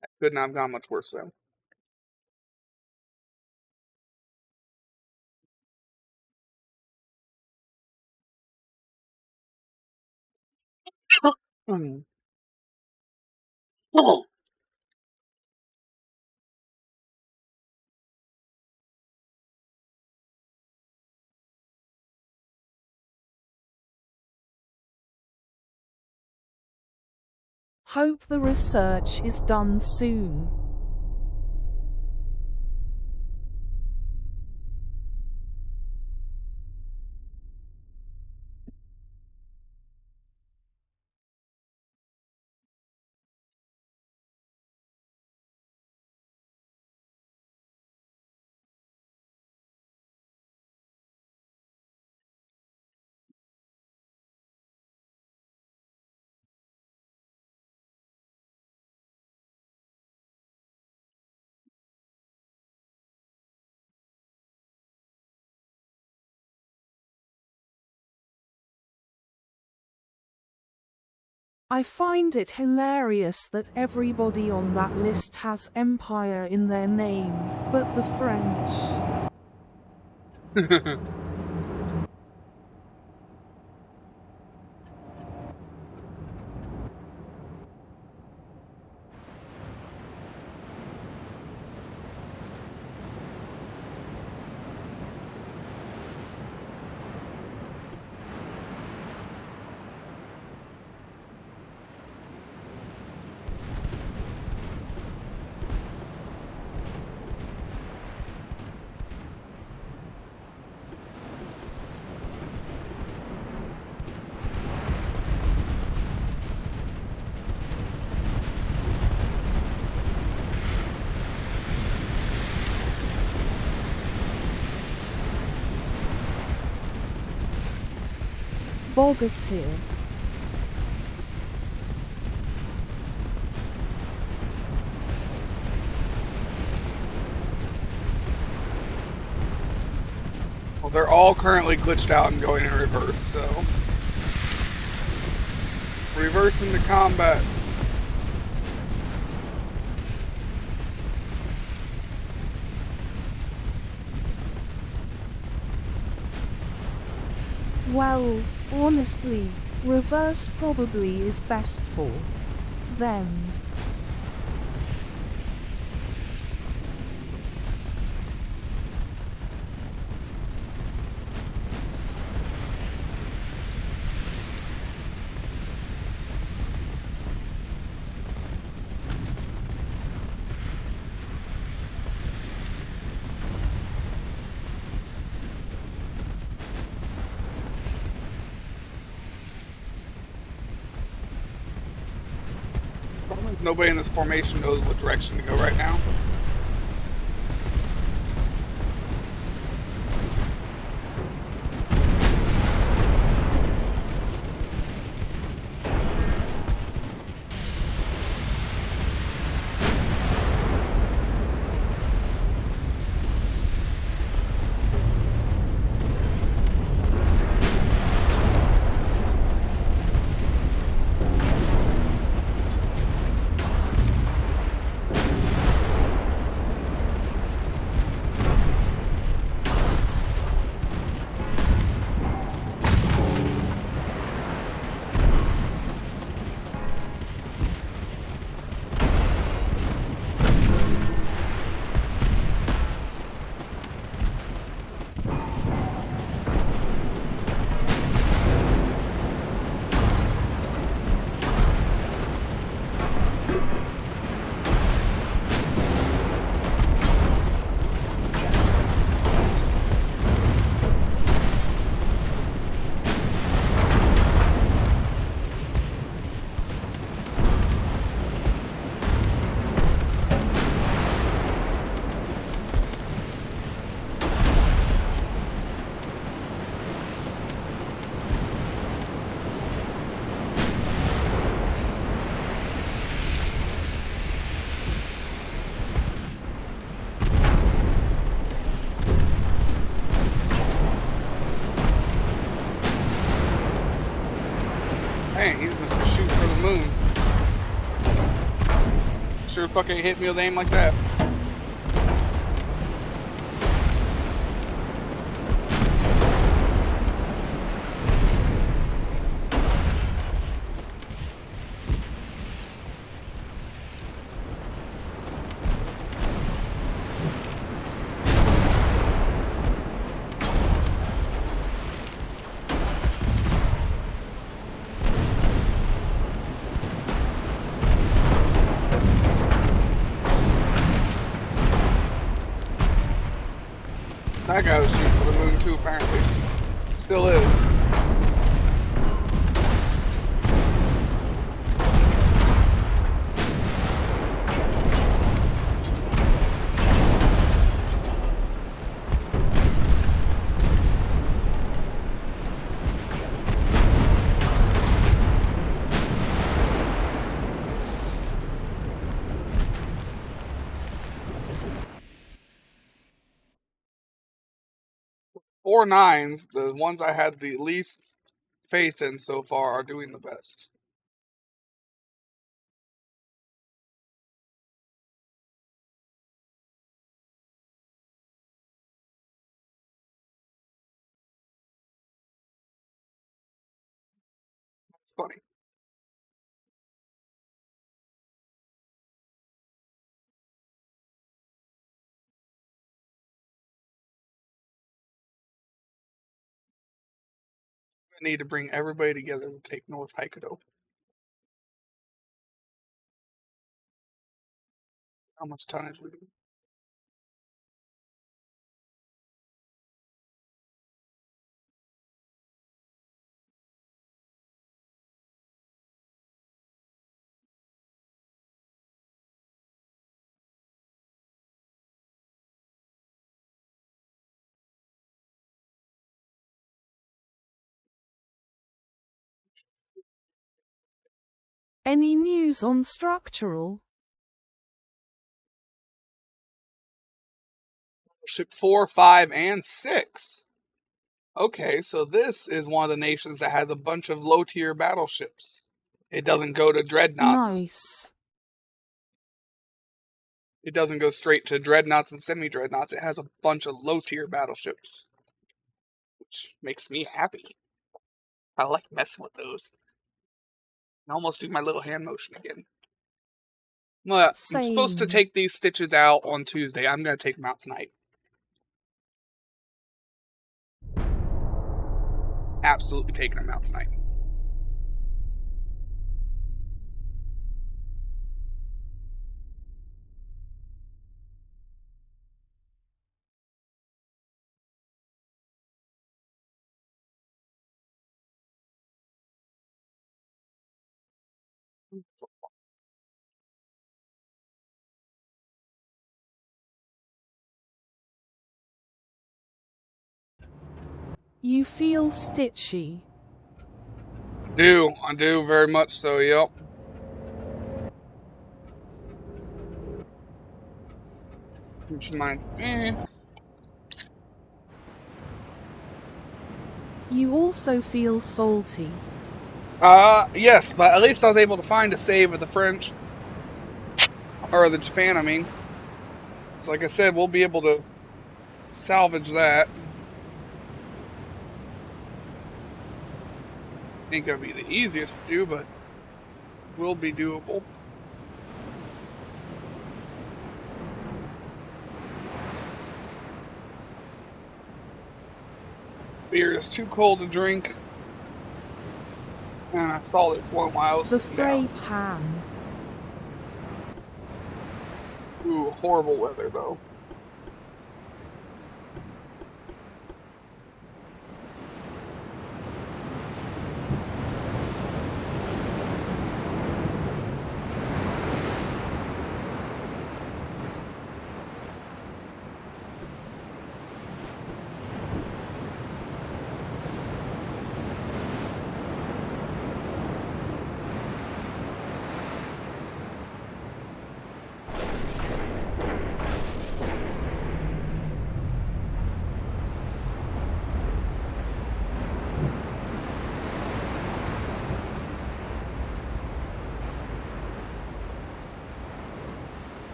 That could not have gone much worse though. Hope the research is done soon. I find it hilarious that everybody on that list has Empire in their name, but the French. Boggart's here. Well, they're all currently glitched out and going in reverse, so. Reverse into combat. Well, honestly, reverse probably is best for them. Nobody in this formation knows what direction to go right now. Dang, he's gonna shoot for the moon. Sure fucking hit me with aim like that. That guy was shooting for the moon too, apparently. Still is. Four nines, the ones I had the least faith in so far, are doing the best. It's funny. I need to bring everybody together to take North Hokkaido. How much tonnage we do? Any news on structural? Ship 4, 5, and 6. Okay, so this is one of the nations that has a bunch of low-tier battleships. It doesn't go to dreadnoughts. Nice. It doesn't go straight to dreadnoughts and semi-dreadnoughts. It has a bunch of low-tier battleships, which makes me happy. I like messing with those. I almost do my little hand motion again. Well, I'm supposed to Same. take these stitches out on Tuesday. I'm going to take them out tonight. Absolutely taking them out tonight. You feel stitchy. I do very much so, yep. Which reminds me. You also feel salty. Yes, but at least I was able to find a save of the French. Or the Japan, I mean. So like I said, we'll be able to salvage that. Ain't gonna be the easiest to do, but will be doable. Beer is too cold to drink. And I saw this one while I was The sitting Frey down. pan. Ooh, horrible weather though.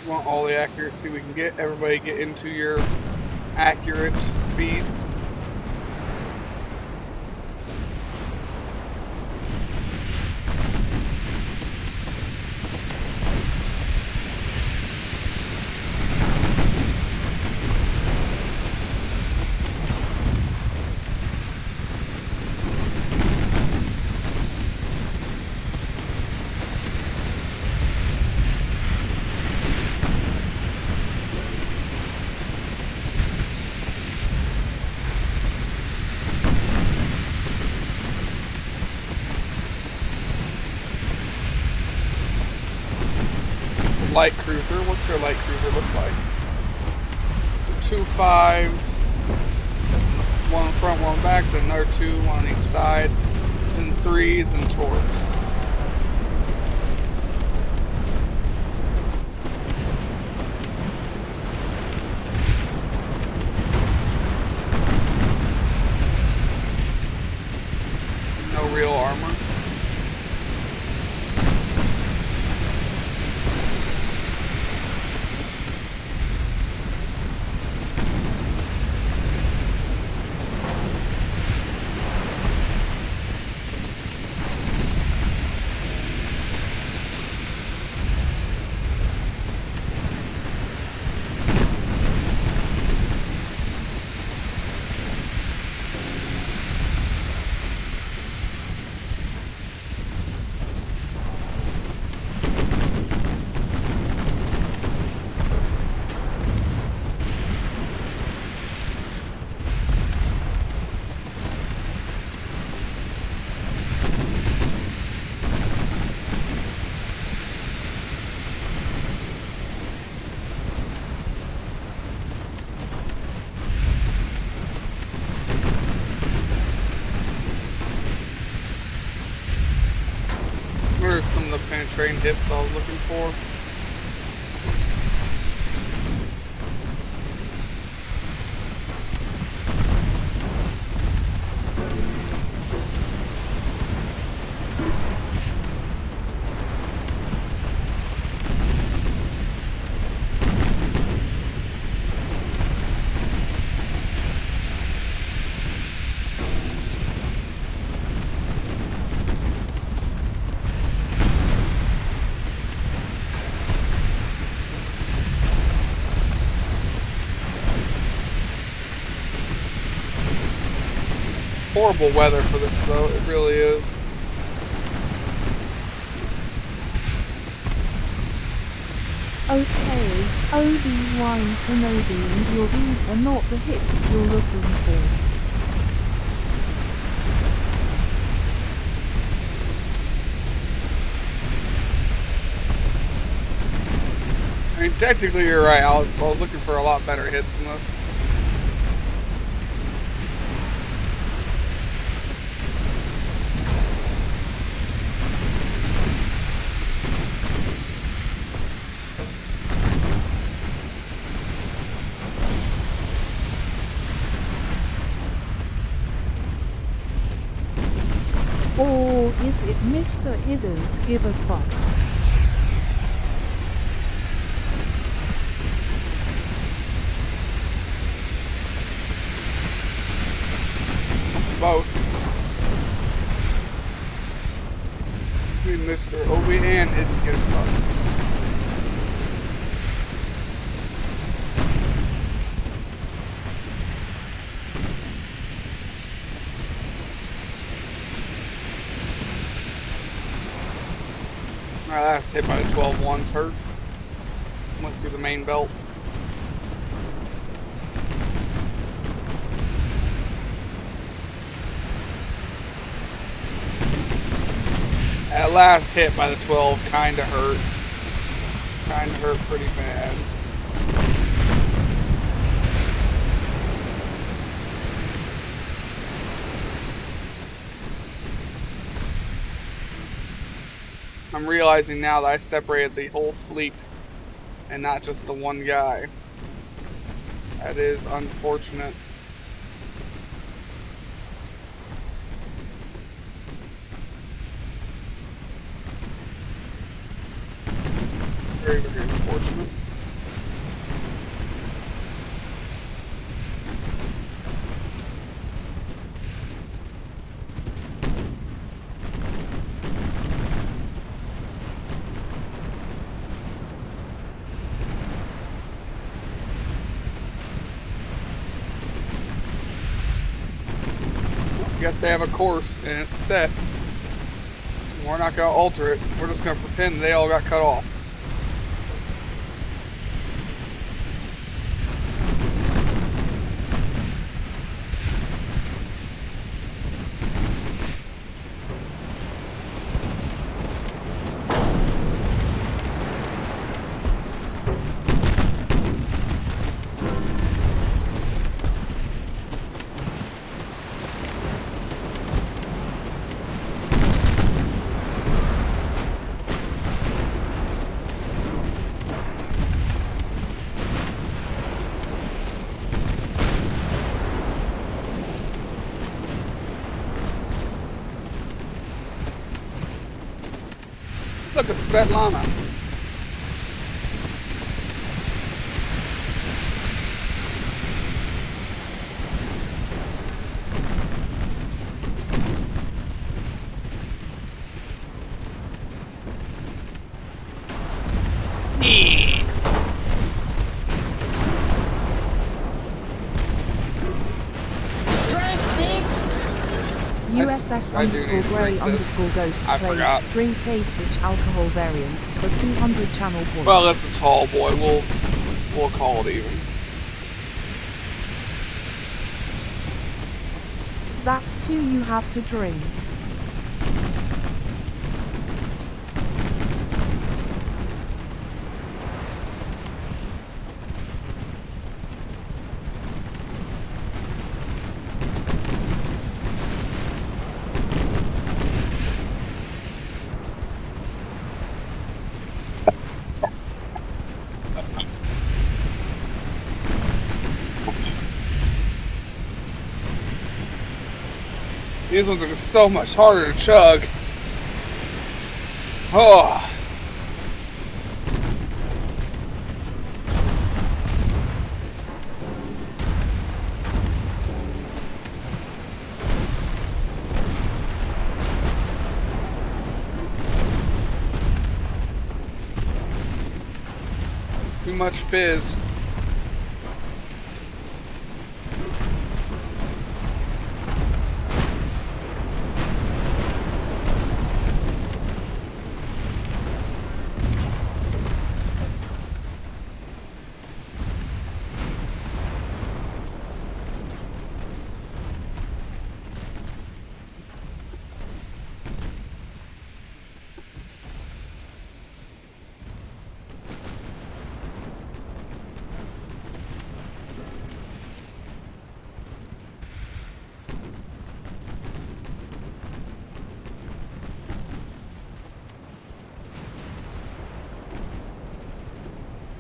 want all the accuracy we can get. Everybody get into your accurate speeds. Light cruiser. What's their light cruiser look like? 2 5s, one front, one back, then another 2, one on each side, then 3s and torps. No real armor. Where are some of the penetrating hips I was looking for? Horrible weather for this, though. It really is. Okay, Obi-Wan Kenobi, and these are not the hits you're looking for. I mean, technically you're right. I was looking for a lot better hits than this. Or is it Mr. Didn't Give a Fuck? Both. We Mr. Obi and didn't get a fuck. My last hit by the 12-1's hurt. Went through the main belt. That last hit by the 12 kinda hurt. Kinda hurt pretty bad. I'm realizing now that I separated the whole fleet and not just the one guy. That is unfortunate. Very, very unfortunate. guess they have a course and it's set. We're not going to alter it. We're just going to pretend they all got cut off. Look at Svetlana. USS underscore grey underscore ghost played drink H alcohol variant for 200 channel points. Well, that's a tall boy. We'll call it even. That's 2 you have to drink. These ones are just so much harder to chug. Oh. Too much fizz.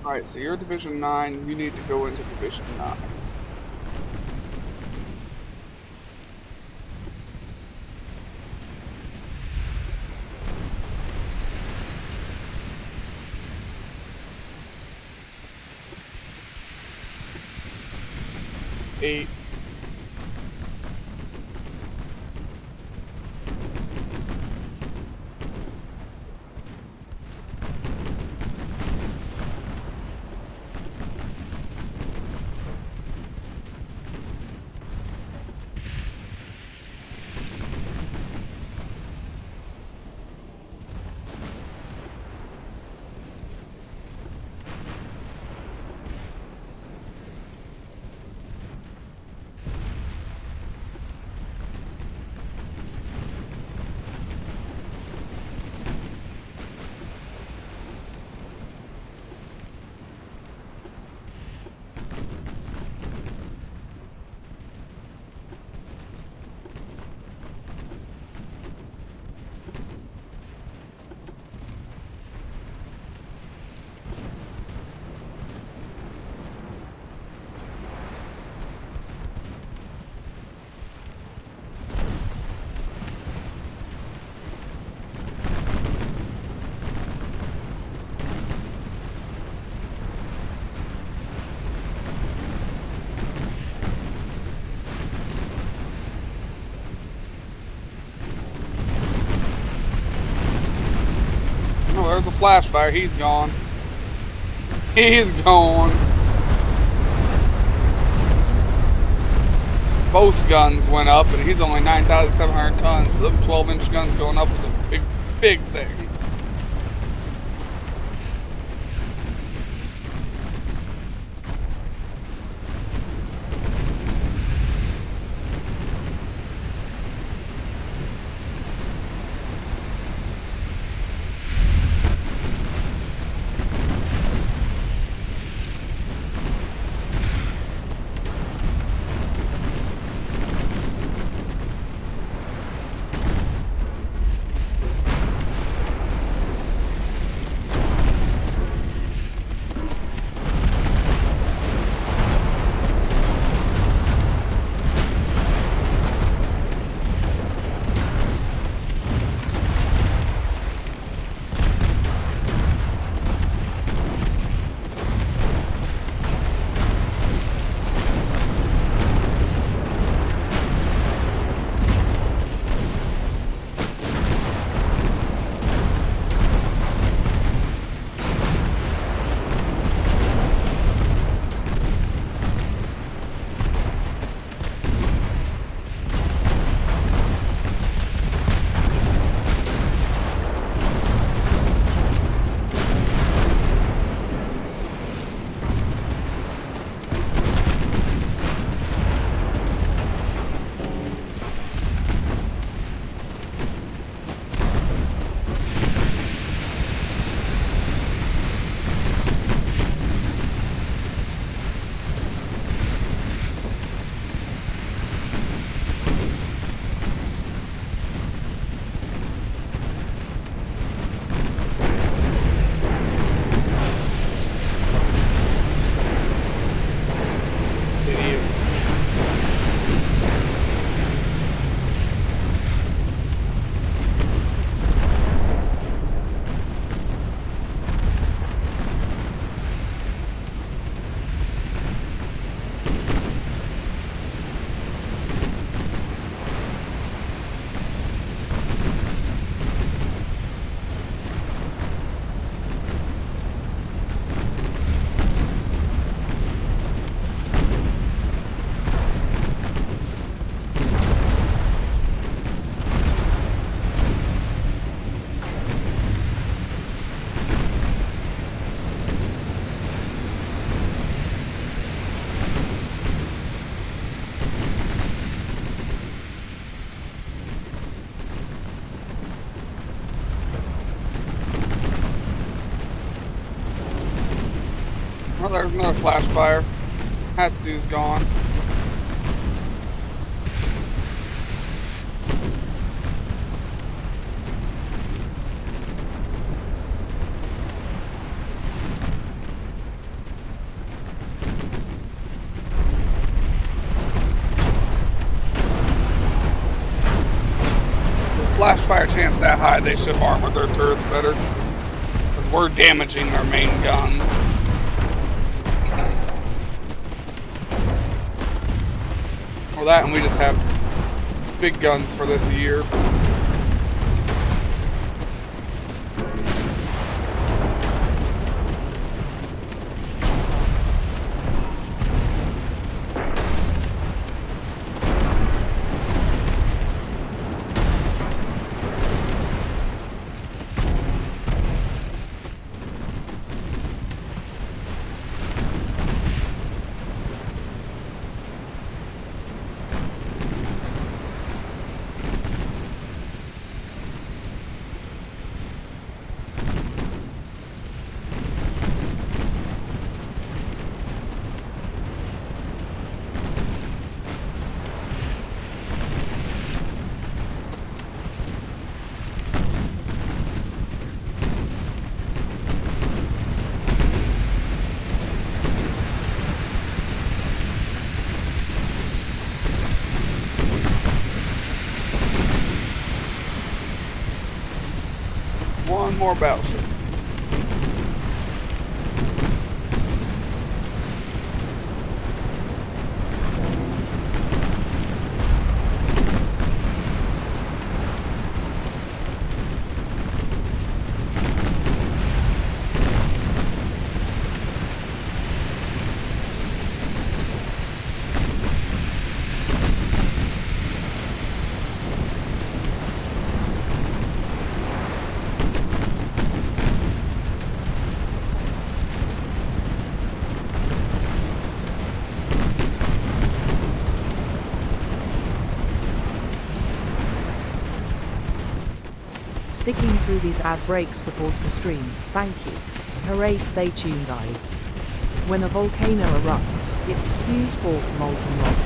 Alright, so you're Division 9, you need to go into Division 9. Eight. Oh, there's a flash fire. He's gone. He's gone. both guns went up, and he's only 9,700 tons, so them 12-inch guns going up was a big, big thing. Oh, there's another flash fire. Hatsu's gone. Flash fire chance that high, they should armor their turrets better. But we're damaging their main guns. Well, that and we just have big guns for this year. One more battleship. Sticking through these ad breaks supports the stream. Thank you. Hooray, stay tuned guys. When a volcano erupts, it spews forth molten rock.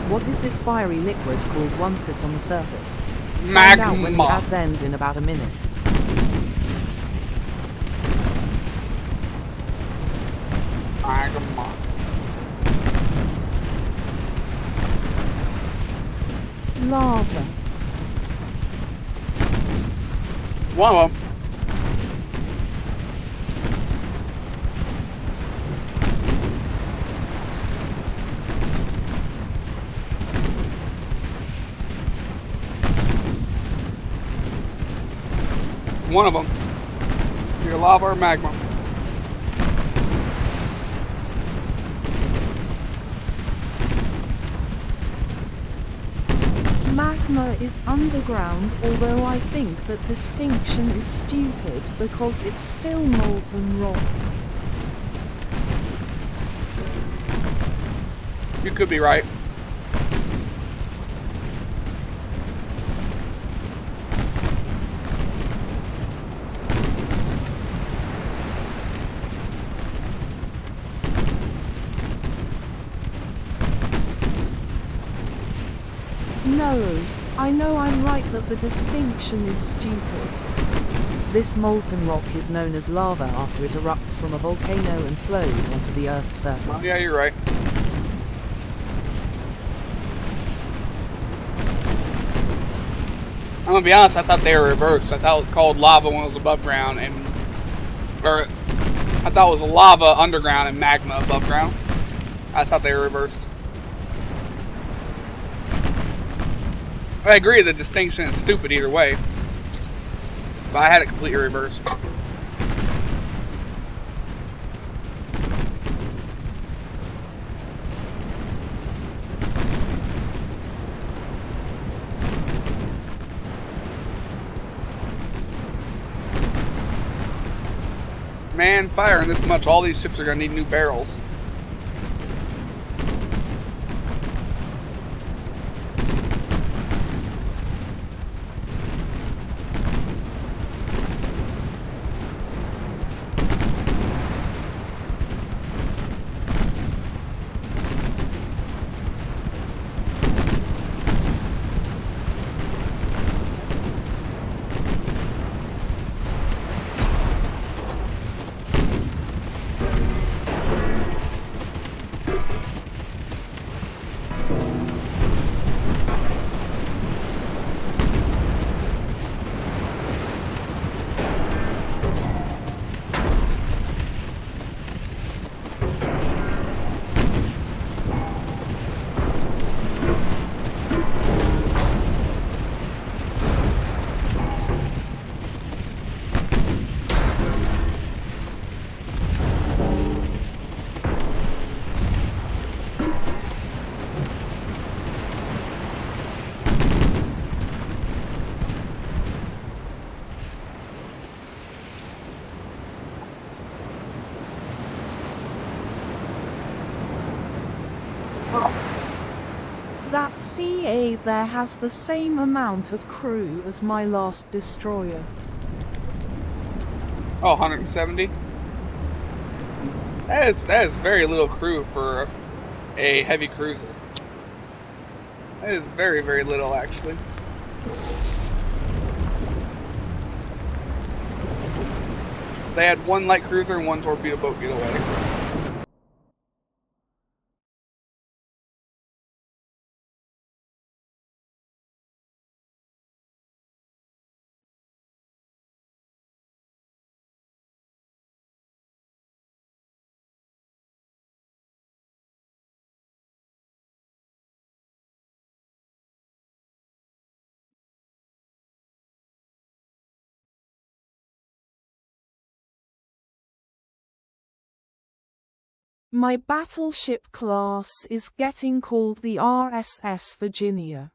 What is this fiery liquid called once it's on the surface? Find out when the Magma. ads end in about a minute. Magma. Lava. One of them. One of them. Either lava or magma. Magma is underground, although I think that distinction is stupid because it's still molten rock. You could be right. No, I know I'm right that the distinction is stupid. This molten rock is known as lava after it erupts from a volcano and flows onto the Earth's surface. Yeah, you're right. I'm gonna be honest, I thought they were reversed. I thought it was called lava when it was above ground, or I thought it was lava underground and magma above ground. I thought they were reversed. I agree the distinction is stupid either way, but I had it completely reversed. Man, firing this much, all these ships are gonna need new barrels. That CA there has the same amount of crew as my last destroyer. Oh, 170? That is very little crew for a heavy cruiser. That is very, very little, actually. They had one light cruiser and one torpedo boat get away. My battleship class is getting called the RSS Virginia.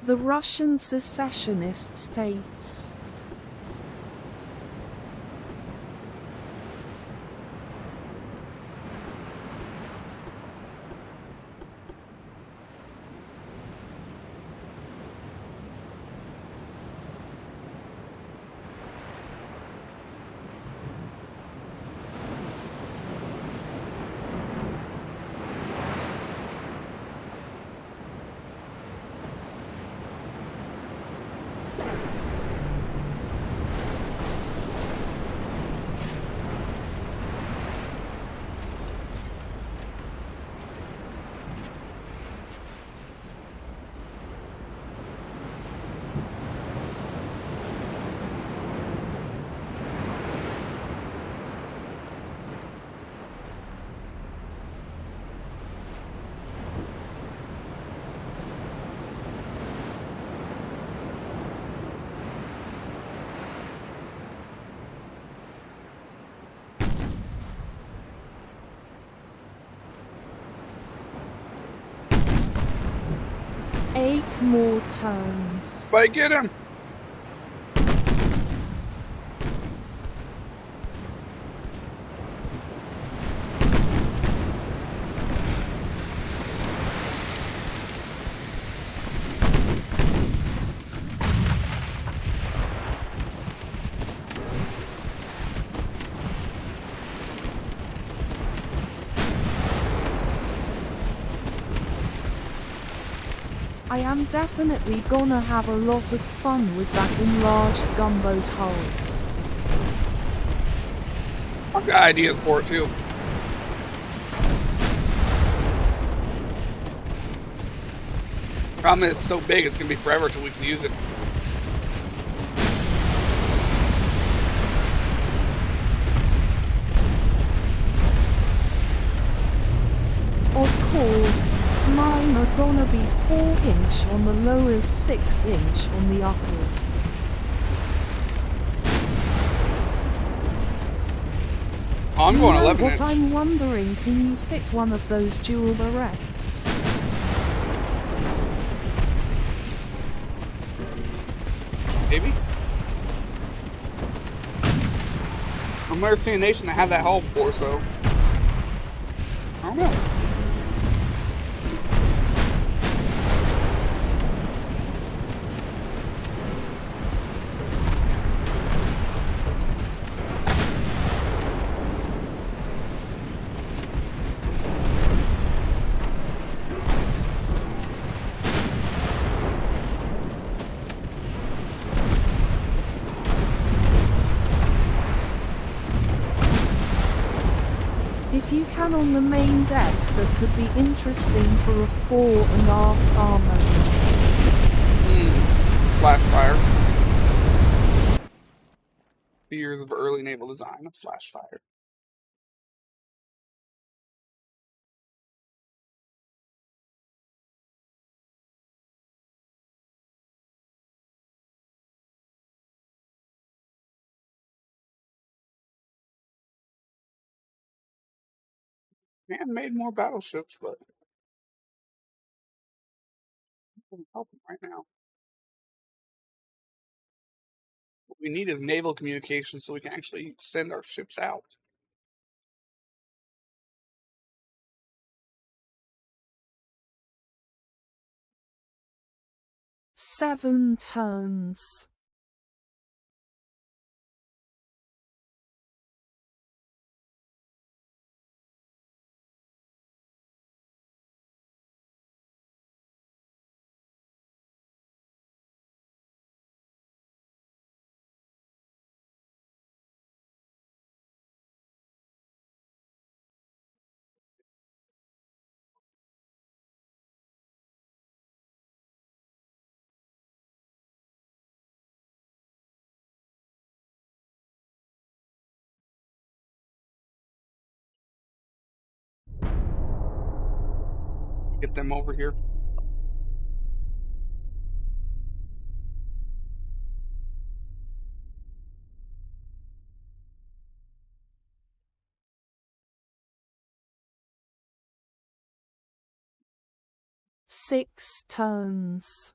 The Russian secessionist states. Eight more turns. But get him! I am definitely gonna have a lot of fun with that enlarged gunboat hull. I've got ideas for it too. Problem is, it's so big, it's gonna be forever till we can use it. Of course, mine are gonna be 4" on the lowers, 6" on the uppers. Oh, I'm going You know 11 what inch. I'm wondering, can you fit one of those dual barrettes? Maybe. I've never seen a nation that had that hull before, so I don't know. If you can on the main deck, that could be interesting for a fore and aft armament. Flash fire. Years of early naval design of flash fire. Man made more battleships, but I can't help them right now. What we need is naval communication so we can actually send our ships out. Seven turns. Get them over here. Six turns.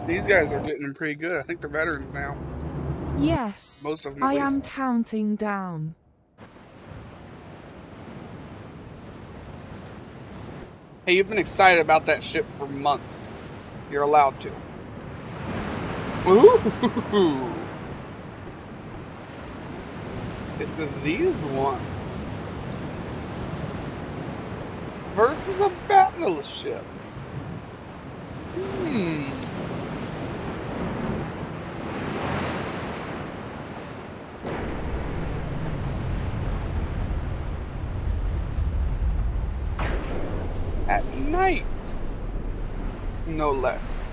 These guys are getting pretty good. I think they're veterans now. Yes, Most of them, at I least. am counting down. Hey, you've been excited about that ship for months. You're allowed to. Ooh! It's these ones. Versus a battleship. At night. No less.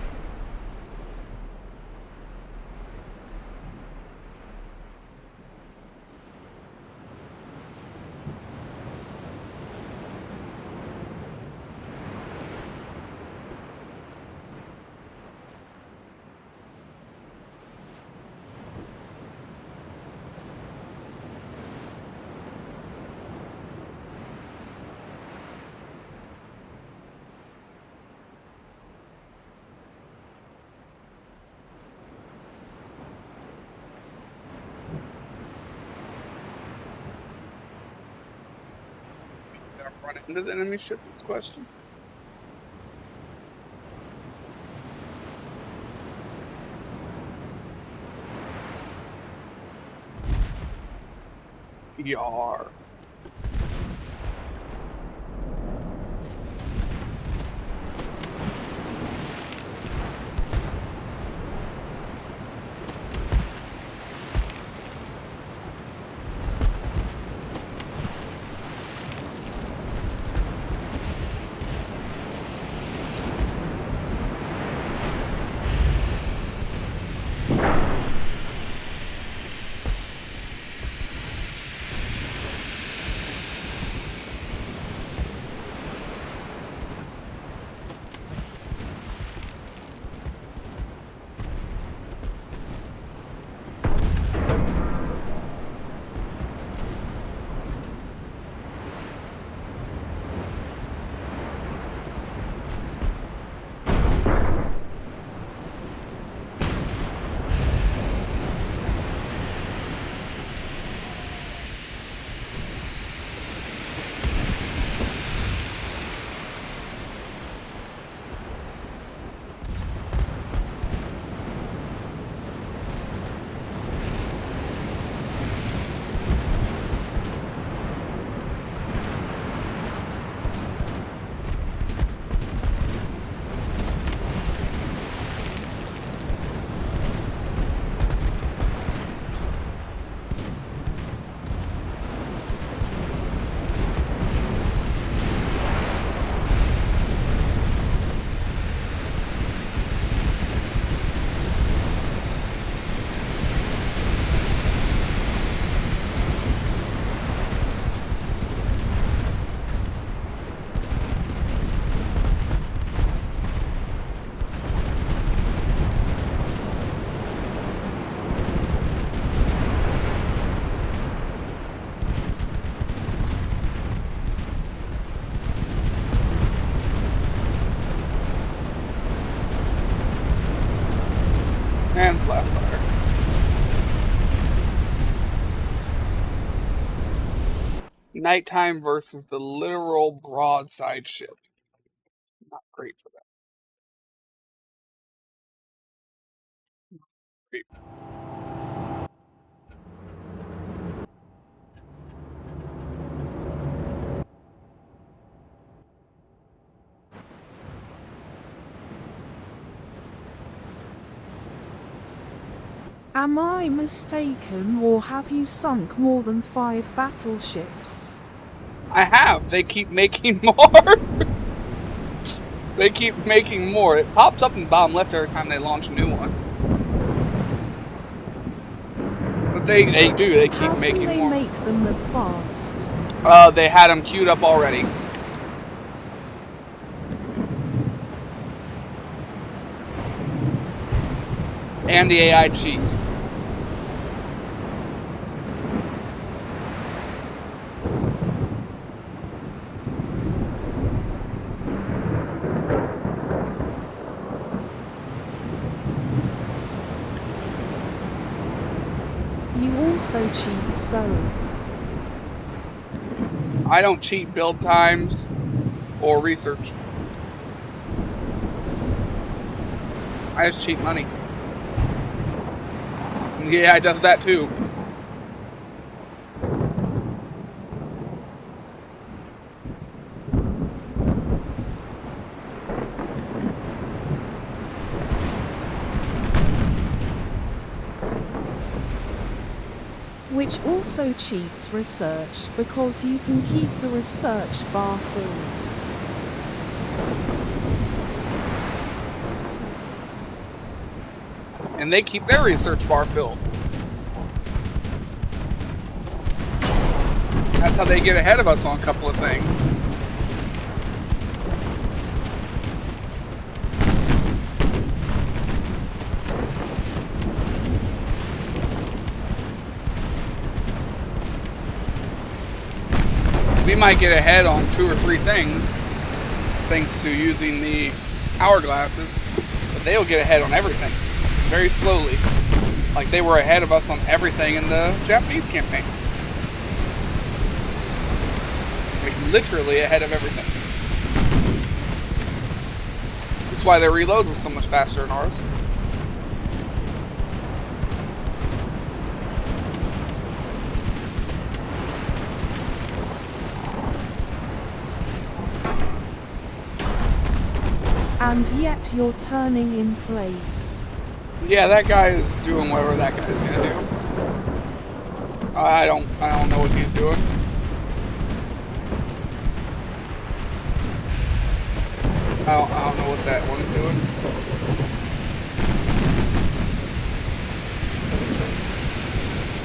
Gonna run into the enemy ship is the question. Yar. And flat fire. Nighttime versus the literal broadside ship. Not great for that. Great. Am I mistaken, or have you sunk more than 5 battleships? I have. They keep making more. They keep making more. It pops up in bottom left every time they launch a new one. But they do. They keep How making can they more. make them that fast? They had them queued up already. And the AI cheats. also cheats so. I don't cheat build times or research. I just cheat money. Yeah, I does that too. Which also cheats research because you can keep the research bar filled. And they keep their research bar filled. That's how they get ahead of us on a couple of things. We might get ahead on 2 or 3 things, thanks to using the hourglasses, but they'll get ahead on everything, very slowly. Like they were ahead of us on everything in the Japanese campaign. Like literally ahead of everything. That's why their reload was so much faster than ours. And yet you're turning in place. Yeah, that guy is doing whatever that guy's gonna do. I don't know what he's doing. I don't know what that one's doing.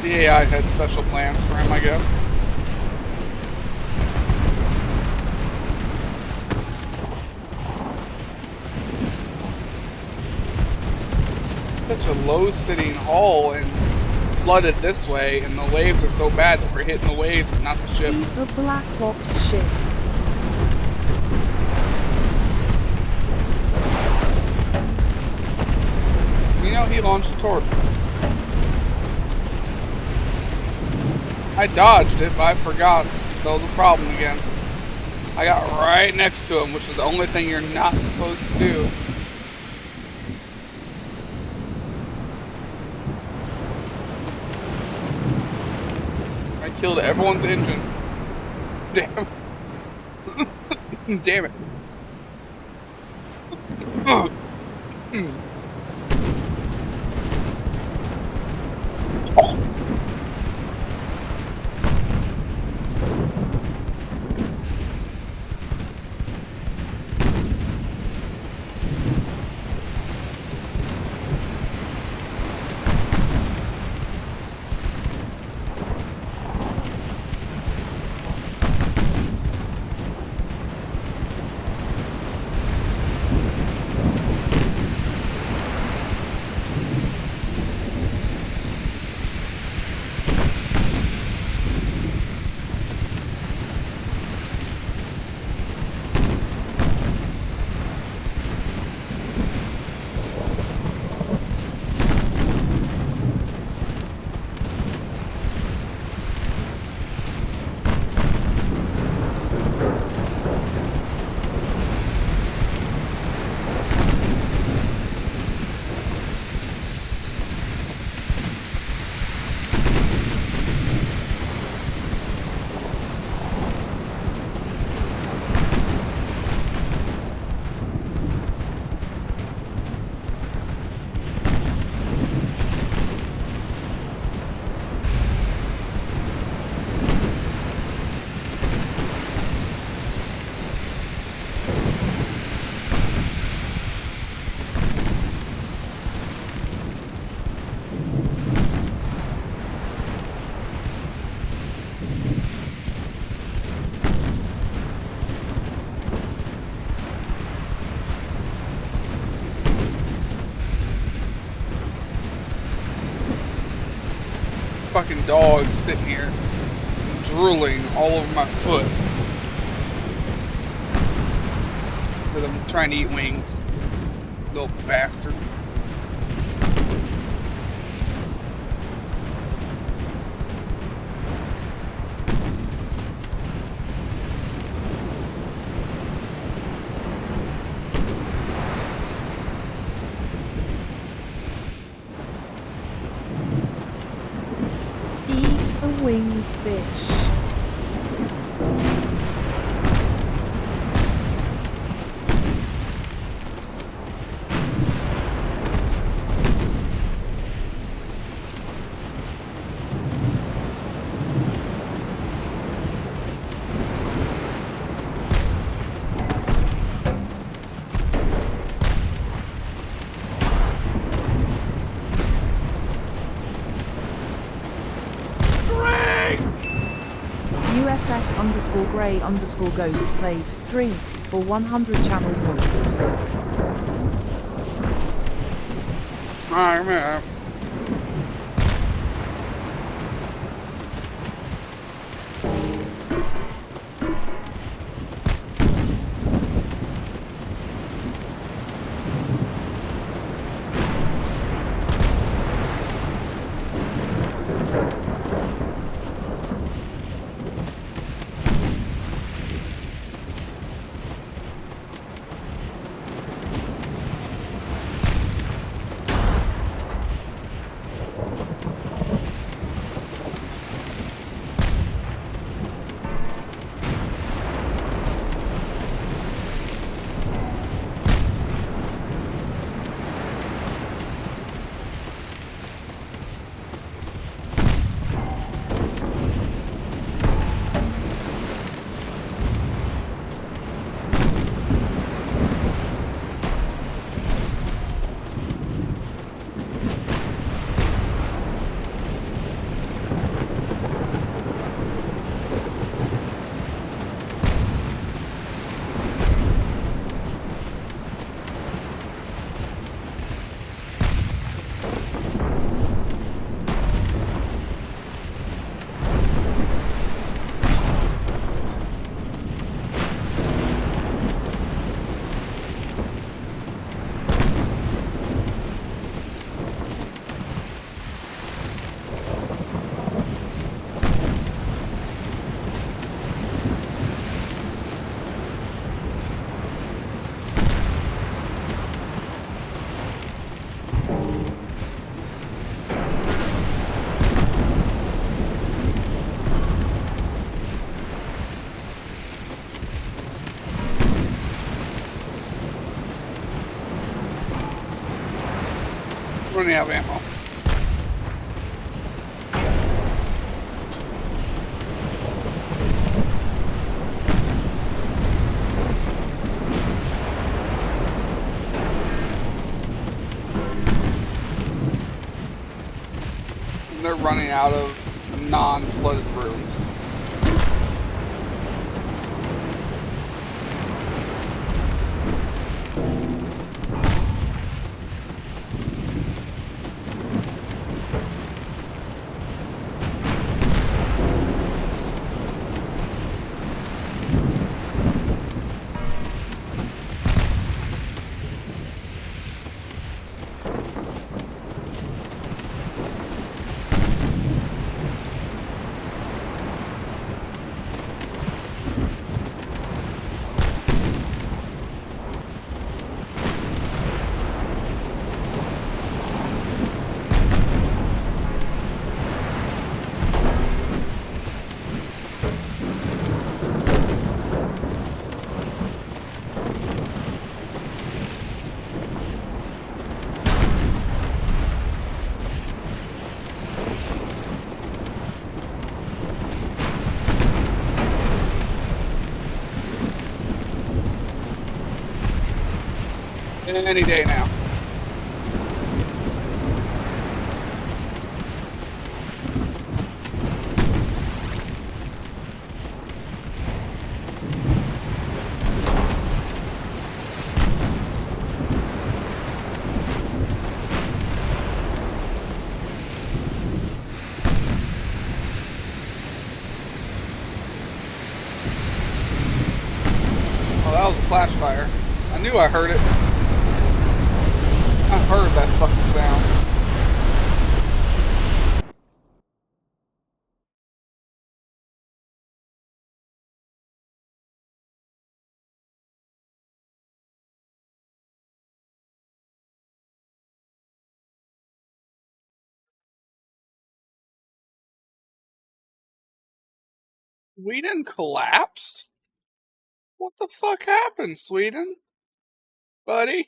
The AI had special plans for him, I guess. Such a low-sitting hull and flooded this way, and the waves are so bad that we're hitting the waves and not the ship. He's the Black Ops ship. You know, he launched a torp. I dodged it, but I forgot. That was a problem again. I got right next to him, which is the only thing you're not supposed to do. I killed everyone's engine. Damn. Damn it. Fucking dog sitting here drooling all over my foot because I'm trying to eat wings. Little bastard. wings, bitch. USS_Grey_Ghost played Drink for 100 channel points. Alright, man. Running out of ammo. And they're running out of non-flooded rooms. Any day now. Oh, that was a flash fire. I knew I heard it. I heard that fucking sound. Sweden collapsed? What the fuck happened, Sweden? Buddy?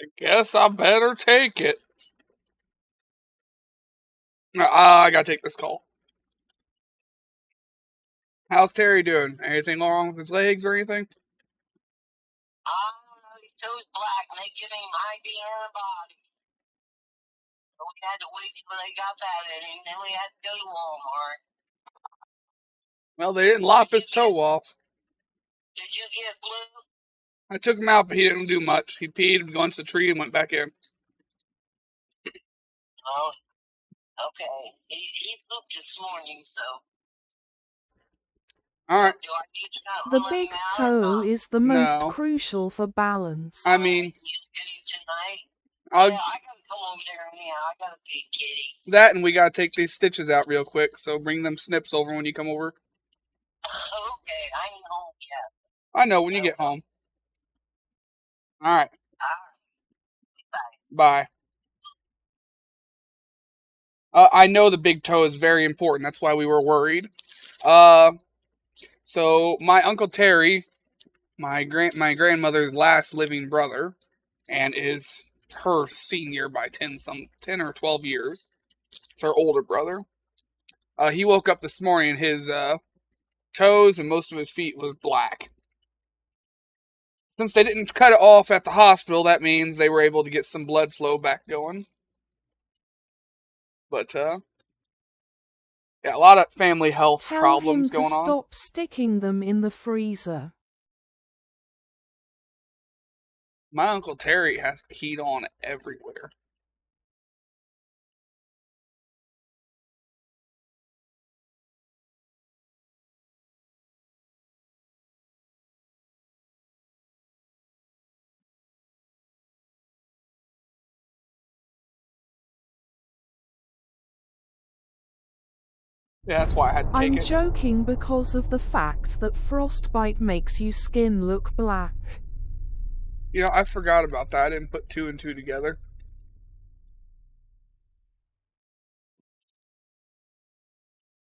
I guess I better take it. I gotta take this call. How's Terry doing? Anything wrong with his legs or anything? His toe's black and they give him IV antibiotics. So we had to wait till they got that in him, then we had to go to Walmart. Well, they didn't lop his toe off. Did you get flu? I took him out, but he didn't do much. He peed against the tree and went back in. Oh, okay. He pooped this morning, so. Alright. Do I need to cut The one big out or toe not? is the most No. crucial for balance. I mean, You get him tonight? I'll, Yeah, I gotta come over there anyhow. I gotta feed Kitty. that and we gotta take these stitches out real quick, so bring them snips over when you come over. Okay, I ain't home yet. I know, when you get home. Alright. Bye. Bye. I know the big toe is very important. That's why we were worried. So my Uncle Terry, my grandmother's last living brother, and is her senior by 10 or 12 years. It's her older brother. He woke up this morning and his toes and most of his feet was black. Since they didn't cut it off at the hospital, that means they were able to get some blood flow back going. But yeah, a lot of family health problems going on. Tell him to stop sticking them in the freezer. My Uncle Terry has the heat on everywhere. Yeah, that's why I had to take I'm it. joking because of the fact that frostbite makes your skin look black. You know, I forgot about that. I didn't put 2 and 2 together.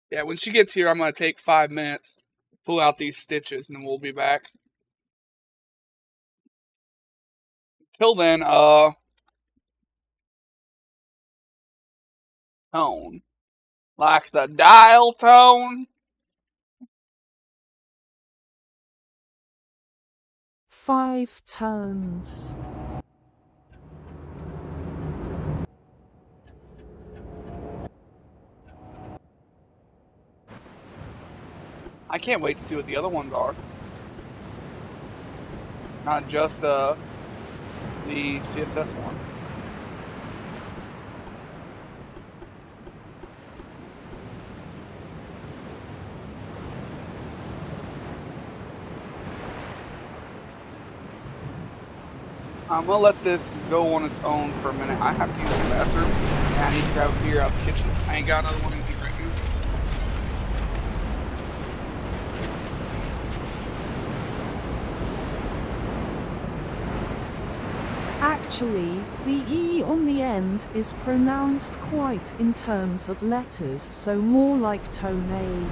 Yeah, when she gets here, I'm going to take 5 minutes, pull out these stitches, and then we'll be back. Till then, tone. Like the dial tone. 5 turns. I can't wait to see what the other ones are. Not just the CSS one. I'm gonna let this go on its own for a minute. I have to use the bathroom, and I need to grab a beer out the kitchen. I ain't got another one in here right now. Actually, the E on the end is pronounced quite in terms of letters, so more like tone A.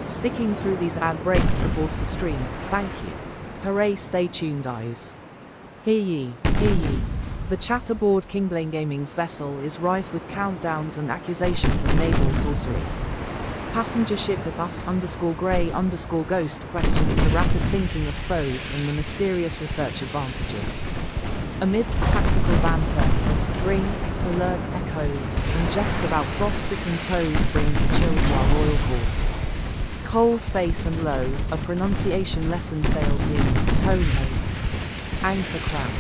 Sticking through these ad breaks supports the stream. Thank you. Hooray, stay tuned, eyes. Hear ye, hear ye. The chatterboard Kingblane Gaming's vessel is rife with countdowns and accusations of naval sorcery. Passenger ship with us_grey_ghost questions the rapid sinking of foes and the mysterious research advantages. Amidst tactical banter, drink, alert echoes, and jest about frostbitten toes brings a chill to our royal court. Cold face and low, a pronunciation lesson sails in, tone A. Anchor crown.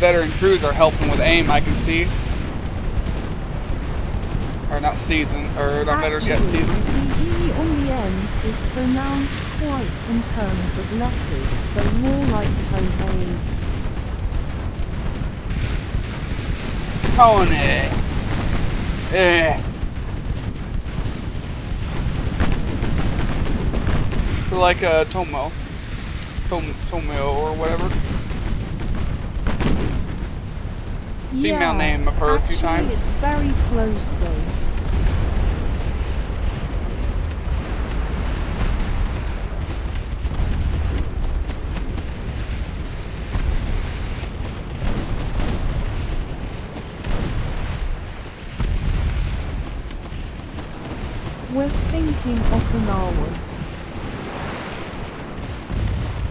veteran crews are helping with aim, I can see. Or not season, or not veteran, yet season. The E on the end is pronounced quite in terms of letters, so more like Tony. Tony. Like a Tomo. Tomio or whatever. Female name I've heard a few times. It's very close though. We're sinking Okinawa.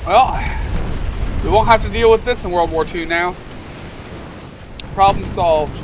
Well, we won't have to deal with this in World War II now. Problem solved.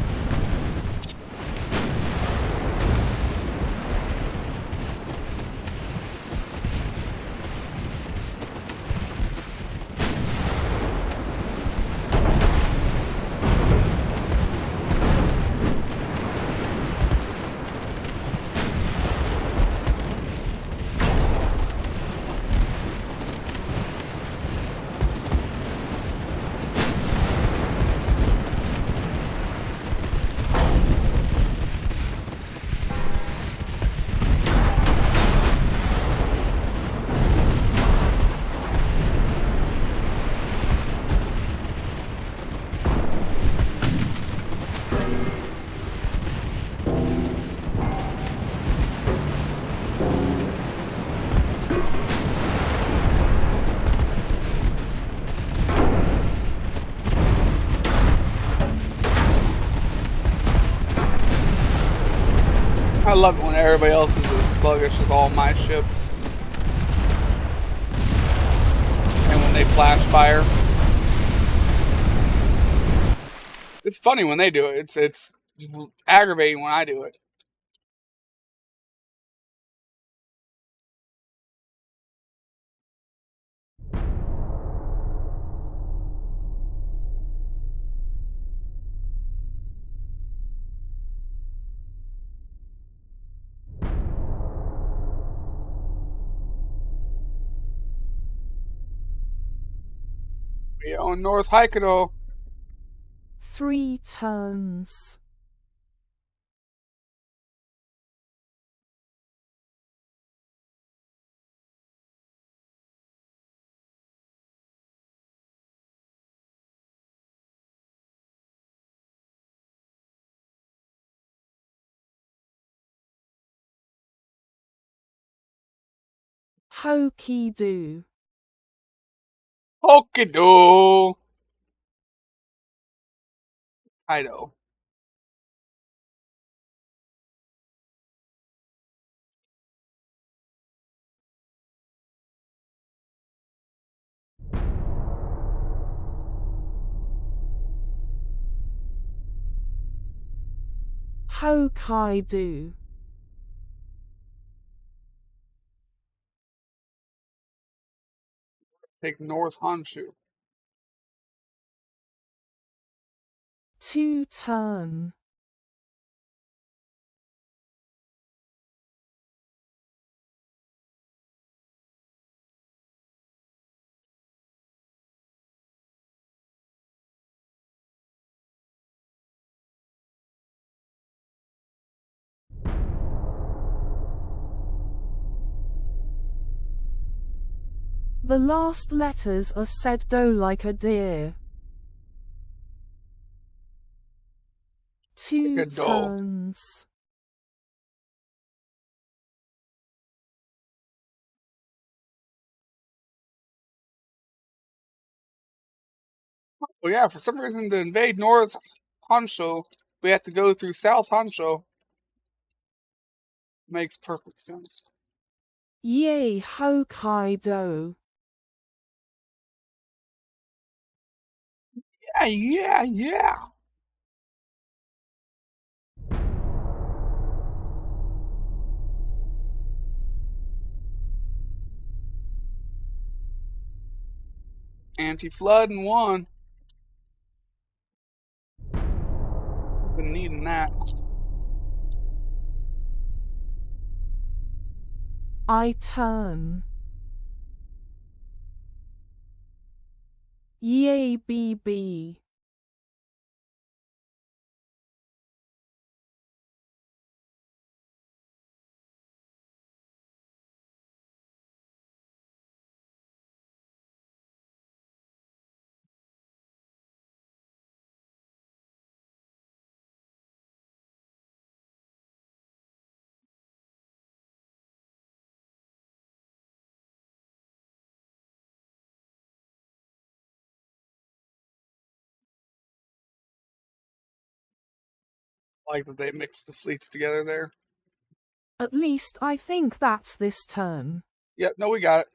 I love it when everybody else is as sluggish as all my ships. And when they flash fire. It's funny when they do it. It's aggravating when I do it. We own North Hokkaido. 3 turns. Hokkaido. Hokkaido. Kaido. Hokkaido. Take North Honshu. 2 turn. The last letters are said do like a deer. 2 Like a doe. turns. Well, yeah, for some reason to invade North Honshu, we have to go through South Honshu. Makes perfect sense. Yay, Hokkaido. Yeah. Anti-flood and 1. been needing that. I turn. Yay, BB. I like that they mixed the fleets together there. At least I think that's this turn. Yep, no, we got it.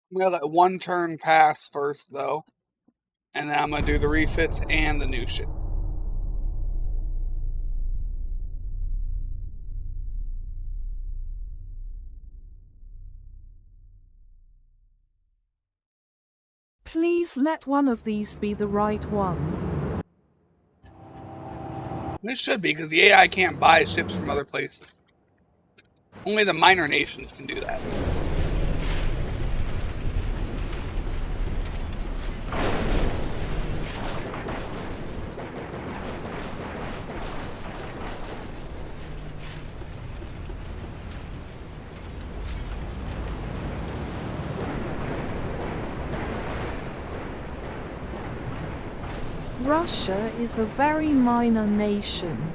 I'm gonna let one turn pass first, though, and then I'm gonna do the refits and the new shit. Please let one of these be the right one. It should be, because the AI can't buy ships from other places. Only the minor nations can do that. Russia is a very minor nation.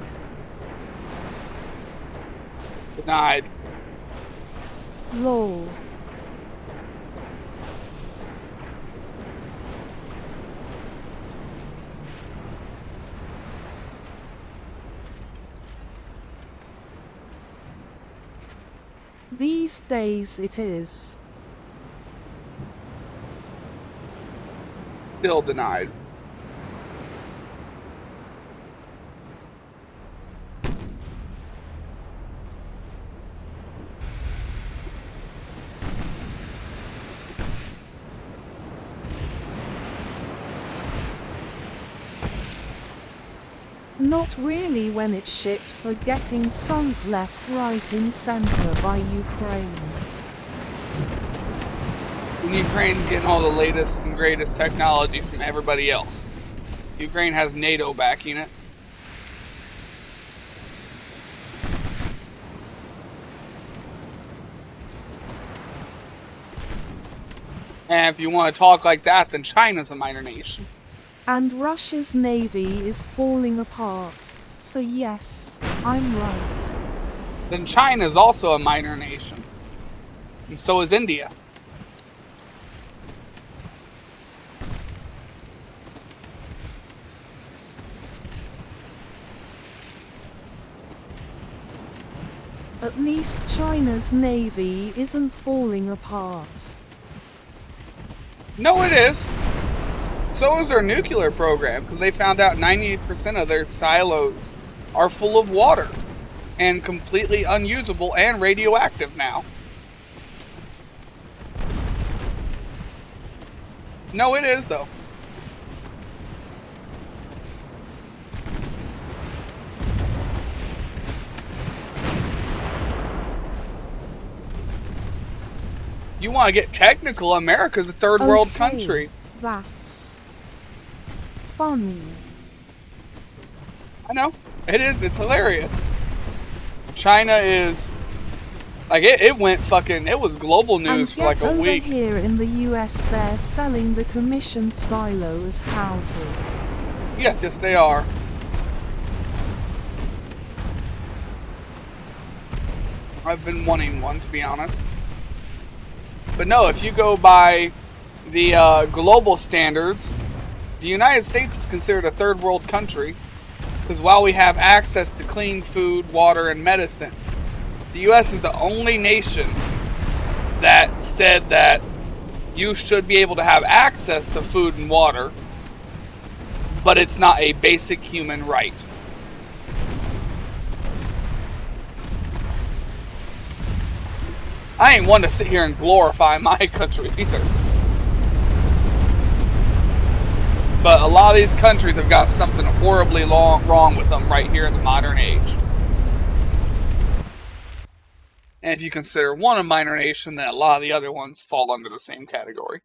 Denied. Lol. These days it is. Still denied. Not really when its ships are getting sunk left, right and center by Ukraine. And Ukraine's getting all the latest and greatest technology from everybody else. Ukraine has NATO backing it. And if you want to talk like that, then China's a minor nation. And Russia's navy is falling apart. So yes, I'm right. Then China's also a minor nation. And so is India. At least China's navy isn't falling apart. No, it is. So is their nuclear program, because they found out 98% of their silos are full of water and completely unusable and radioactive now. No, it is, though. You want to get technical, America's a third world country. That's funny. I know. It is. It's hilarious. China is... Like, it went fucking... It was global news for like a week. And here in the US, they're selling the commissioned silo as houses. Yes, yes, they are. I've been wanting one, to be honest. But no, if you go by the global standards, the United States is considered a third world country, because while we have access to clean food, water, and medicine, the U.S. is the only nation that said that you should be able to have access to food and water, but it's not a basic human right. I ain't one to sit here and glorify my country either. But a lot of these countries have got something horribly wrong with them right here in the modern age. And if you consider one a minor nation, then a lot of the other ones fall under the same category.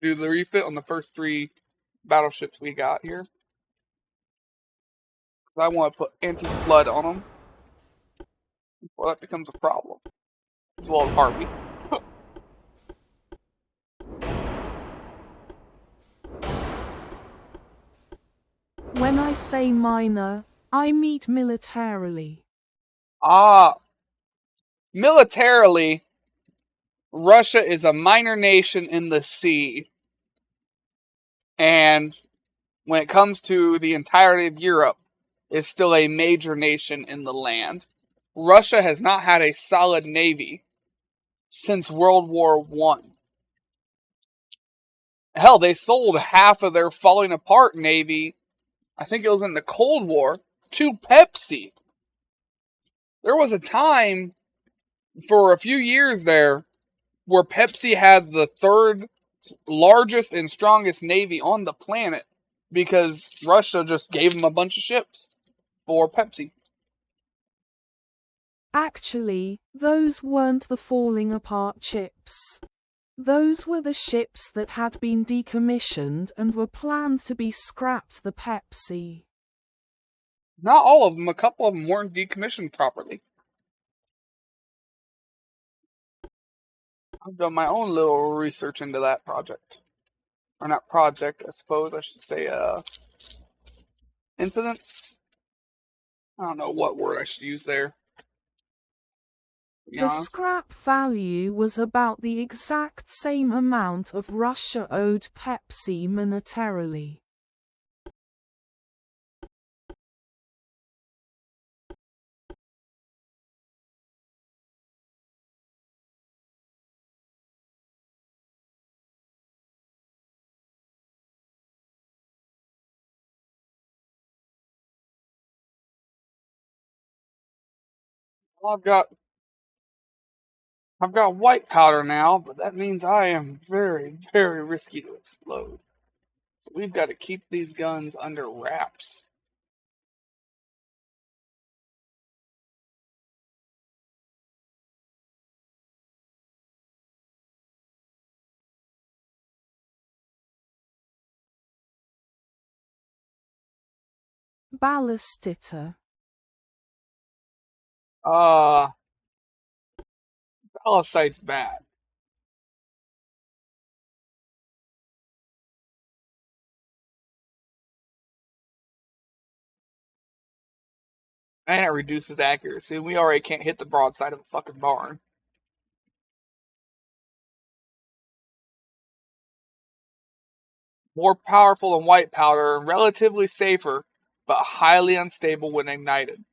Do the refit on the first 3 battleships we got here. I want to put anti-flood on them. Well, that becomes a problem. As well as Harvey. When I say minor, I mean militarily. Militarily, Russia is a minor nation in the sea. And when it comes to the entirety of Europe, is still a major nation in the land. Russia has not had a solid navy since World War I. Hell, they sold half of their falling apart navy, I think it was in the Cold War, to Pepsi. There was a time for a few years there where Pepsi had the 3rd largest and strongest navy on the planet because Russia just gave them a bunch of ships for Pepsi. Actually, those weren't the falling apart ships. Those were the ships that had been decommissioned and were planned to be scrapped the Pepsi. Not all of them, a couple of them weren't decommissioned properly. I've done my own little research into that project. Or not project, I suppose I should say, incidents? I don't know what word I should use there. The scrap value was about the exact same amount of Russia owed Pepsi monetarily. Well, I've got white powder now, but that means I am very, very risky to explode. So we've got to keep these guns under wraps. Ballistita. Ballastite's bad. And it reduces accuracy. We already can't hit the broadside of a fucking barn. More powerful than white powder and relatively safer, but highly unstable when ignited.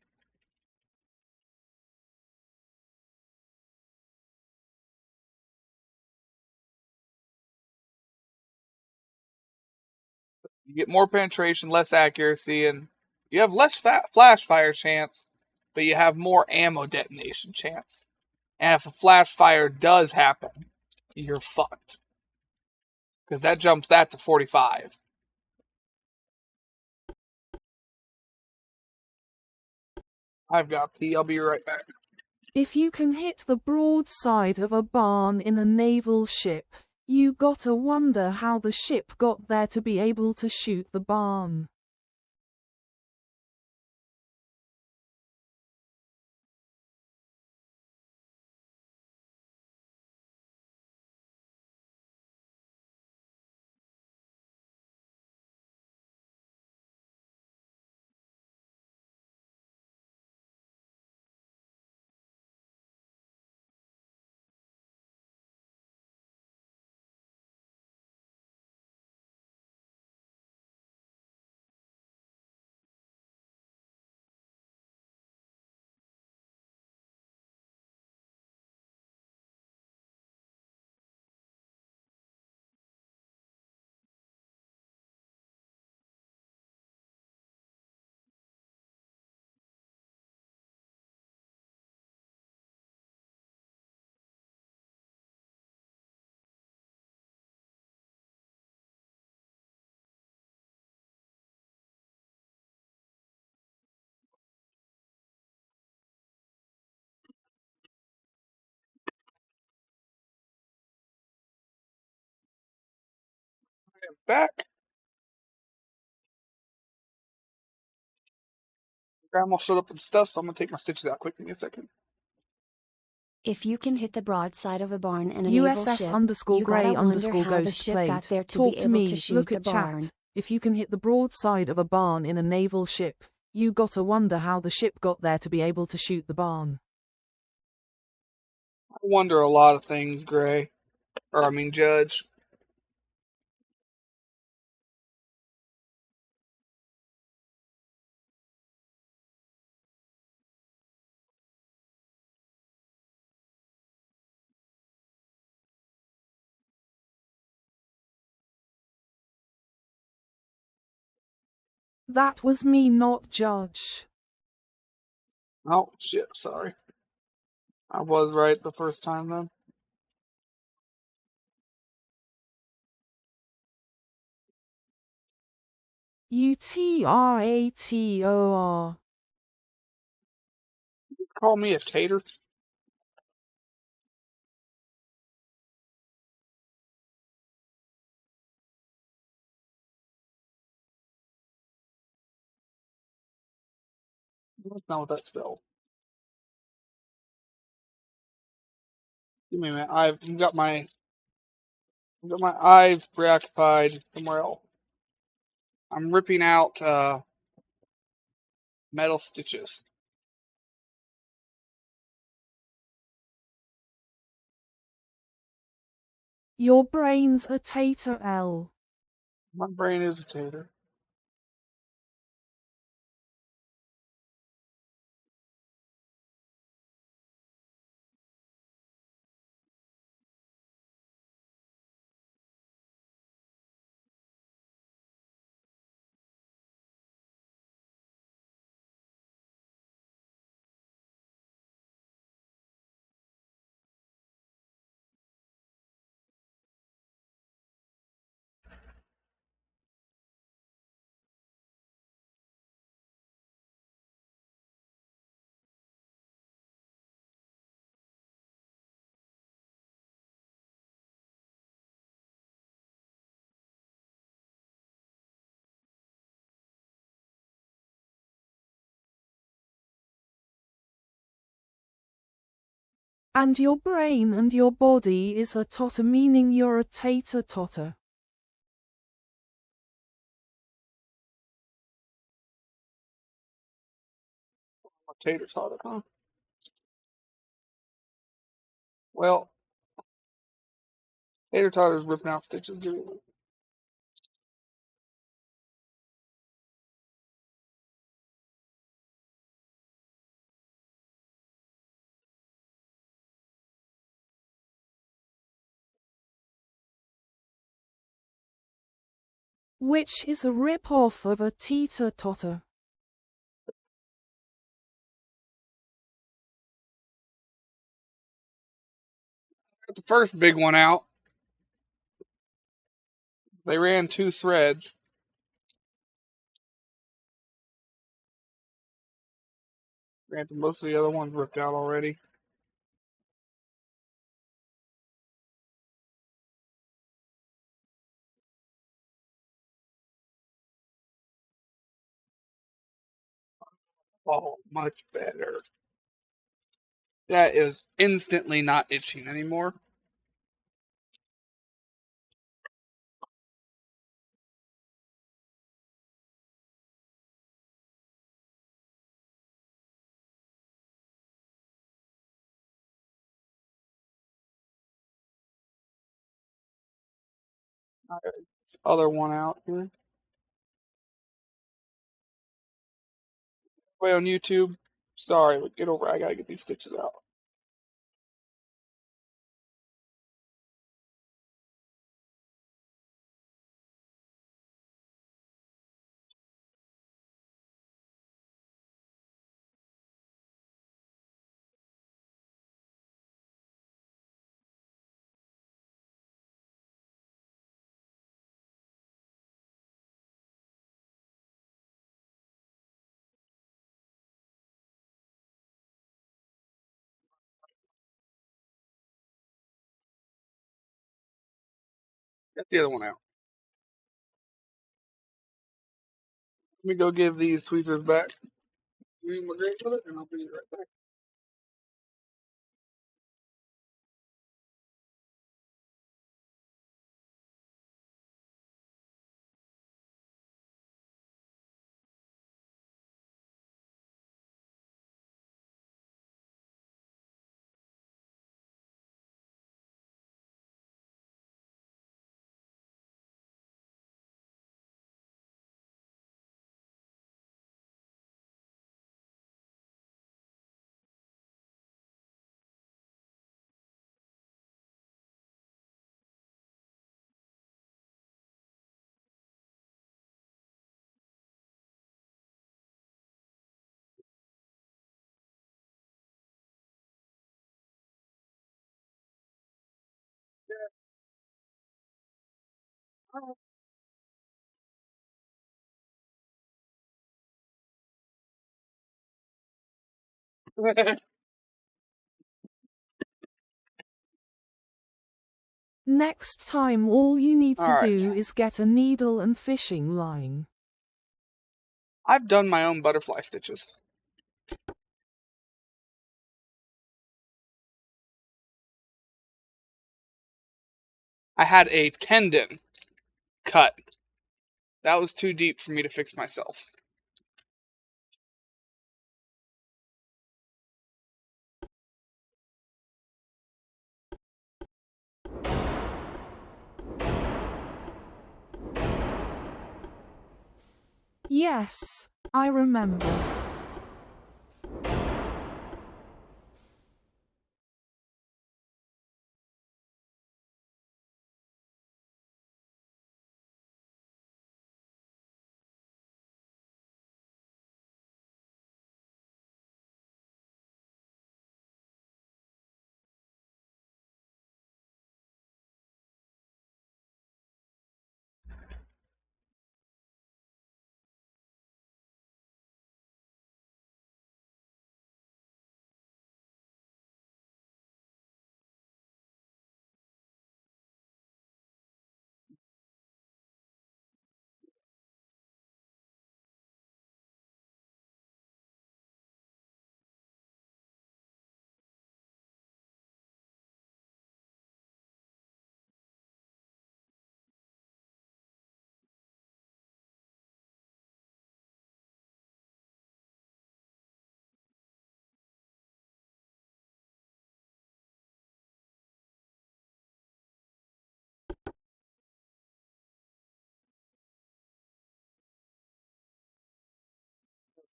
You get more penetration, less accuracy, and you have less flash fire chance, but you have more ammo detonation chance. And if a flash fire does happen, you're fucked. Because that jumps that to 45. I've got pee. I'll be right back. If you can hit the broadside of a barn in a naval ship, you gotta wonder how the ship got there to be able to shoot the barn. am back. Grandma showed up and stuff, so I'm gonna take my stitches out quick. Give me a second. If you can hit the broadside of a barn in a naval USS ship, _Grey you gotta wonder _Ghost how the ship played. got there to Talk be to able me, to shoot look the at barn. chat. If you can hit the broadside of a barn in a naval ship, you gotta wonder how the ship got there to be able to shoot the barn. I wonder a lot of things, Gray. Or, I mean, Judge. That was me, not Judge. Oh, shit, sorry. I was right the first time then. UTRATOR. Call me a tater? That's not what that spelled. Give me a minute. I've got my eyes preoccupied somewhere else. I'm ripping out metal stitches. Your brain's a tater, L. My brain is a tater. And your brain and your body is a totter, meaning you're a tater totter. A tater tot, huh? Well, tater totter's ripping out stitches. Give me a minute. Which is a rip-off of a teeter totter. Got the first big one out. They ran 2 threads. Granted, most of the other ones ripped out already. Oh, much better. That is instantly not itching anymore. I got this other one out here. Way on YouTube. Sorry, but get over it. I gotta get these stitches out. Get the other one out. Let me go give these tweezers back. You need more grapes with it, and I'll be right back. Next time all you need to Alright. do is get a needle and fishing line. I've done my own butterfly stitches. I had a tendon cut. That was too deep for me to fix myself. Yes, I remember.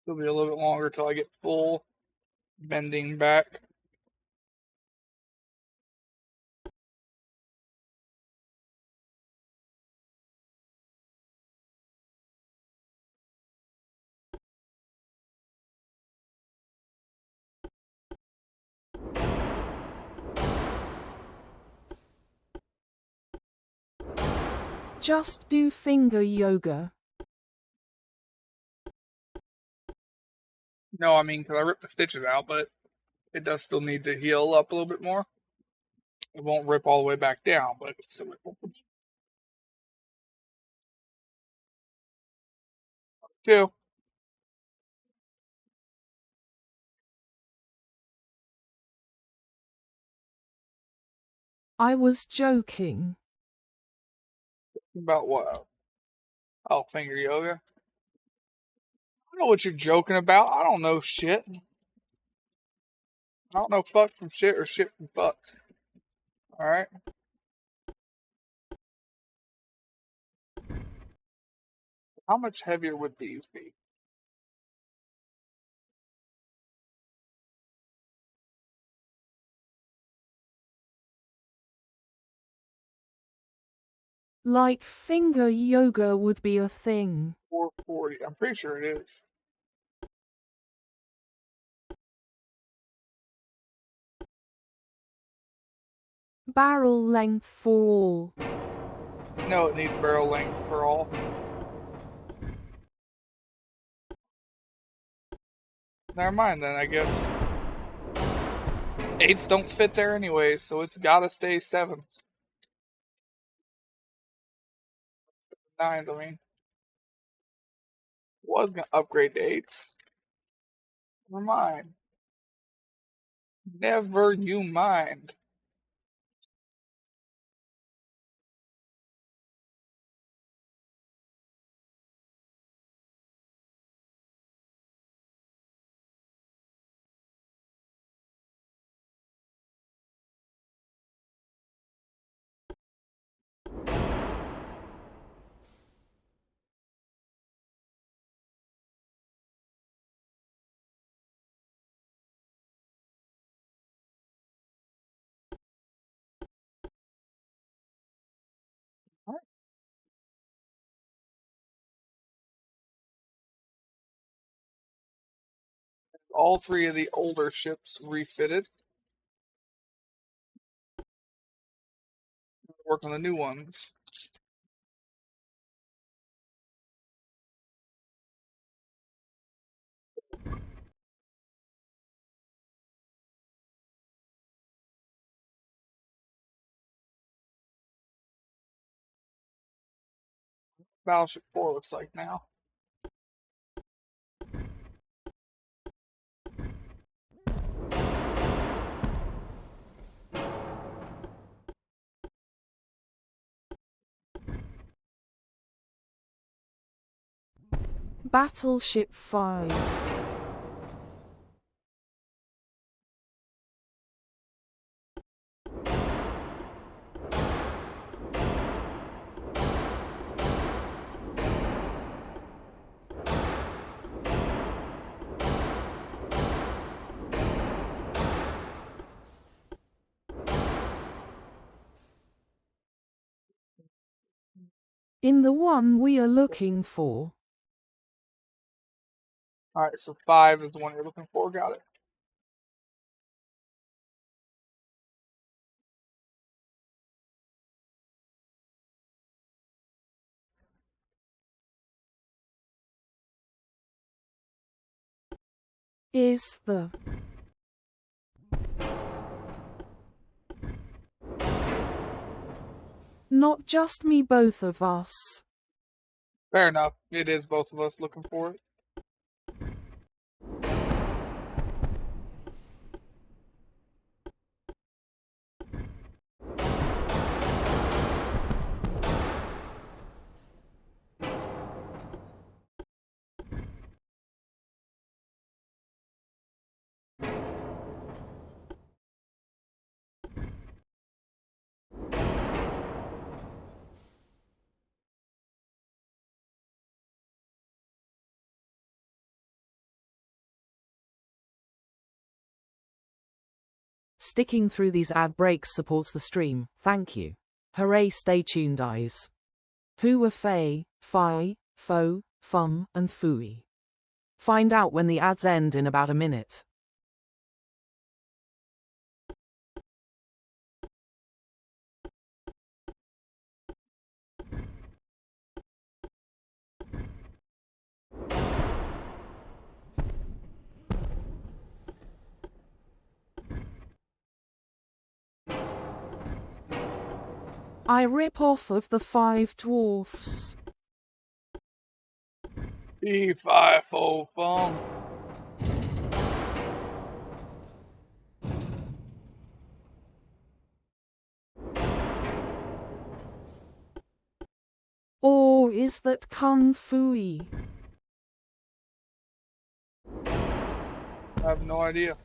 It'll be a little bit longer till I get full bending back. Just do finger yoga. No, I mean, because I ripped the stitches out, but it does still need to heal up a little bit more. It won't rip all the way back down, but it's still rip. Two. I was joking. About what? Oh, finger yoga. I know what you're joking about. I don't know shit. I don't know fuck from shit or shit from fuck. Alright? How much heavier would these be? Like finger yoga would be a thing. 440. I'm pretty sure it is. Barrel length for all. No, it needs barrel length for all. Never mind then, I guess. 8s don't fit there anyways, so it's gotta stay 7s. 9s, I mean. Was gonna upgrade to 8s. Never mind. Never you mind. All 3 of the older ships refitted. Work on the new ones. Battleship 4 looks like now. Battleship 5. In the one we are looking for. Alright, so 5 is the one you're looking for. Got it. Is the not just me, both of us. Fair enough. It is both of us looking for it. Sticking through these ad breaks supports the stream, thank you. Hooray, stay tuned eyes. Who were Fei, Fi, Fo, Fum, and Fooey? Find out when the ads end in about a minute. I rip off of the 5 dwarfs. Fee-fi-fo fum. Or is that Kung Fooey? I have no idea.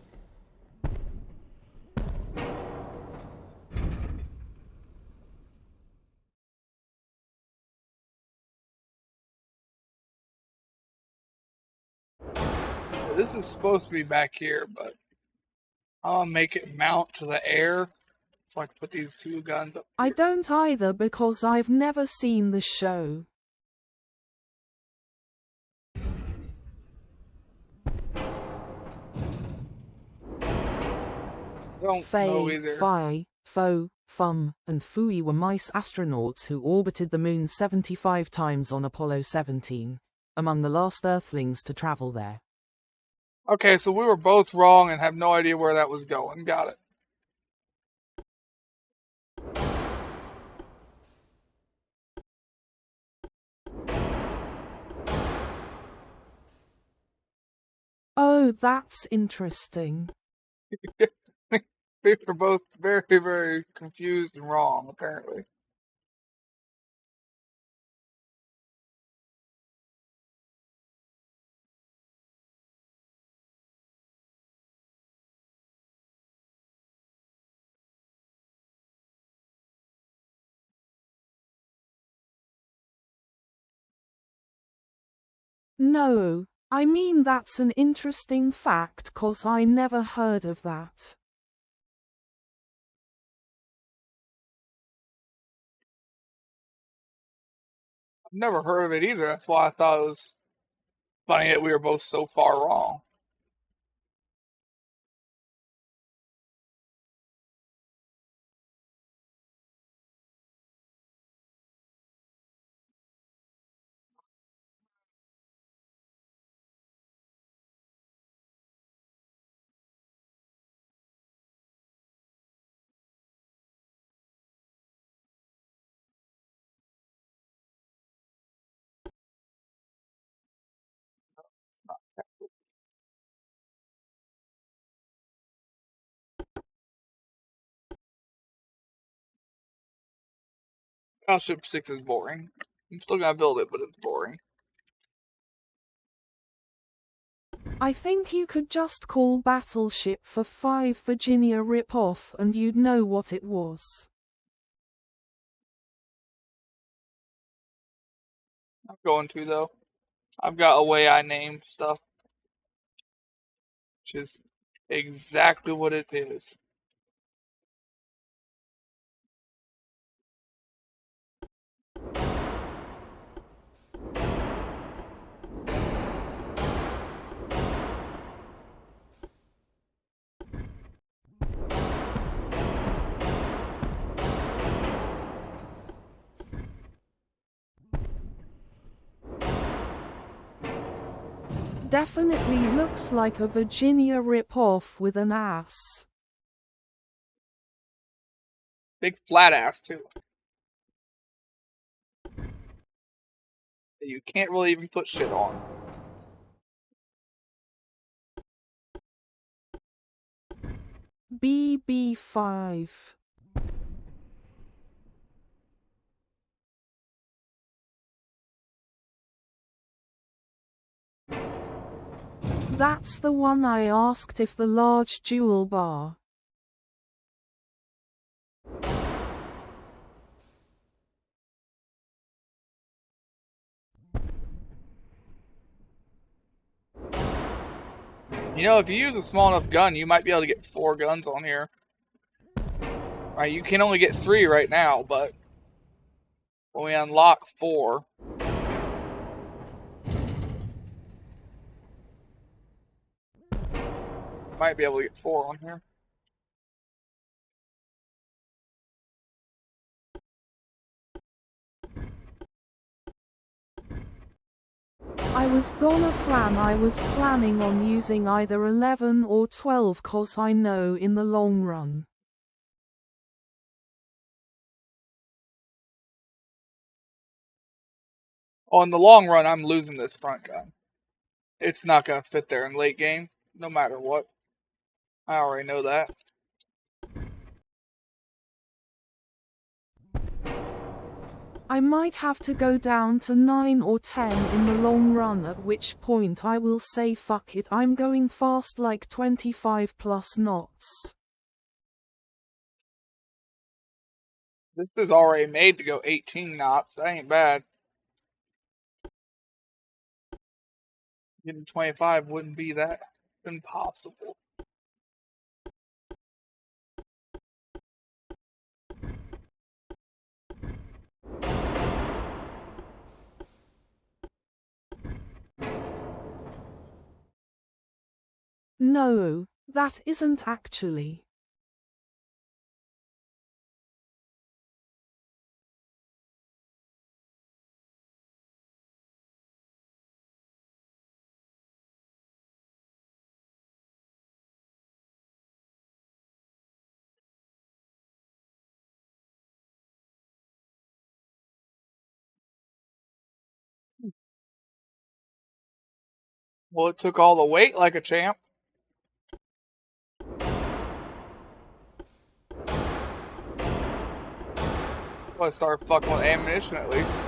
This is supposed to be back here, but I'll make it mount to the air so I can put these 2 guns up I here. don't either because I've never seen the show. Don't know Fei, either. Fi, Fo, Fum, and Fooey were mice astronauts who orbited the moon 75 times on Apollo 17, among the last Earthlings to travel there. Okay, so we were both wrong and have no idea where that was going. Got it. Oh, that's interesting. We were both very, very confused and wrong, apparently. No, I mean that's an interesting fact 'cause I never heard of that. I've never heard of it either. That's why I thought it was funny that we were both so far wrong. Battleship 6 is boring. I'm still gonna build it, but it's boring. I think you could just call Battleship for 5 Virginia rip-off and you'd know what it was. I'm going to, though. I've got a way I name stuff, which is exactly what it is. Definitely looks like a Virginia rip-off with an ass. Big flat ass, too. That you can't really even put shit on. BB5. That's the one I asked if the large dual bar. You know, if you use a small enough gun, you might be able to get 4 guns on here. Right, you can only get 3 right now, but when we unlock 4, might be able to get 4 on here. I was planning on using either 11 or 12 'cause I know in the long run. Oh, in the long run, I'm losing this front gun. It's not going to fit there in late game, no matter what. I already know that. I might have to go down to 9 or 10 in the long run, at which point I will say fuck it, I'm going fast like 25 plus knots. This is already made to go 18 knots. That ain't bad. Getting 25 wouldn't be that impossible. No, that isn't actually. Well, it took all the weight like a champ. Well, I started fucking with ammunition at least.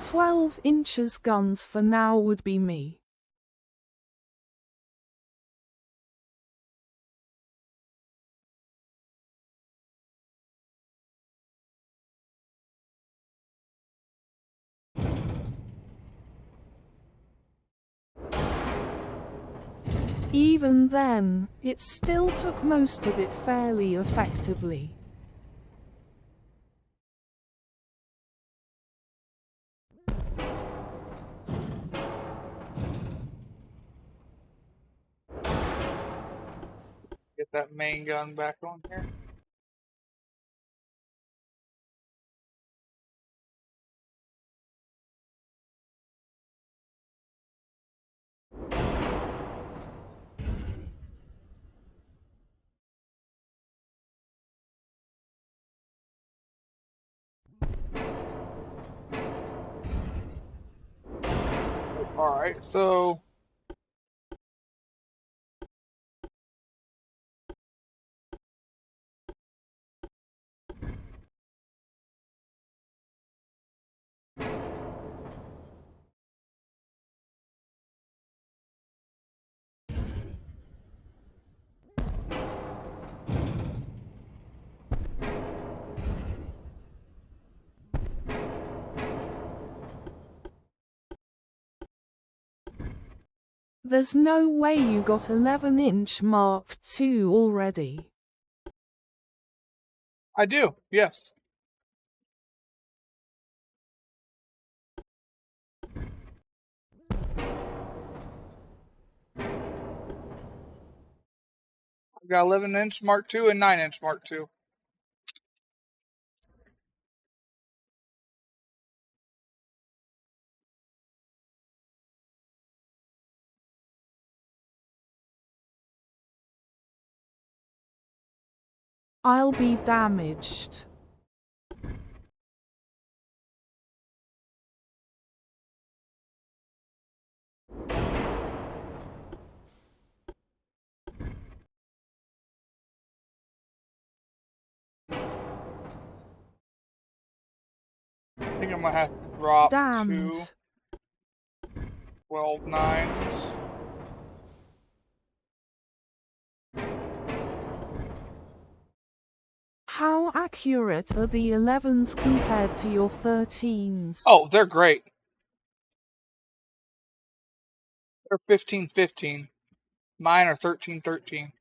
12 inches guns for now would be me. Even then, it still took most of it fairly effectively. Get that main gun back on here. Alright, so There's no way you got 11-inch Mark II already. I do, yes. I've got 11-inch Mark II and 9-inch Mark II. I'll be damaged. I think I'm gonna have to drop Damned. two 12-9s. How accurate are the 11s compared to your 13s? Oh, they're great. They're 15-15. Mine are 13-13.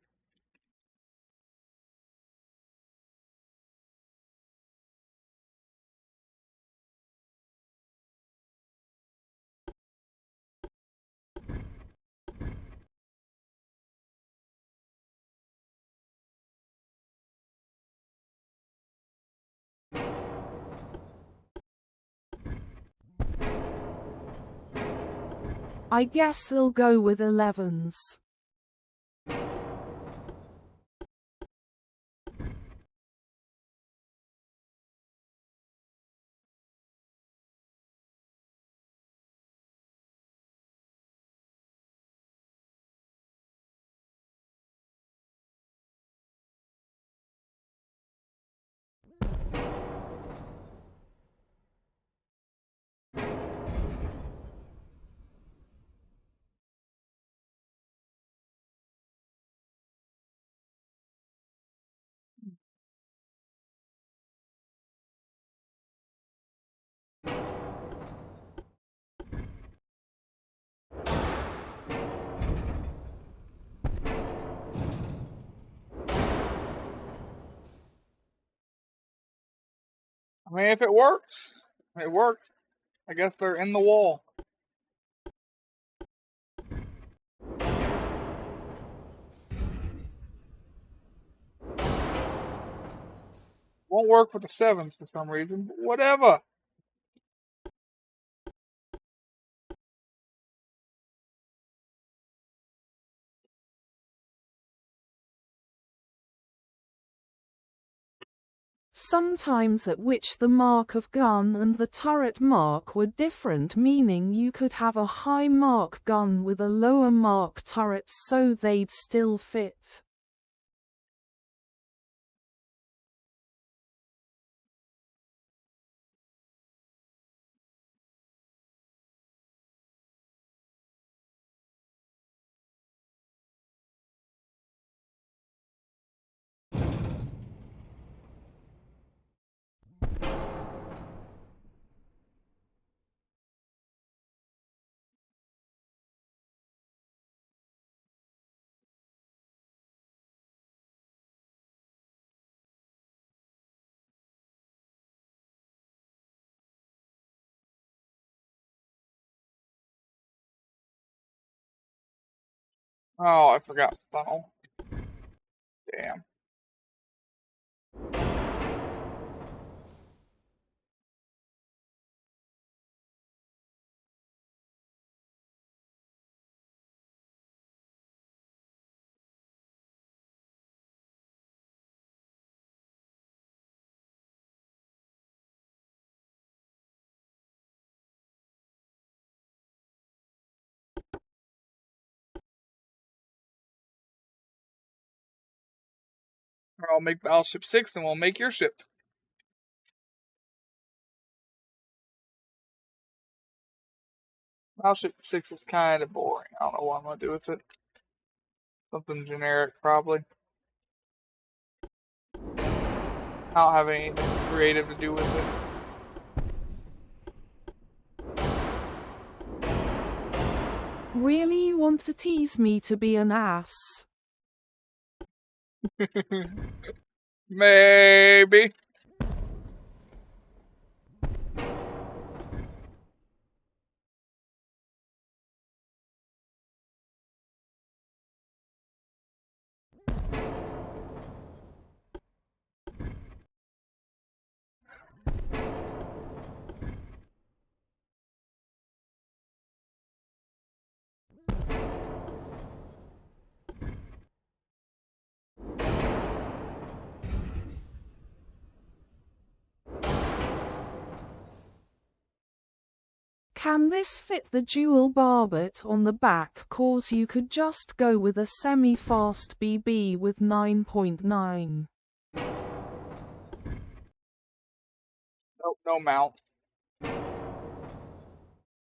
I guess I'll go with 11s. I mean, if it works, it worked. I guess they're in the wall. Won't work with the 7s for some reason, but whatever. sometimes at which the mark of gun and the turret mark were different, meaning you could have a high mark gun with a lower mark turret so they'd still fit. Oh, I forgot funnel. Damn. Or I'll make Battleship 6 and we'll make your ship. Battleship 6 is kind of boring. I don't know what I'm going to do with it. Something generic, probably. I don't have anything creative to do with it. Really want to tease me to be an ass? Maybe. Can this fit the dual barbette on the back, cause you could just go with a semi-fast BB with 9.9. Nope, no mount.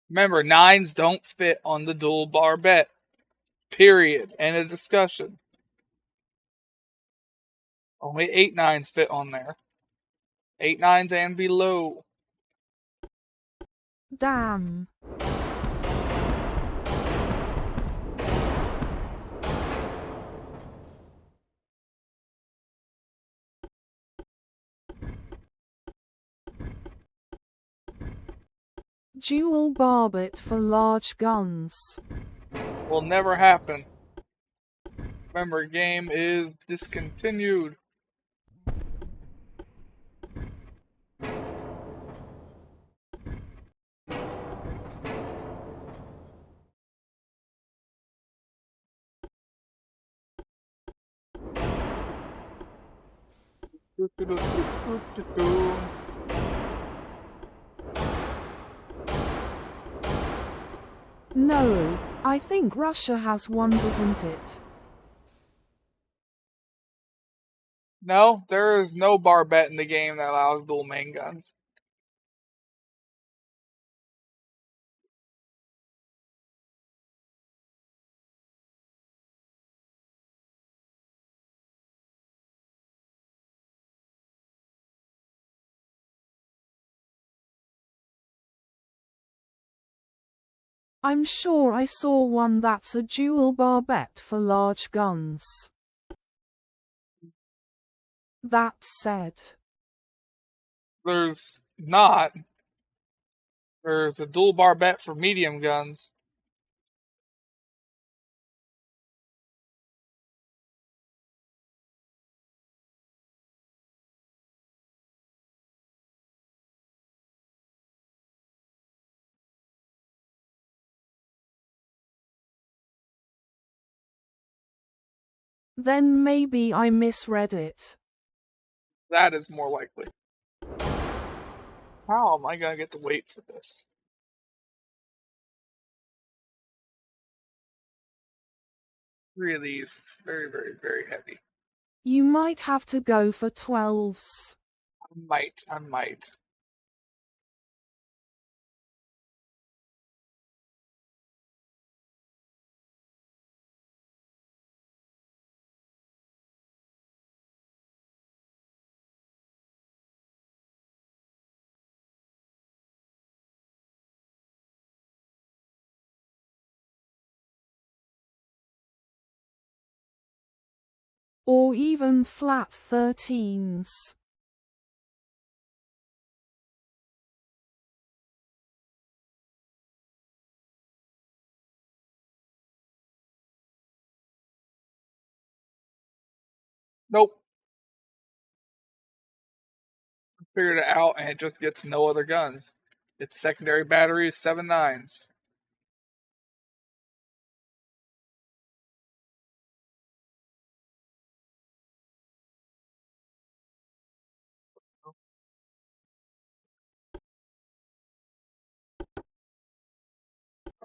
Remember, 9s don't fit on the dual barbette. Period. End of discussion. Only 8-9s fit on there. 8-9s and below. Damn. Dual barbette for large guns. Will never happen. Remember, game is discontinued. No, I think Russia has one, doesn't it? No, there is no barbette in the game that allows dual main guns. I'm sure I saw one that's a dual barbette for large guns. That said, There's not. There's a dual barbette for medium guns. then maybe I misread it. That is more likely. How am I gonna get to wait for this? Three of these. It's very, very, very heavy. You might have to go for 12s. I might. Or even flat 13s. Nope. Figured it out, and it just gets no other guns. Its secondary battery is 7.9s.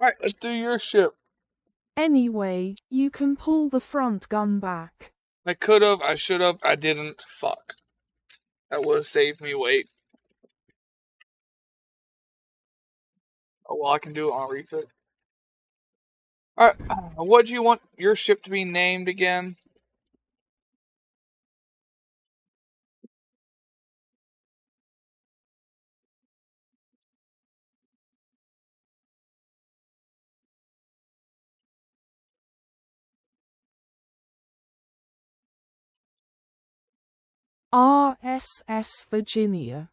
Alright, let's do your ship. Anyway, you can pull the front gun back. I could've, I should've, I didn't. Fuck. That would've saved me weight. Oh well, I can do it on refit. Alright, what do you want your ship to be named again? RSS Virginia.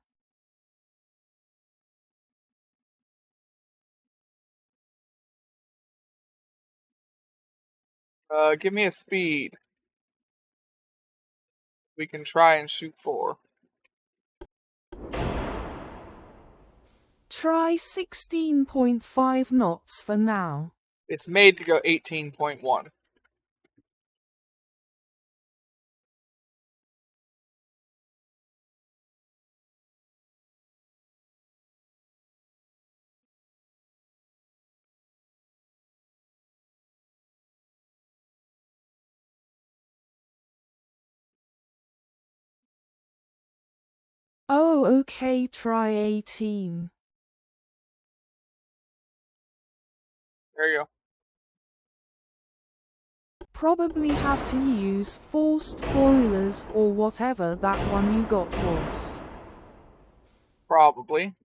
Give me a speed. We can try and shoot for. Try 16.5 knots for now. It's made to go 18.1. Oh, okay, try 18. There you go. Probably have to use forced boilers or whatever that one you got was. Probably.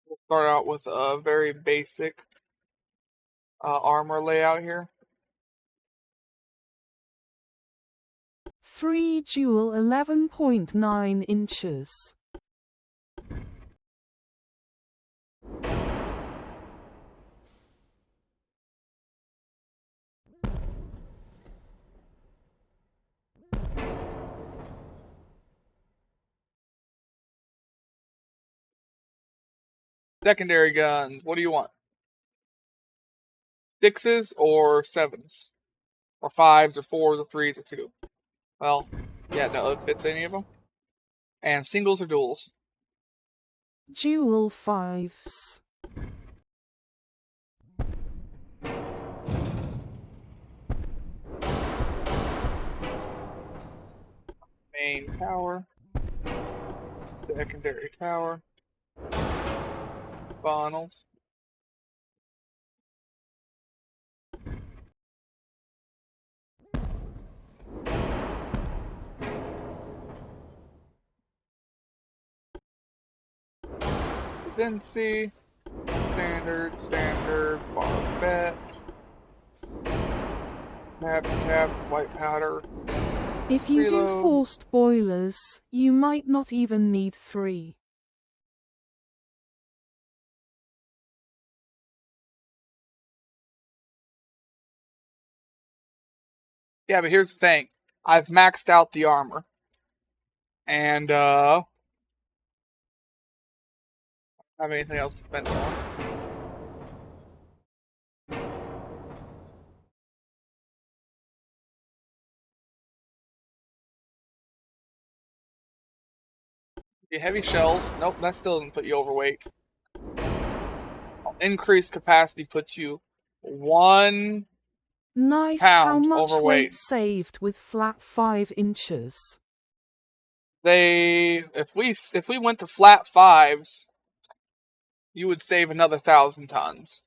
We'll start out with a very basic armor layout here. 3 dual 11.9 inches. Secondary guns. What do you want? 6s or 7s? Or 5s or 4s or 3s or 2? Well, yeah, no, it fits any of them. And singles or duals? Dual 5s. Main tower. Secondary tower. Funnels. Presidency. Standard, barbette. Cap, white powder. If you do Reload. forced boilers, you might not even need 3. Yeah, but here's the thing. I've maxed out the armor. And, I don't have anything else to spend it on. Your heavy shells. Nope, that still doesn't put you overweight. Increased capacity puts you 1 Nice, how pound much weight overweight. saved with flat 5 inches? If we went to flat 5s, you would save another 1,000 tons.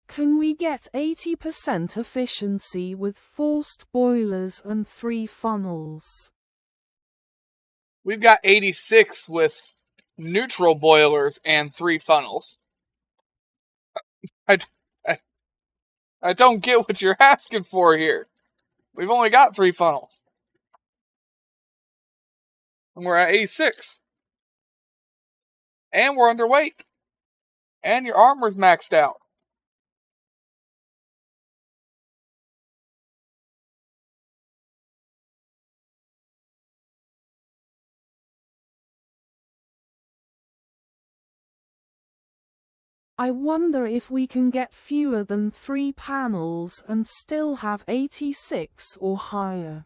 Can we get 80% efficiency with forced boilers and 3 funnels? We've got 86 with neutral boilers and 3 funnels. I, I, I don't get what you're asking for here. We've only got 3 funnels. And we're at 86. And we're underweight. And your armor's maxed out. I wonder if we can get fewer than 3 panels and still have 86 or higher.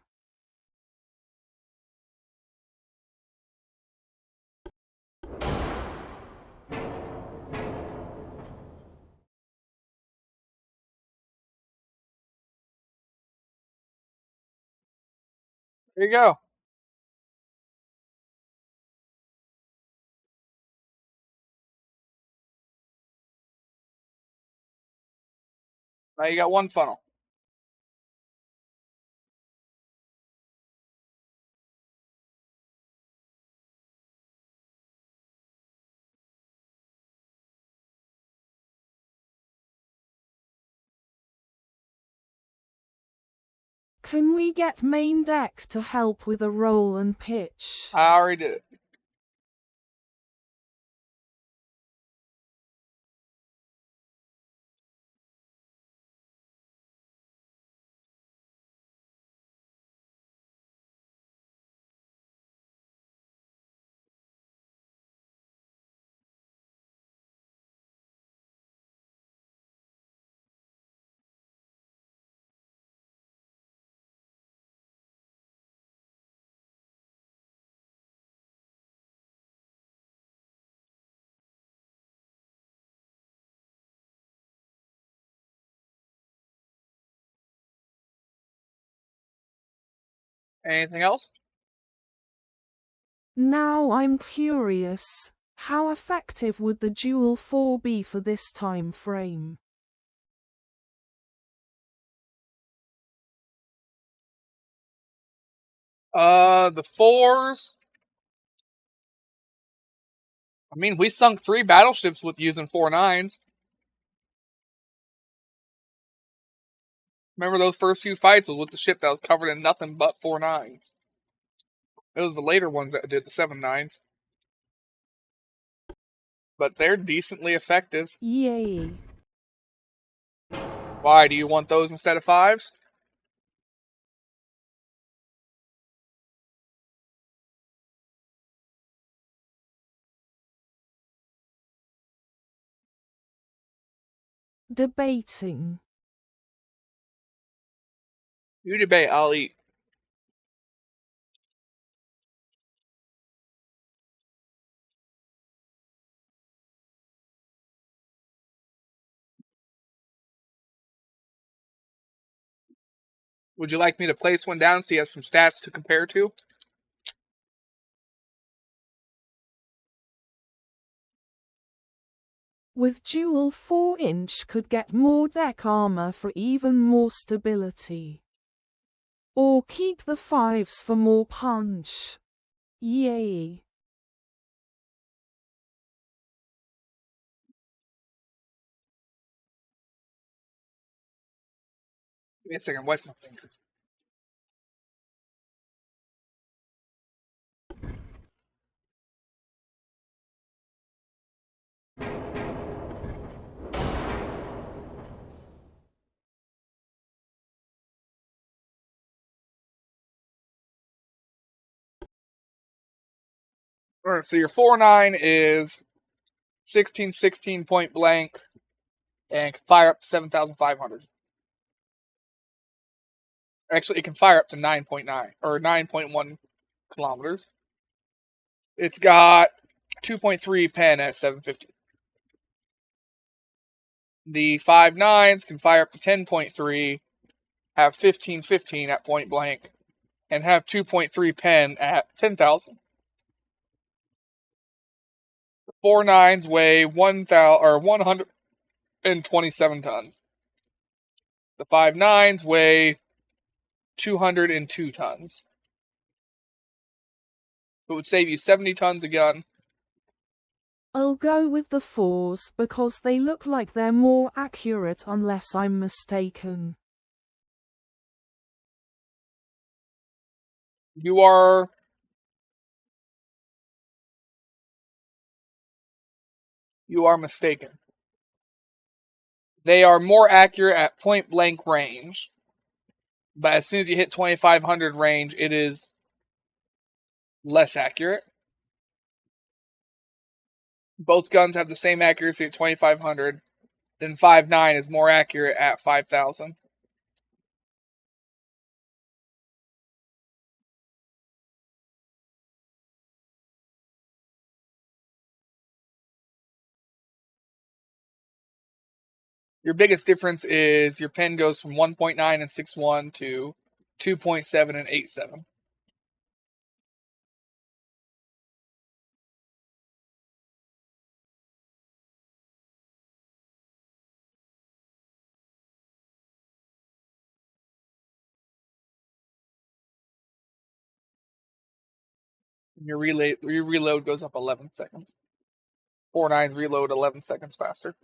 There you go. Now you got 1 funnel. Can we get main deck to help with a roll and pitch? I already did it. Anything else? Now I'm curious, how effective would the Dual 4 be for this time frame? The 4s. I mean, we sunk 3 battleships with using 4 9s. Remember those first few fights was with the ship that was covered in nothing but 4 9s. It was the later ones that did the 7 9s. But they're decently effective. Yay. Why, do you want those instead of 5s? Debating. You debate, I'll eat. Would you like me to place one down so you have some stats to compare to? With dual 4-inch could get more deck armor for even more stability. Or keep the 5s for more punch. Yay. Give me a second, wipe my finger. Alright, so your 4.9 is 1616 point blank and can fire up to 7,500. Actually, it can fire up to 9.9 or 9.1 kilometers. It's got 2.3 pen at 750. The 5.9s can fire up to 10.3, have 1515 at point blank, and have 2.3 pen at 10,000. The 4.9s weigh 127 tons. The 5.9s weigh 202 tons. It would save you 70 tons a gun. I'll go with the 4s because they look like they're more accurate unless I'm mistaken. You are mistaken. They are more accurate at point blank range, but as soon as you hit 2,500 range, it is less accurate. Both guns have the same accuracy at 2,500. Then 5.9 is more accurate at 5,000. Your biggest difference is your pen goes from 1.9 and 6.1 to 2.7 and 8.7. Your reload goes up 11 seconds. 4.9s reload 11 seconds faster.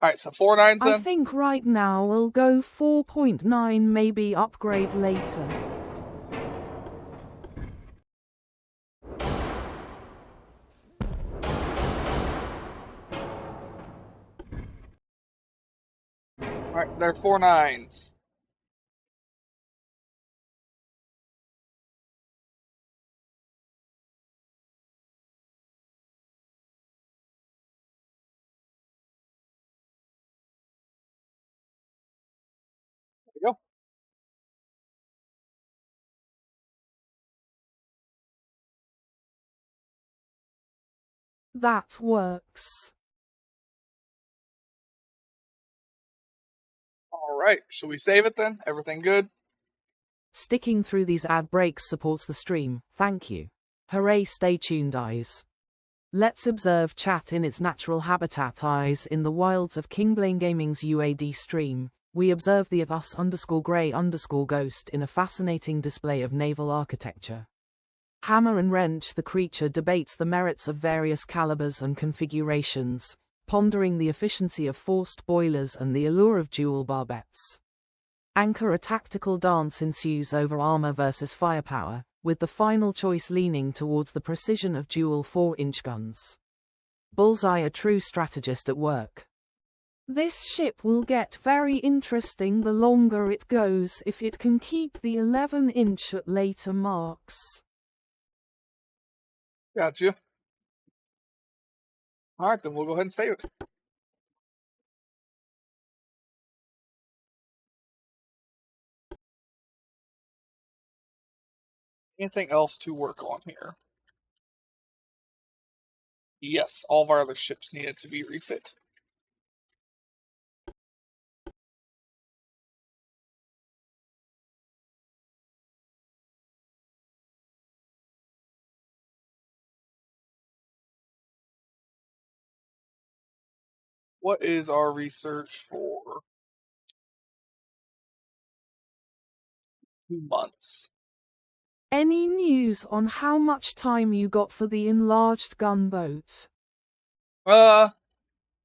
Alright, so 4.9s I then? think right now I'll go 4.9, maybe upgrade later. Alright, they're 4.9s. There you go. That works. Alright, should we save it then? Everything good? Sticking through these ad breaks supports the stream, thank you. Hooray, stay tuned, eyes. Let's observe chat in its natural habitat. Eyes in the wilds of Kingblane Gaming's UAD stream. We observe the @us_grey_ghost in a fascinating display of naval architecture. Hammer and Wrench, the creature, debates the merits of various calibers and configurations, pondering the efficiency of forced boilers and the allure of dual barbettes. Anchor, a tactical dance ensues over armor versus firepower, with the final choice leaning towards the precision of dual 4-inch guns. Bullseye, a true strategist at work. This ship will get very interesting the longer it goes if it can keep the 11-inch at later marks. Gotcha. Alright, then we'll go ahead and save it. Anything else to work on here? Yes, all of our other ships needed to be refit. What is our research for 2 months? Any news on how much time you got for the enlarged gunboat? A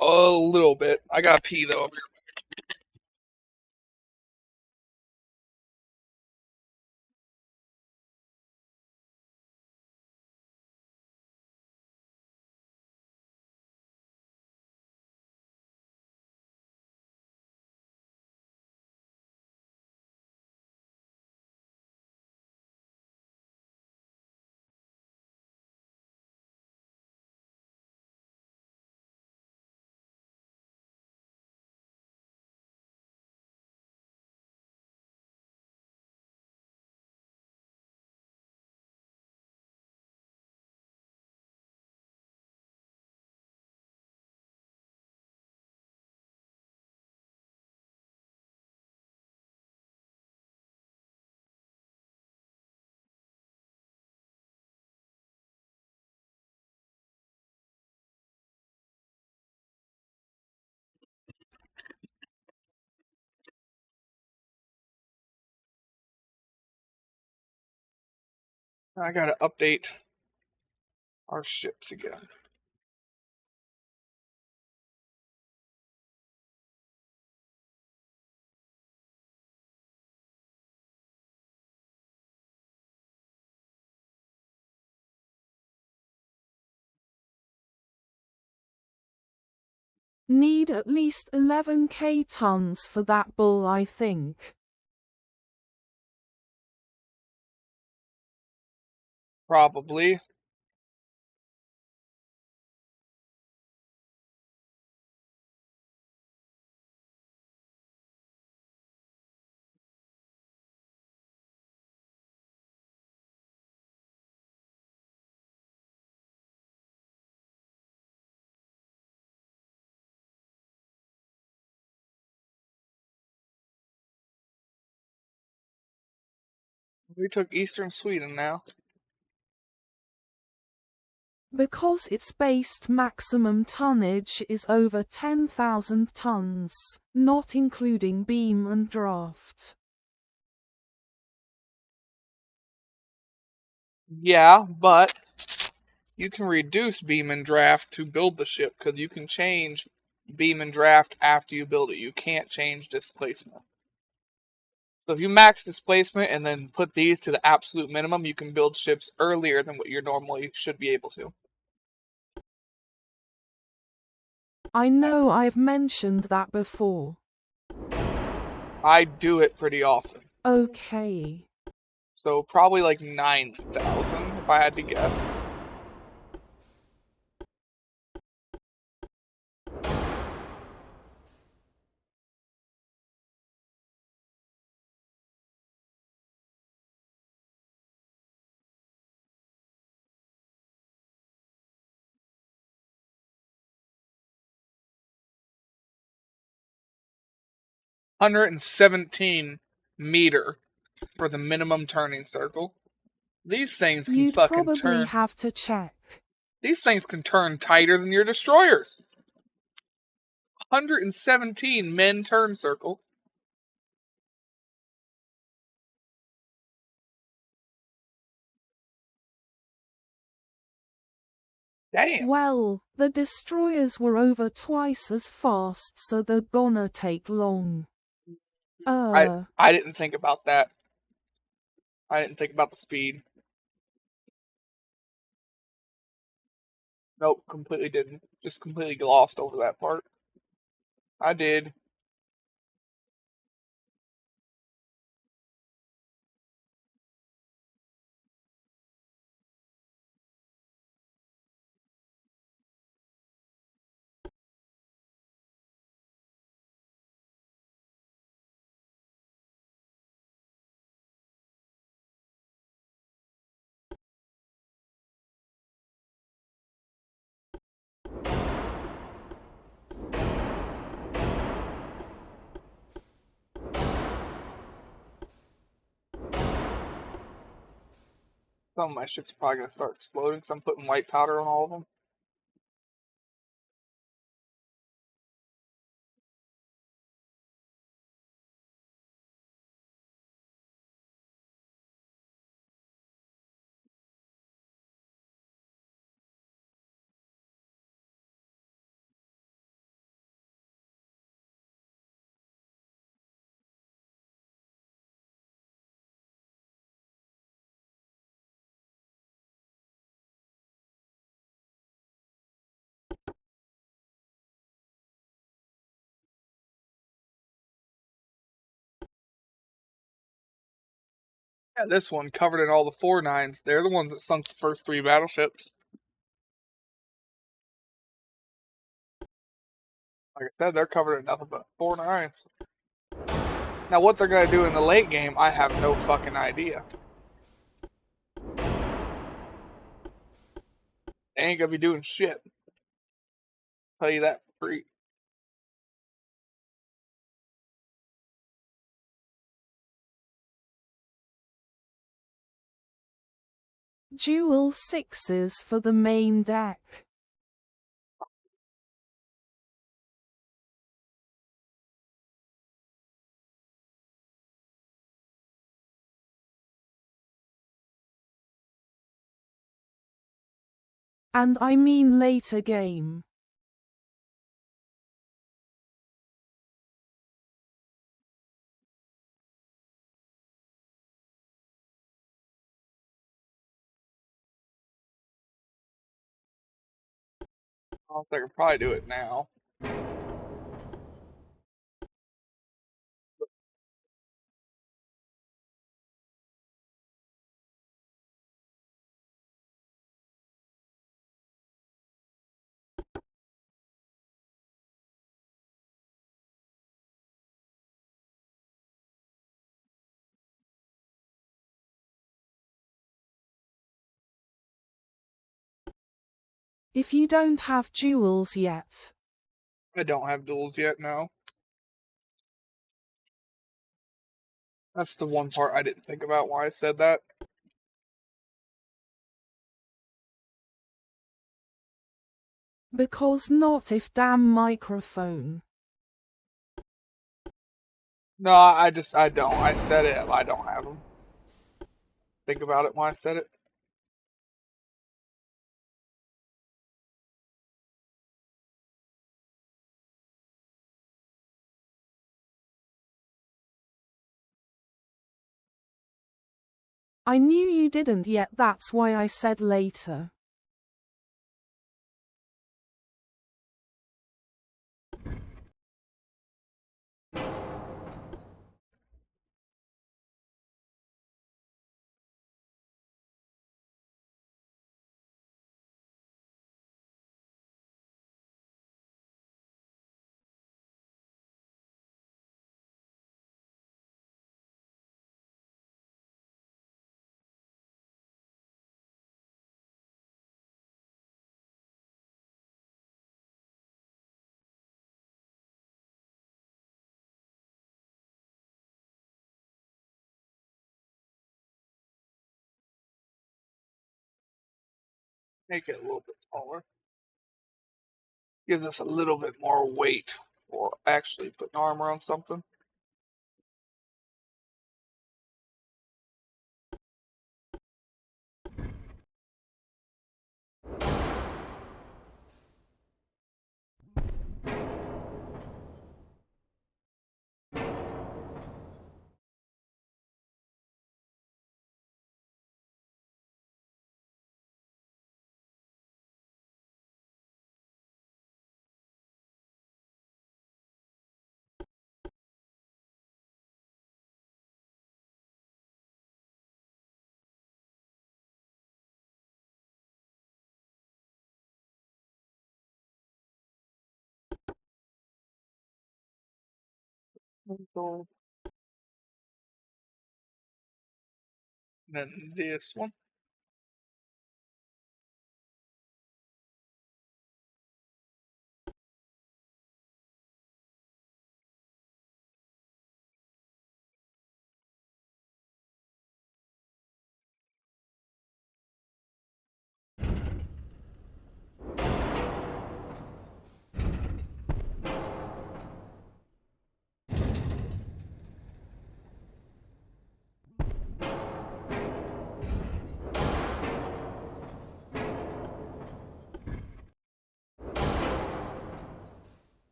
little bit. I gotta pee though. I gotta update our ships again. Need at least 11k tons for that bull, I think. Probably. We took Eastern Sweden now. Because its based maximum tonnage is over 10,000 tons, not including beam and draft. Yeah, but you can reduce beam and draft to build the ship because you can change beam and draft after you build it. You can't change displacement. So if you max displacement and then put these to the absolute minimum, you can build ships earlier than what you normally should be able to. I know I've mentioned that before. I do it pretty often. Okay. So probably like 9,000 if I had to guess. $117 meter for the minimum turning circle. These things can You'd fucking probably turn. have to check. These things can turn tighter than your destroyers. 117 men turn circle. Damn. Well, the destroyers were over twice as fast, so they're gonna take long. I didn't think about that. I didn't think about the speed. Nope, completely didn't. Just completely glossed over that part. I did. Some of my ships are probably gonna start exploding because I'm putting white powder on all of them. Yeah, this one covered in all the 4-9s. They're the ones that sunk the first 3 battleships. Like I said, they're covered in nothing but 4-9s. Now, what they're gonna do in the late game, I have no fucking idea. They ain't gonna be doing shit. Tell you that for free. Dual sixes for the main deck. And I mean later game. I don't think I can probably do it now. If you don't have jewels yet. I don't have duels yet, no. That's the one part I didn't think about why I said that. Because not if damn microphone. No, I don't. I said it, I don't have them. Think about it when I said it. I knew you didn't yet, that's why I said later. Make it a little bit taller. Gives us a little bit more weight for actually putting armor on something. So, then this one.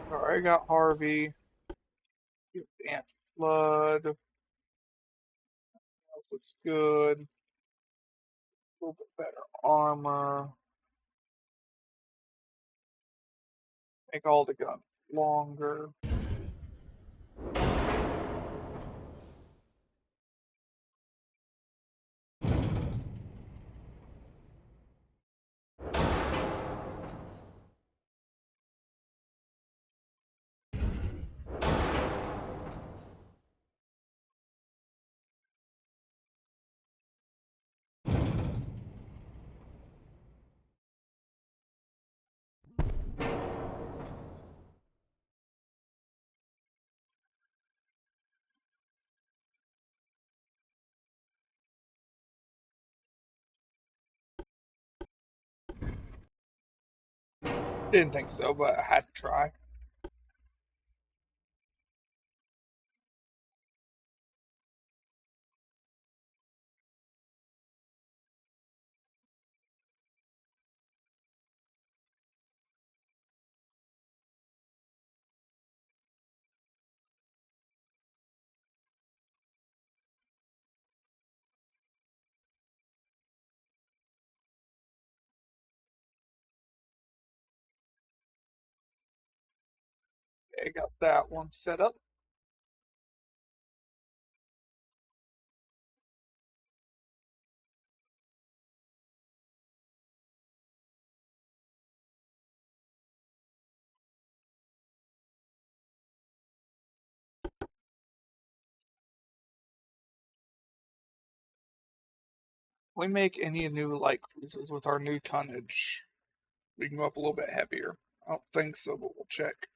Sorry, I got Harvey. Anti-flood. Else looks good. A little bit better armor. Make all the guns longer. Didn't think so, but I had to try. Okay, got that one set up. We make any new light cruisers with our new tonnage. We can go up a little bit heavier. I don't think so, but we'll check.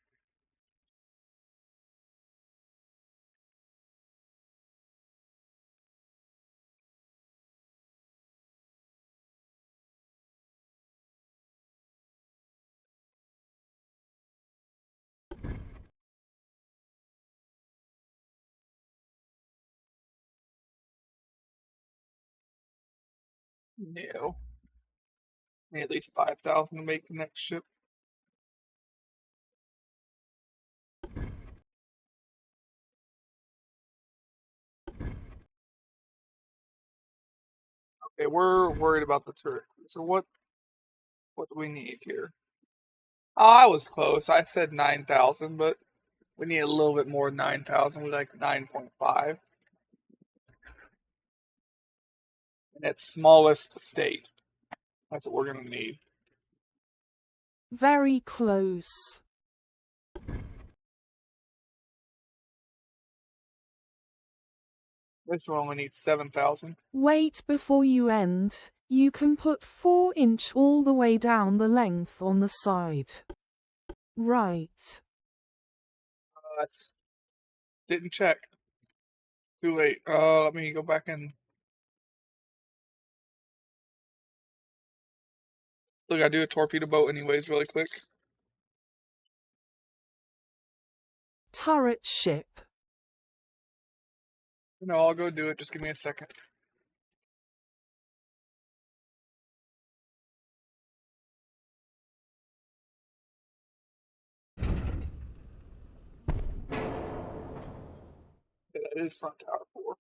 No. Need at least 5,000 to make the next ship. Okay, we're worried about the turret. So what do we need here? Oh, I was close. I said 9,000, but we need a little bit more than 9,000. We like 9.5. In its smallest state. That's what we're gonna need. Very close. This one only needs 7,000. Wait before you end. You can put 4-inch all the way down the length on the side. Right. Didn't check. Too late. Let me go back and look. I do a torpedo boat anyways, really quick. Turret ship. No, I'll go do it. Just give me a second. Yeah, that is front tower 4.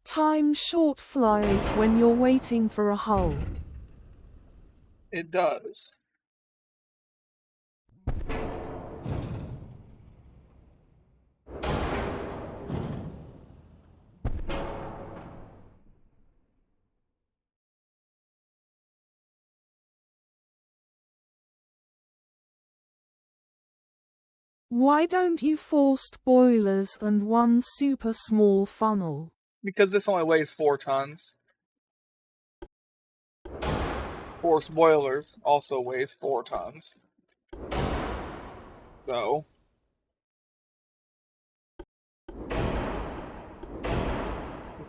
Time short flies when you're waiting for a hull. It does. Why don't you forced boilers and one super small funnel? Because this only weighs 4 tons. Forced boilers also weighs 4 tons. So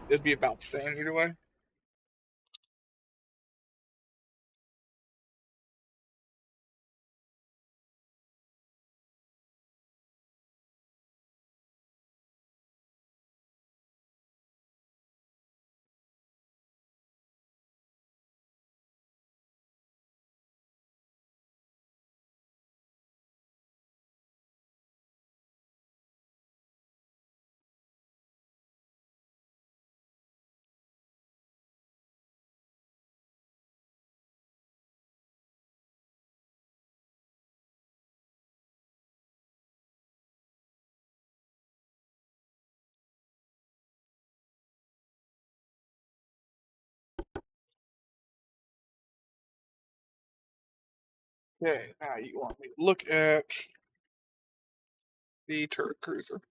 it'd be about the same either way. Okay, now you want me to look at the turret cruiser.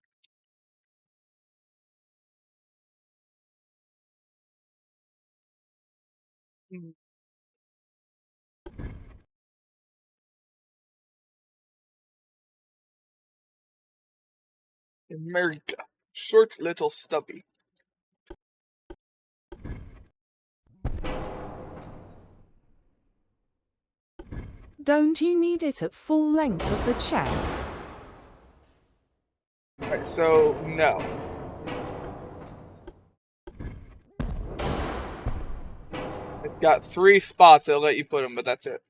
America. Short, little, stubby. Don't you need it at full length of the check? Alright, so no. It's got 3 spots that'll let you put them, but that's it.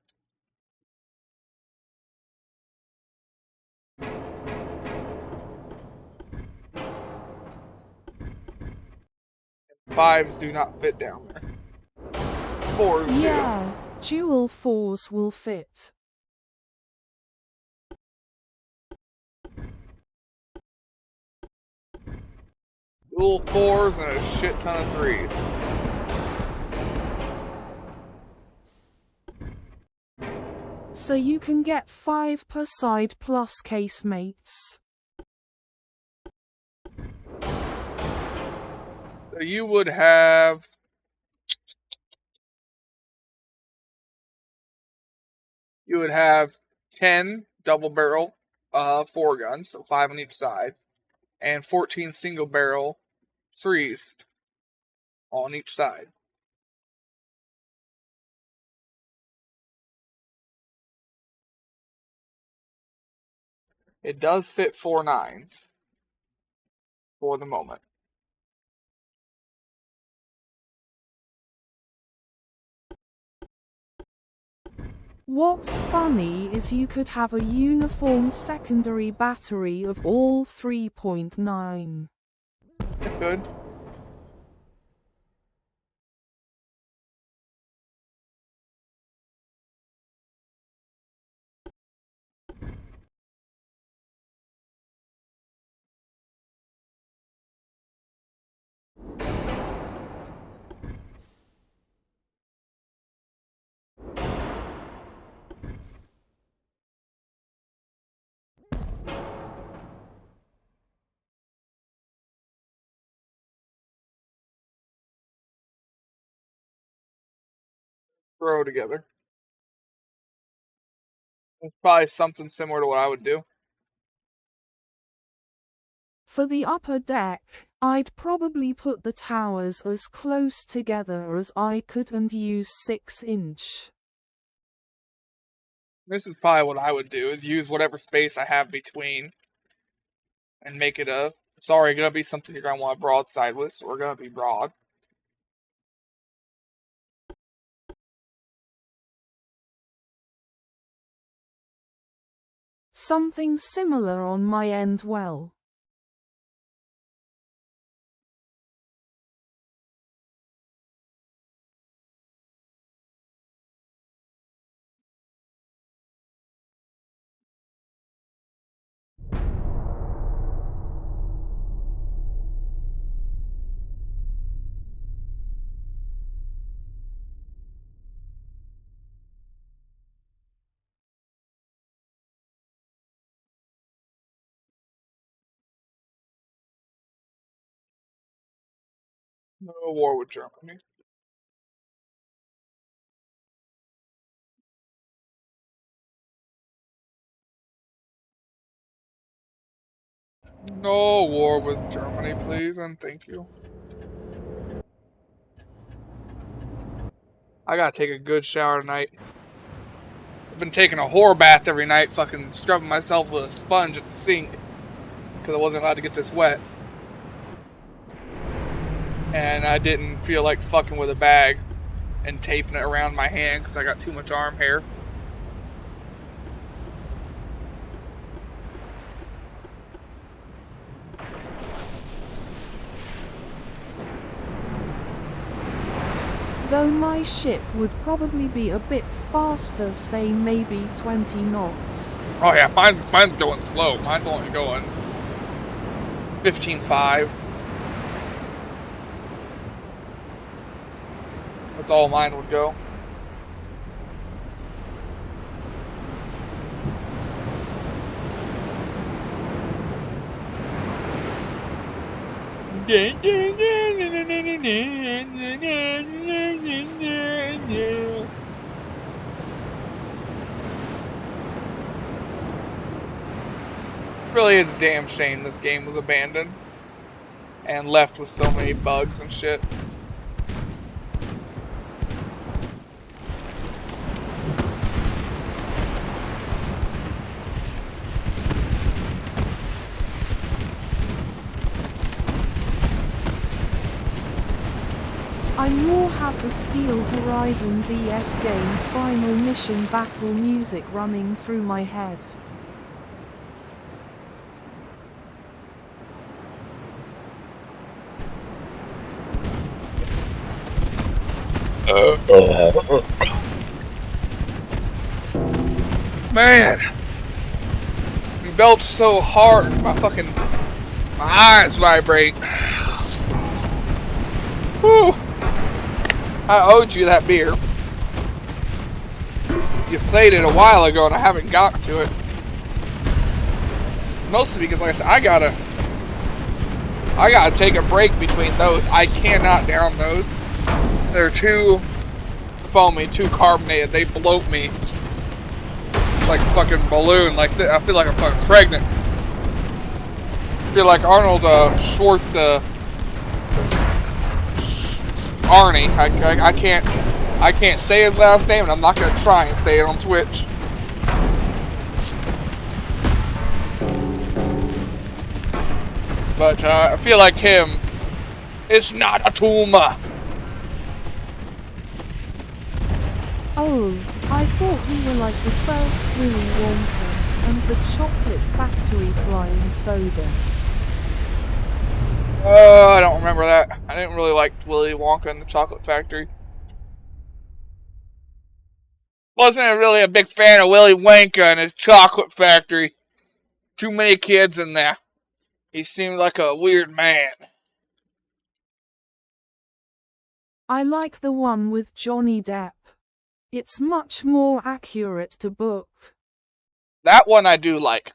Fives do not fit down there. 4s do. Yeah, dual 4s will fit. Dual 4s and a shit ton of 3s. So you can get 5 per side plus casemates. So you would have... You would have 10 double barrel 4 guns, so 5 on each side, and 14 single barrel 3s on each side. It does fit 4 9s for the moment. What's funny is you could have a uniform secondary battery of all 3.9. Good. Throw together. It's probably something similar to what I would do. For the upper deck, I'd probably put the towers as close together as I could and use 6-inch. This is probably what I would do, is use whatever space I have between and make it a... It's already going to be something you're going to want to broadside with, so we're going to be broad. Something similar on my end well. No war with Germany. No war with Germany, please, and thank you. I gotta take a good shower tonight. I've been taking a whore bath every night, fucking scrubbing myself with a sponge at the sink, because I wasn't allowed to get this wet. And I didn't feel like fucking with a bag and taping it around my hand, because I got too much arm hair. Though my ship would probably be a bit faster, say maybe 20 knots. Oh yeah, mine's going slow. Mine's only going 15.5. That's all mine would go. Really is a damn shame this game was abandoned and left with so many bugs and shit. I more have the Steel Horizon DS game final mission battle music running through my head. Man, you belch so hard, my eyes vibrate. Whew. I owed you that beer. You played it a while ago and I haven't gotten to it. Mostly because, like I said, I gotta take a break between those. I cannot down those. They're too foamy, too carbonated. They bloat me like a fucking balloon. Like I feel like I'm fucking pregnant. I feel like Arnold Schwartz, Arnie. I can't say his last name, and I'm not gonna try and say it on Twitch. But I feel like him. It's not a tumor. Oh, I thought we were like the first Willy Wonka and the Chocolate Factory flying soda. Oh, I don't remember that. I didn't really like Willy Wonka and the Chocolate Factory. Wasn't really a big fan of Willy Wonka and his Chocolate Factory. Too many kids in there. He seemed like a weird man. I like the one with Johnny Depp. It's much more accurate to book. That one I do like.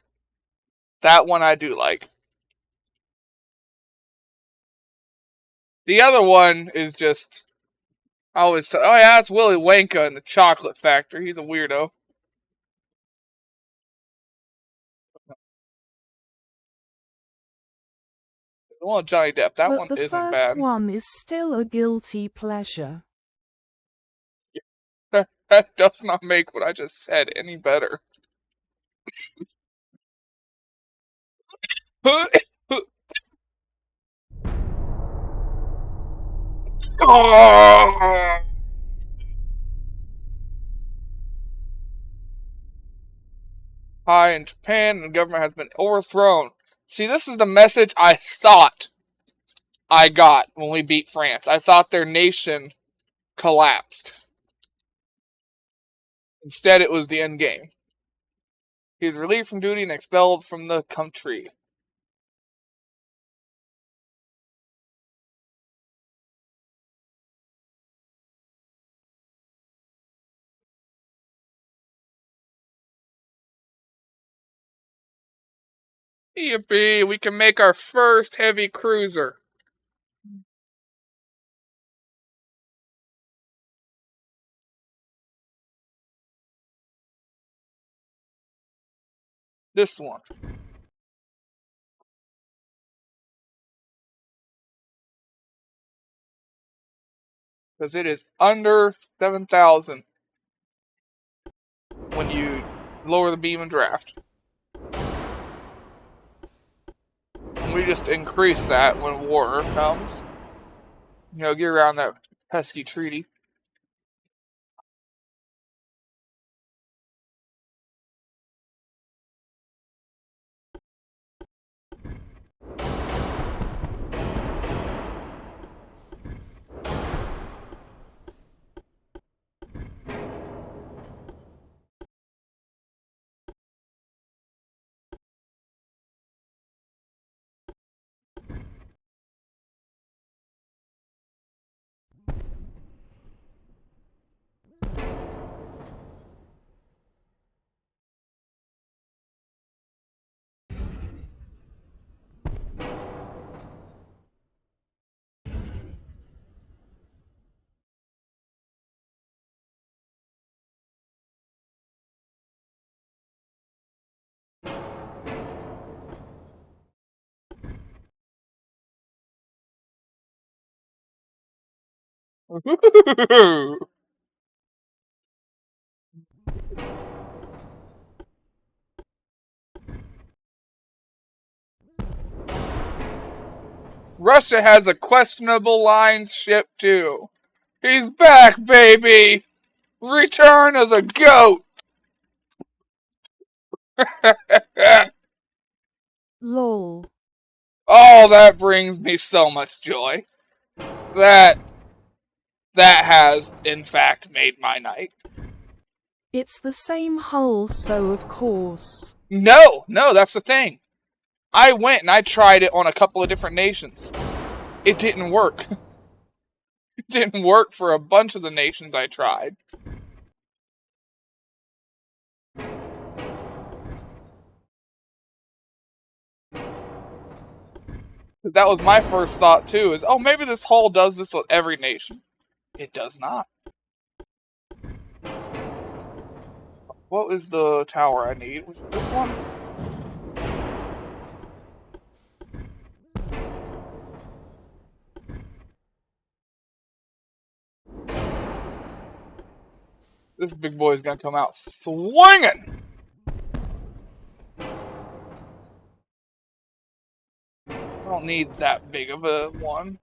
The other one is just... oh yeah, it's Willy Wonka and the Chocolate Factory. He's a weirdo. The one with Johnny Depp, that But one the isn't first bad. one is still a guilty pleasure. That does not make what I just said any better. Hi, in Japan, the government has been overthrown. See, this is the message I thought I got when we beat France. I thought their nation collapsed. Instead, it was the end game. He was relieved from duty and expelled from the country. Yippee, we can make our first heavy cruiser. This one. Because it is under 7,000 when you lower the beam and draft. And we just increase that when war comes. You know, get around that pesky treaty. Russia has a questionable lines ship too. He's back, baby! Return of the goat! Lol. Oh, that brings me so much joy. That has, in fact, made my night. It's the same hull, so of course. No, that's the thing. I went and I tried it on a couple of different nations. It didn't work. It didn't work for a bunch of the nations I tried. That was my first thought too, is, oh, maybe this hull does this with every nation. It does not. What was the tower I need? Was it this one? This big boy's gonna come out swinging! I don't need that big of a one.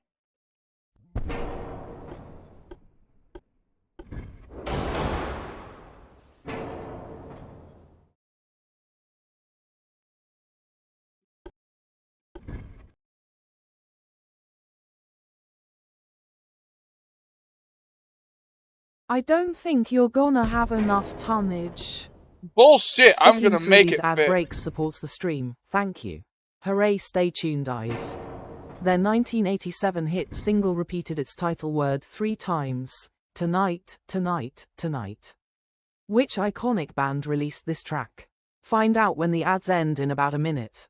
I don't think you're gonna have enough tonnage. Bullshit, I'm Sticking gonna through make these it ad fit. breaks supports the stream. Thank you. Hooray, stay tuned, eyes. Their 1987 hit single repeated its title word 3 times. Tonight, tonight, tonight. Which iconic band released this track? Find out when the ads end in about a minute.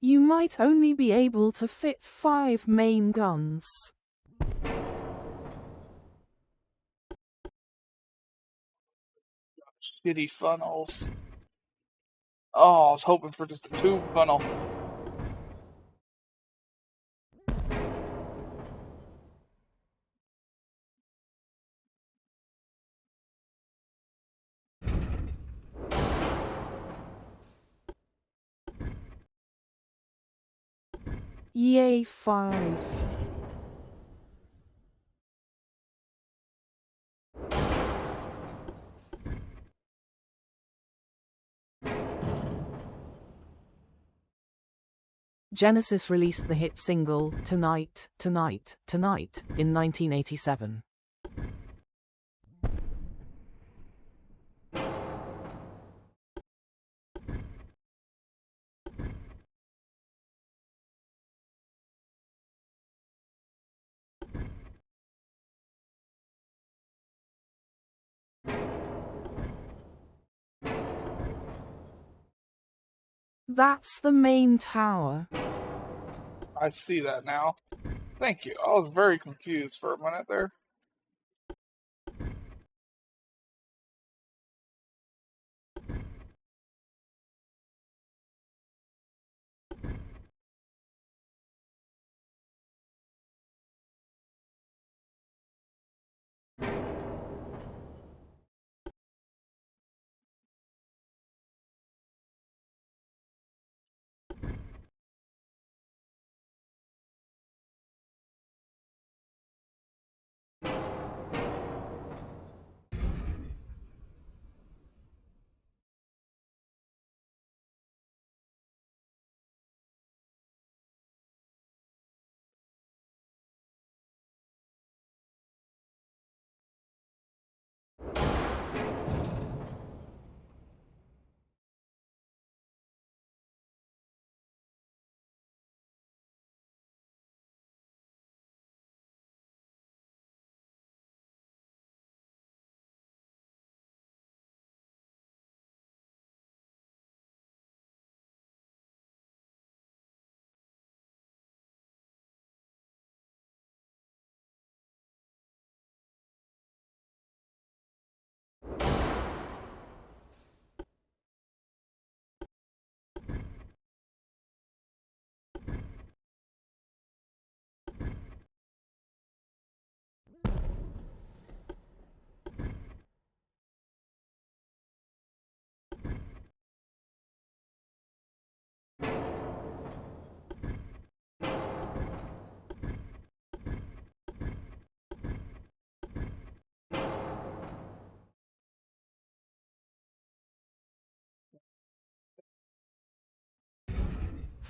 You might only be able to fit 5 main guns. Shitty funnels. Oh, I was hoping for just a tube funnel. Yay, 5. Genesis released the hit single Tonight, Tonight, Tonight in 1987. That's the main tower. I see that now. Thank you. I was very confused for a minute there.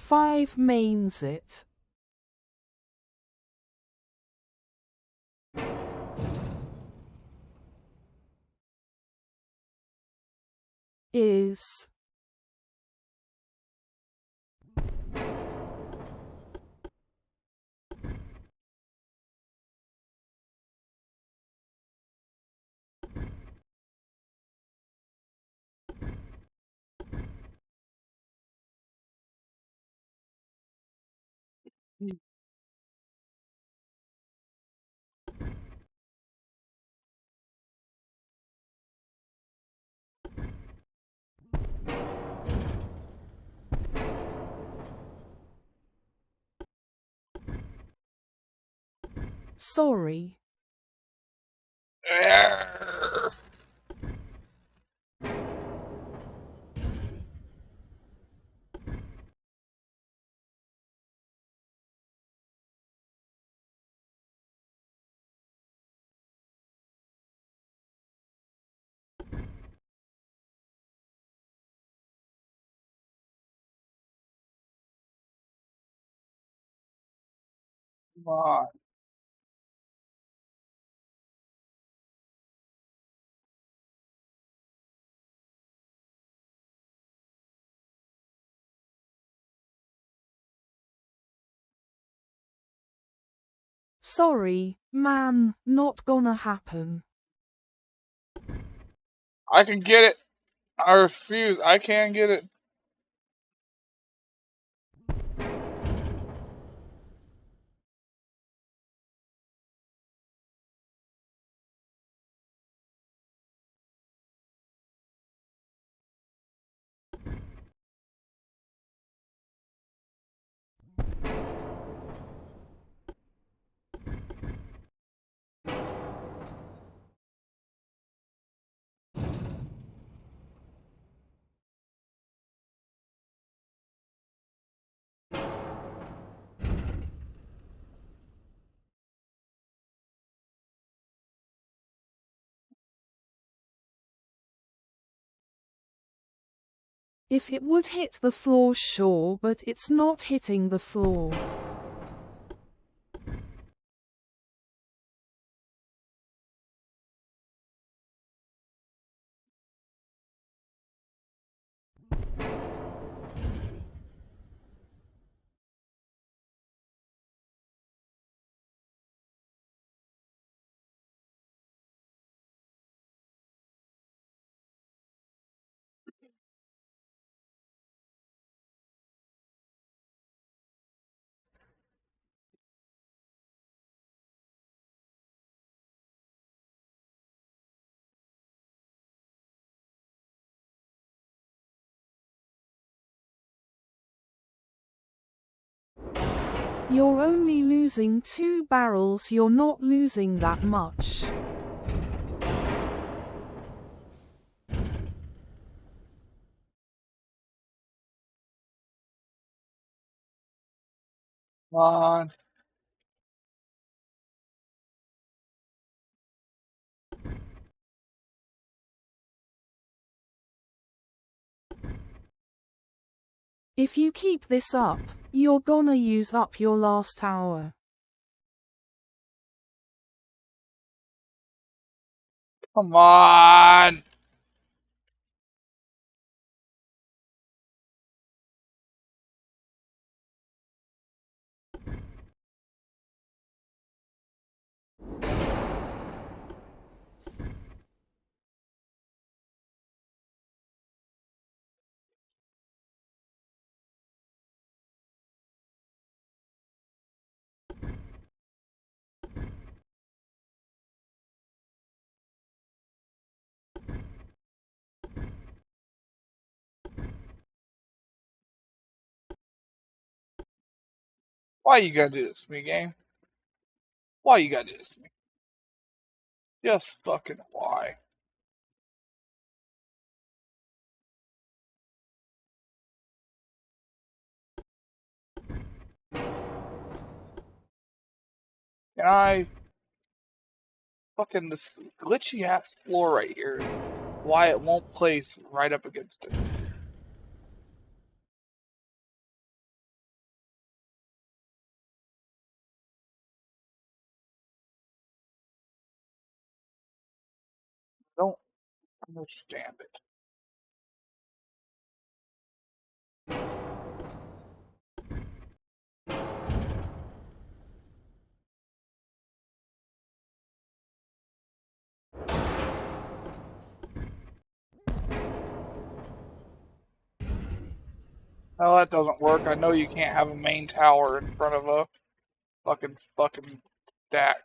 5 mains it. Is. Sorry. Come on. Sorry, man, not gonna happen. I can get it. I refuse. I can't get it. If it would hit the floor, sure, but it's not hitting the floor. You're only losing 2 barrels, you're not losing that much. Come on. If you keep this up, you're gonna use up your last tower. Come on. Why you gotta do this to me, game? Why you gotta do this to me? Just fucking why? Can I fucking this glitchy ass floor right here is why it won't place right up against it. Understand it. No, that doesn't work. I know you can't have a main tower in front of a fucking stack.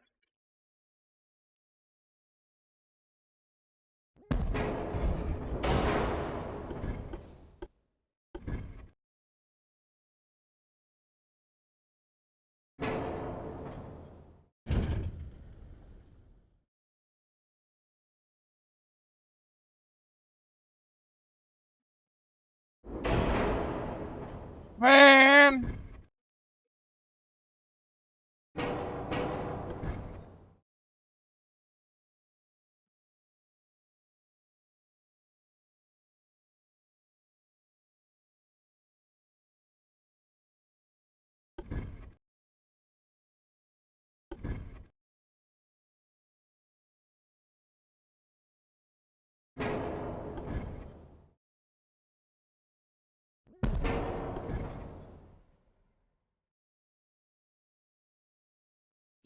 Man!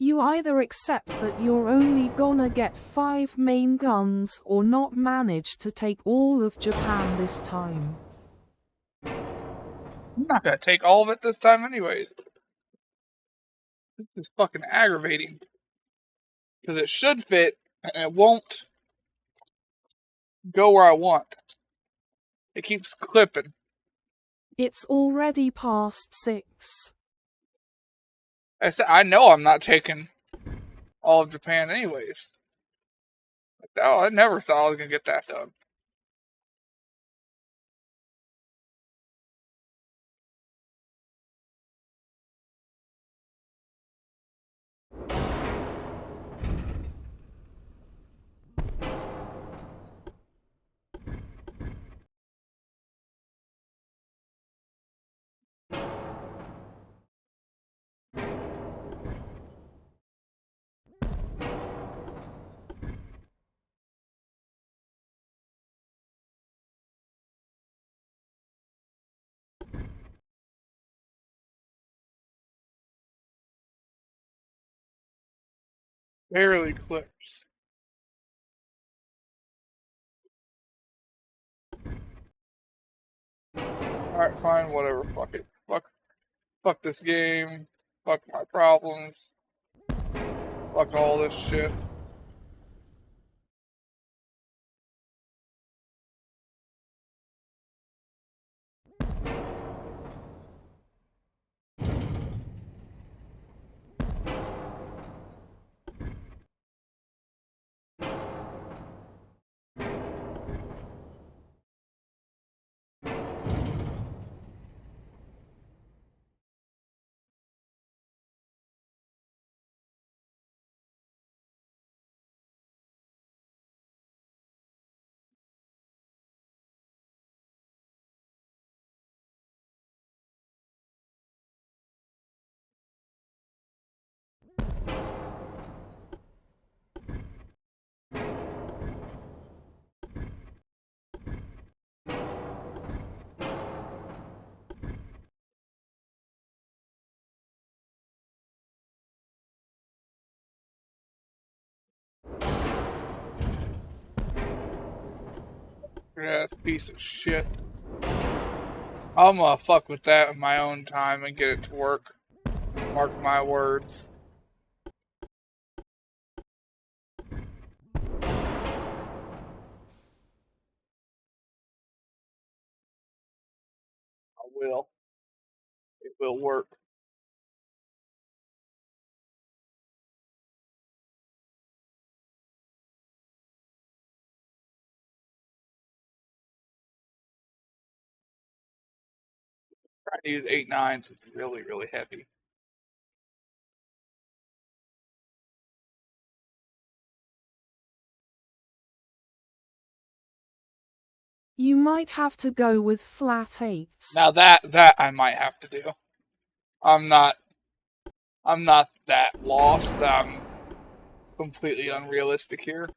You either accept that you're only gonna get 5 main guns or not manage to take all of Japan this time. I'm not gonna take all of it this time anyways. This is fucking aggravating. Because it should fit, and it won't go where I want. It keeps clipping. It's already past 6. I know I'm not taking all of Japan anyways. Oh, I never thought I was gonna get that done. Barely clips. Alright, fine, whatever. Fuck it. Fuck this game. Fuck my problems. Fuck all this shit. Yeah, piece of shit. I'm gonna fuck with that in my own time and get it to work. Mark my words. I will. It will work. Trying to use 8/9s is really, really heavy. You might have to go with flat 8s. Now that I might have to do. I'm not that lost that I'm completely unrealistic here.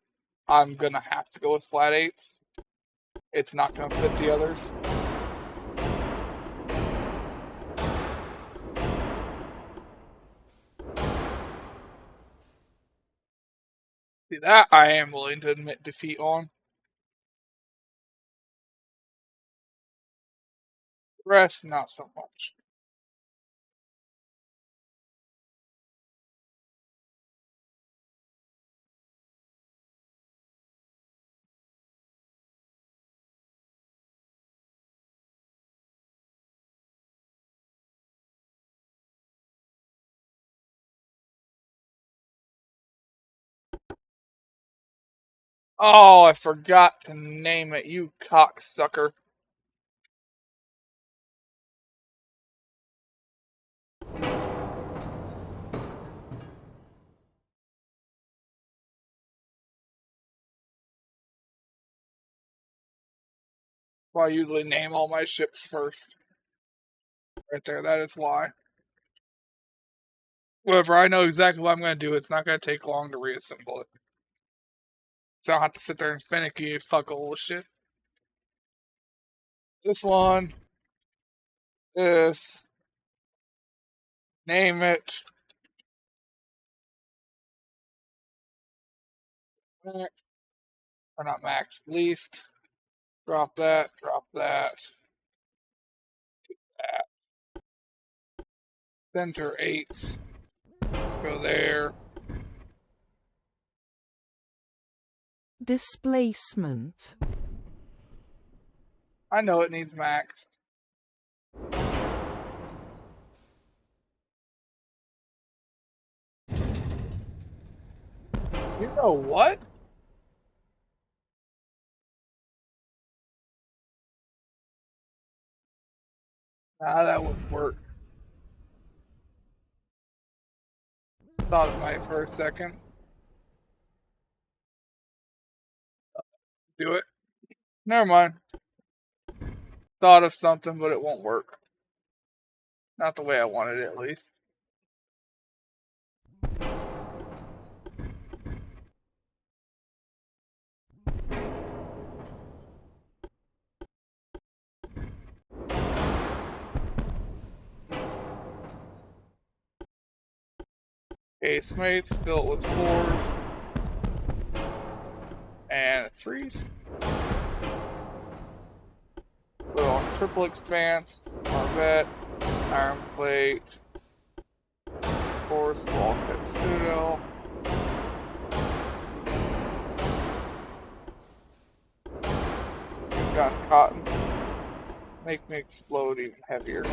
I'm gonna have to go with flat 8s. It's not gonna fit the others. See, that I am willing to admit defeat on. The rest, not so much. Oh, I forgot to name it, you cocksucker. Well, I usually name all my ships first. Right there, that is why. Whatever, I know exactly what I'm going to do. It's not going to take long to reassemble it. So I don't have to sit there and finicky fuck all this shit. This one. This. Name it. Max. Or not max, least. Drop that, drop that. That. Center 8s. Go there. Displacement. I know it needs maxed. You know what? Nah, that wouldn't work. Thought it might for a second. Do it. Never mind. Thought of something, but it won't work. Not the way I wanted it, at least. Ace mates, fill it with 4s. And 3s. Put on triple expanse, Corvette, Iron Plate, Force, Bulkhead Citadel. You've got cotton. Make me explode even heavier.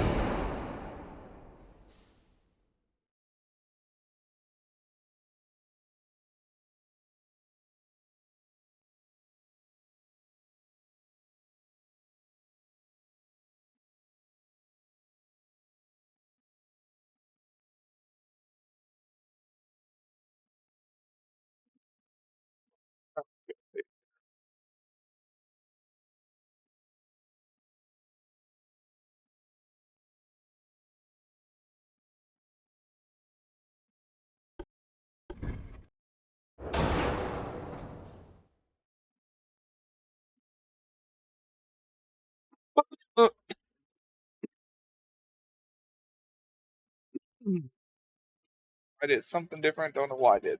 I did something different, don't know why I did.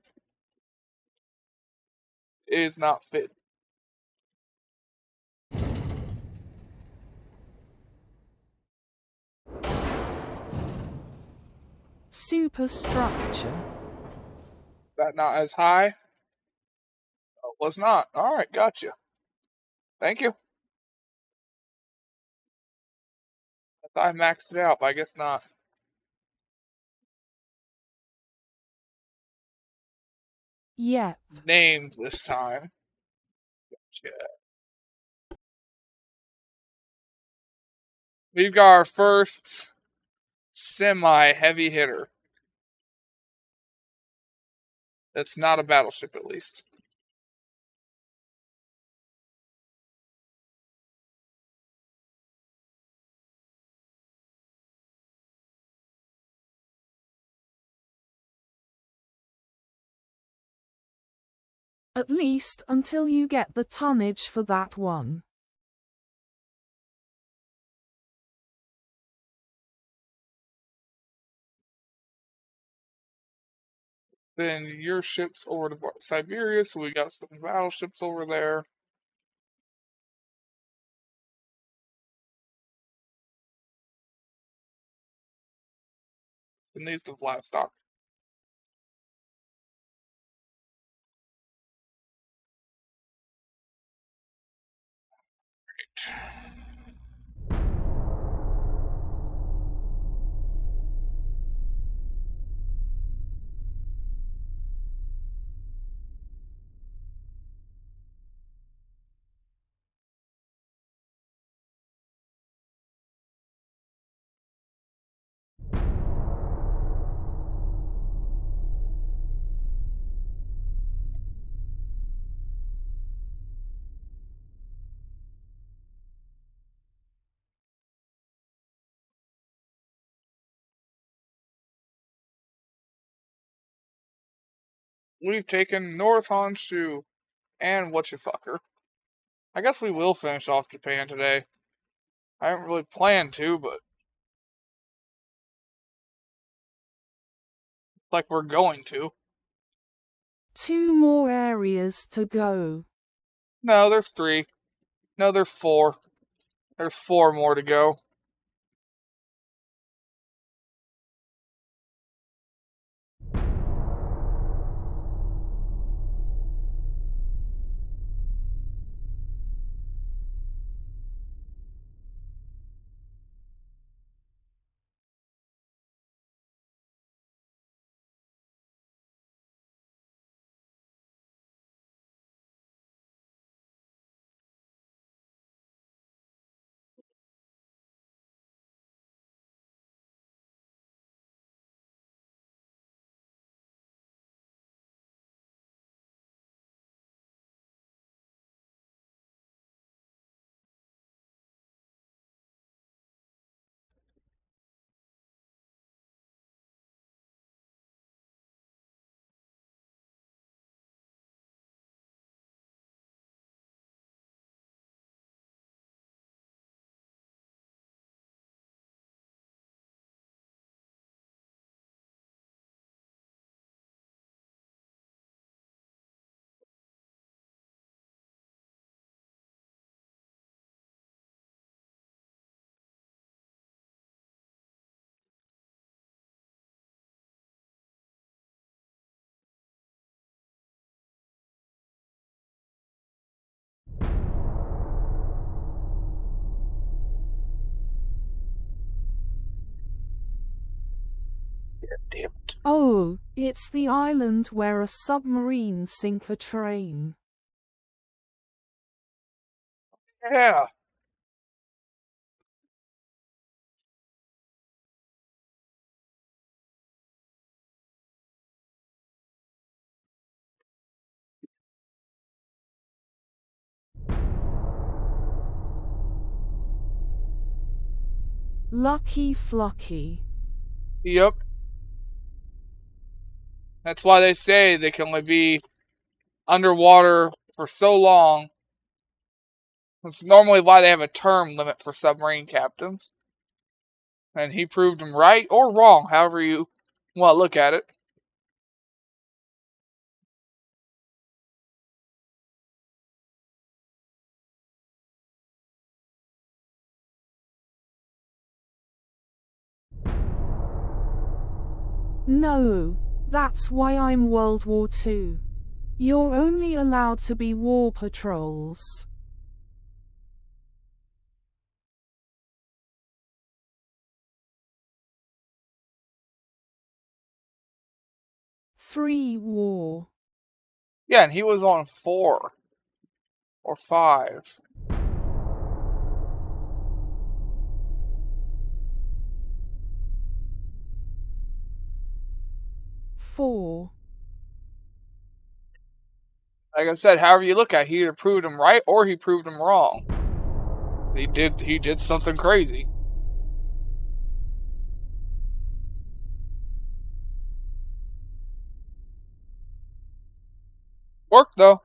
It is not fit. Superstructure. That not as high? Oh, it was not. Alright, gotcha. Thank you. I thought I maxed it out, but I guess not. Yep. Named this time. Gotcha. We've got our first semi-heavy hitter. That's not a battleship, at least. At least until you get the tonnage for that one. Then your ship's over to Siberia, so we got some battleships over there. It needs to flat stock. We've taken North Honshu and whatchafucker. I guess we will finish off Japan today. I haven't really planned to, but like we're going to. 2 more areas to go. No, there's 3. No, there's 4. There's 4 more to go. Damn it. Oh, it's the island where a submarine sink a train. Yeah. Lucky Flucky. Yep. That's why they say they can only be underwater for so long. That's normally why they have a term limit for submarine captains. And he proved them right or wrong, however you want to look at it. No, that's why I'm World War II. You're only allowed to be war patrols. Three war. Yeah, and he was on 4 or 5. Four. Like I said, however you look at it, he either proved him right or he proved him wrong. He did something crazy. Worked though.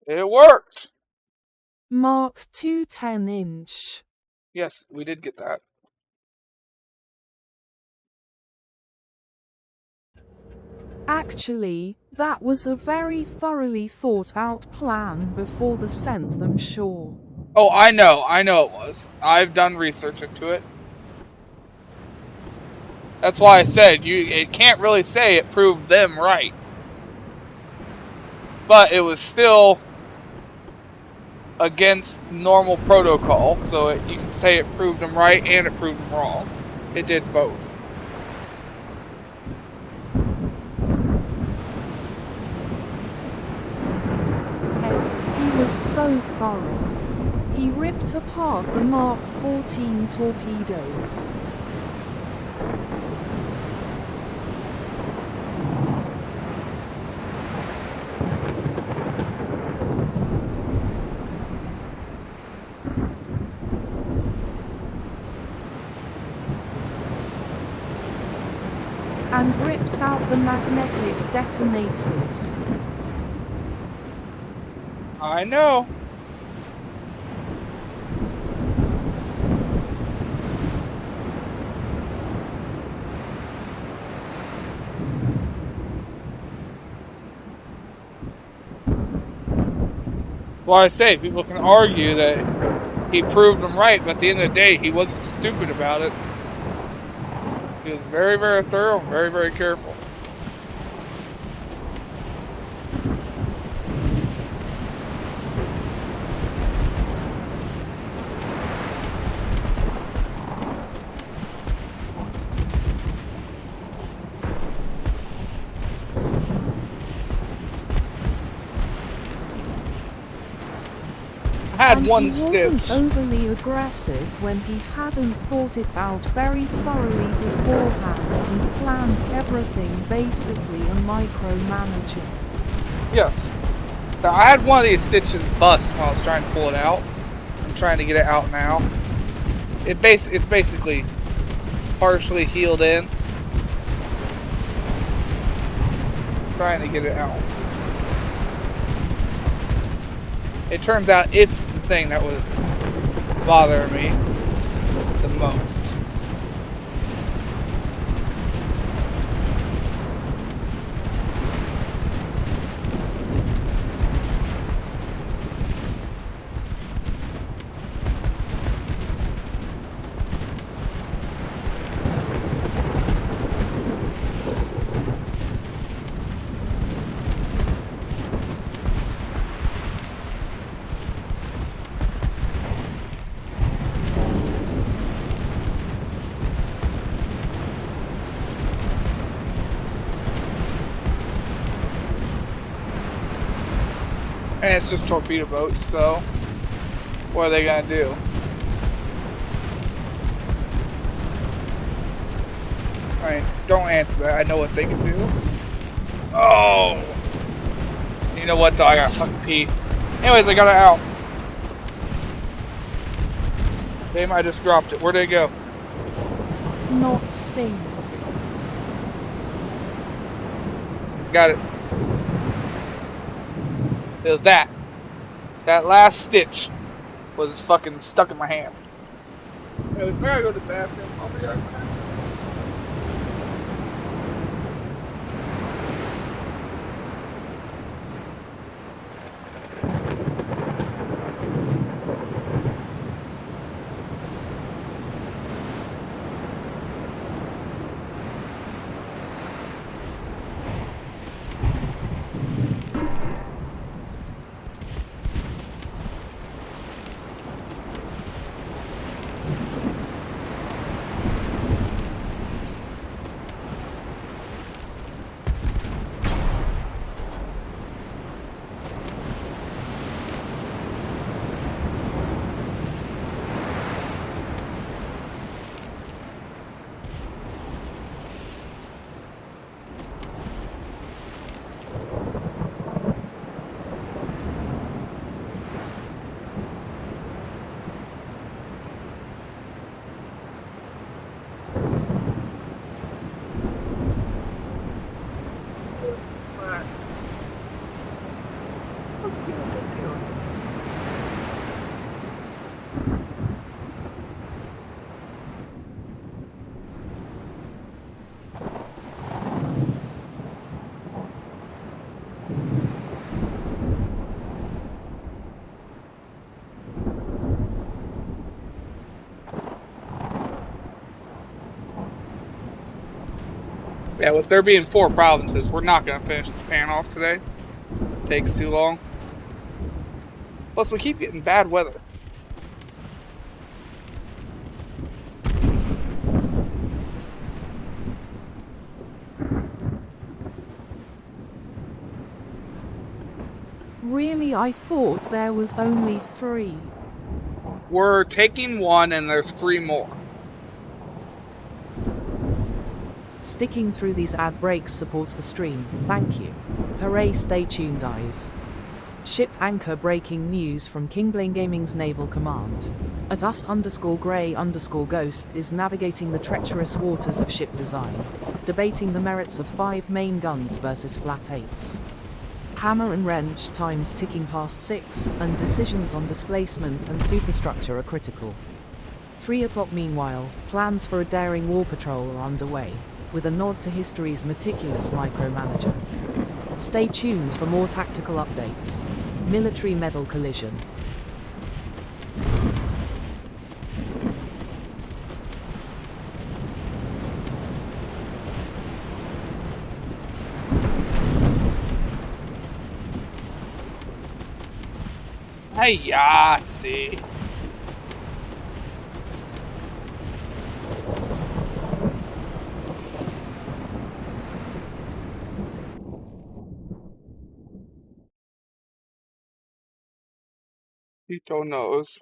It worked. Mark II 10-inch. Yes, we did get that. Actually, that was a very thoroughly thought out plan before they sent them shore. Oh, I know it was. I've done research into it. That's why I said it can't really say it proved them right. But it was still against normal protocol, so you can say it proved them right and it proved them wrong. It did both. He was so thorough. He ripped apart the Mark 14 torpedoes. And ripped out the magnetic detonators. I know. Well, I say, people can argue that he proved them right, but at the end of the day, he wasn't stupid about it. He was very, very thorough and very, very careful. Had one He wasn't stitch. overly aggressive when he hadn't thought it out very thoroughly beforehand and planned everything basically a micromanager. Yes. Now, I had one of these stitches bust while I was trying to pull it out. I'm trying to get it out now. It's basically partially healed in. Trying to get it out. It turns out it's the thing that was bothering me the most. And it's just torpedo boats, so what are they gonna do? Alright, don't answer that. I know what they can do. Oh! You know what though? I gotta fucking pee. Anyways, I got it out. Damn, I just dropped it. Where'd it go? Not sink. Got it. It was that. That last stitch was fucking stuck in my hand. Anyways, I gotta go to the bathroom. I'll be right back. Yeah, with there being 4 provinces, we're not going to finish Japan off today. Takes too long. Plus, we keep getting bad weather. Really, I thought there was only 3. We're taking 1 and there's 3 more. Sticking through these ad breaks supports the stream, thank you. Hooray, stay tuned eyes. Ship anchor breaking news from Kingblane Gaming's Naval Command. At us_grey_ghost is navigating the treacherous waters of ship design, debating the merits of 5 main guns versus flat 8s. Hammer and wrench times ticking past 6, and decisions on displacement and superstructure are critical. 3 o'clock meanwhile, plans for a daring war patrol are underway, with a nod to history's meticulous micromanager. Stay tuned for more tactical updates. Military medal collision. Hey, yeah, see. Tito knows.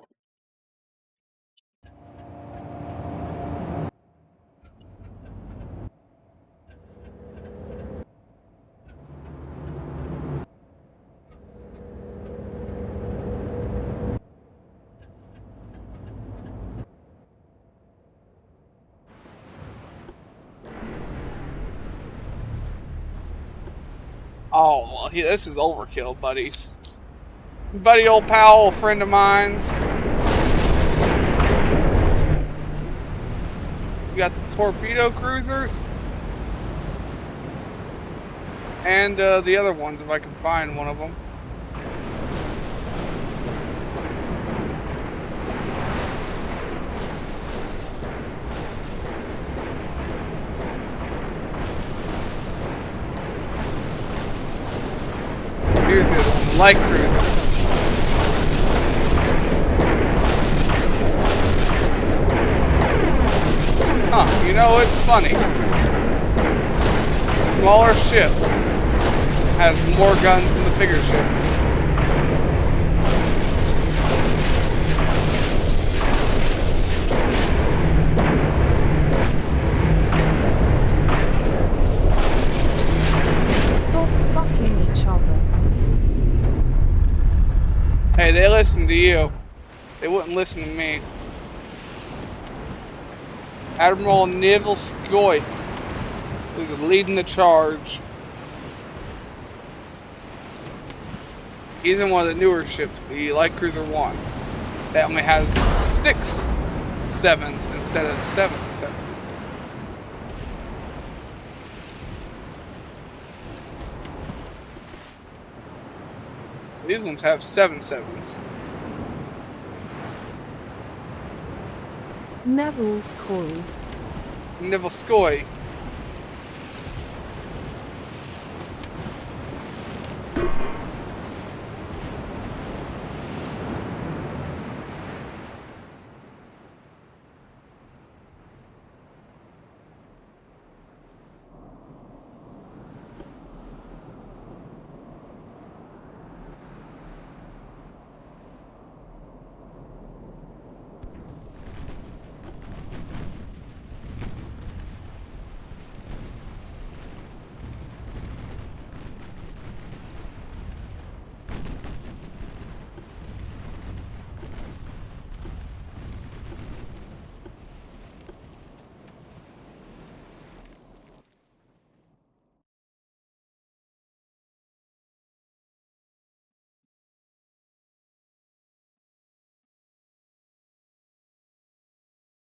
Oh, well, this is overkill, buddies. Buddy, old pal, friend of mine's. You got the torpedo cruisers. And the other ones, if I can find one of them. Here's the other one, light cruisers. Huh, you know, it's funny. The smaller ship has more guns than the bigger ship. Stop fucking each other. Hey, they listen to you. They wouldn't listen to me. Admiral Dreadnoughts, who's leading the charge. He's in one of the newer ships, the Light Cruiser 1. That only has 6 sevens instead of 7 sevens. These ones have 7 sevens. Neville's coil. Dreadnoughts.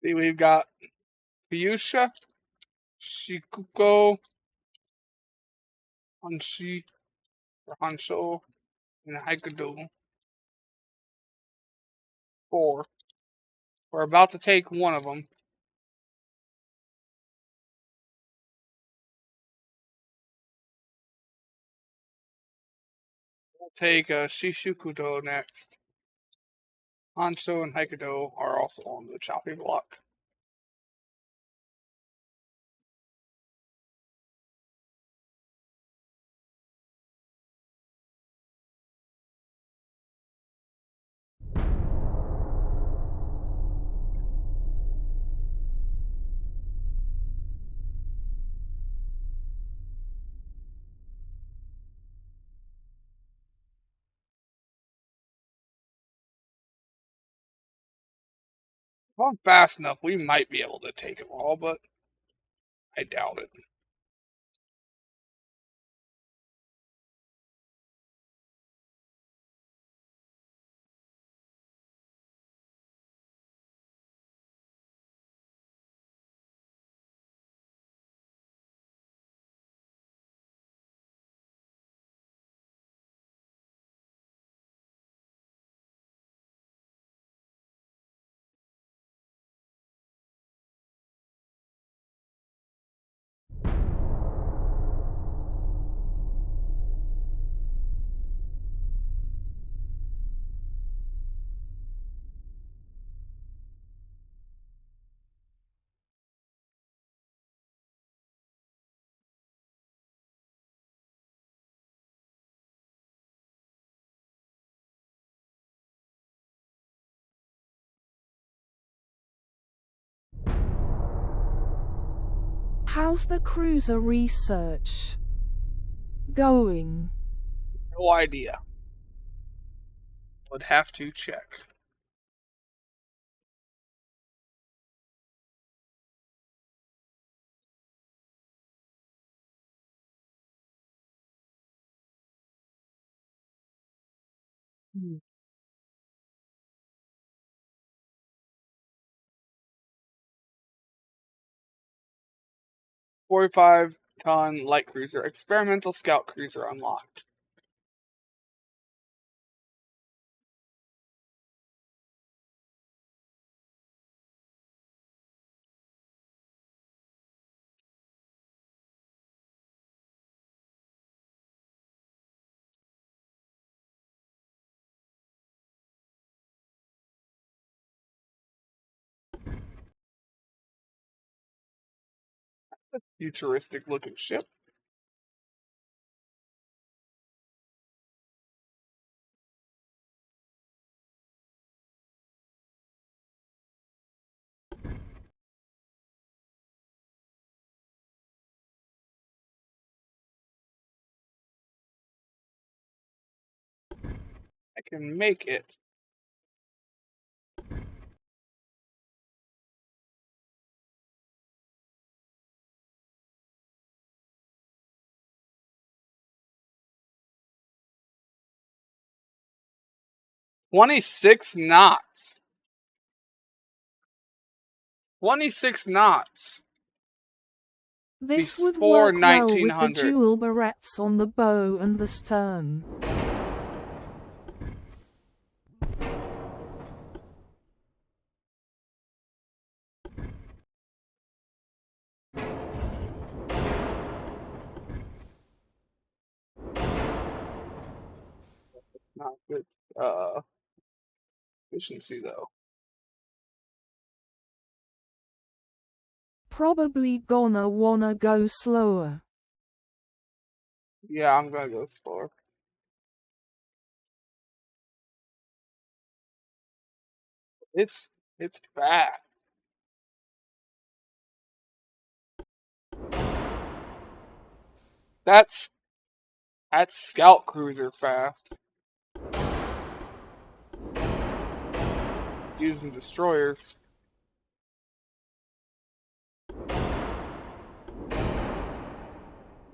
See, we've got Kyusha, Shikuko, Hanshi, or Hansho, and Haikudo. 4. We're about to take one of them. I'll take Shishukudo next. Hansho and Haikido are also on the chopping block. If I'm fast enough, we might be able to take them all, but I doubt it. How's the cruiser research going? No idea. Would have to check. Hmm. 45-ton light cruiser, experimental scout cruiser unlocked. Futuristic looking ship. I can make it. "26 knots. 26 knots. This would Before work well with the 1900. dual barrettes on the bow and the stern. Not good efficiency though. Probably gonna wanna go slower. Yeah, I'm gonna go slower. It's bad. That's scout cruiser fast. Using destroyers.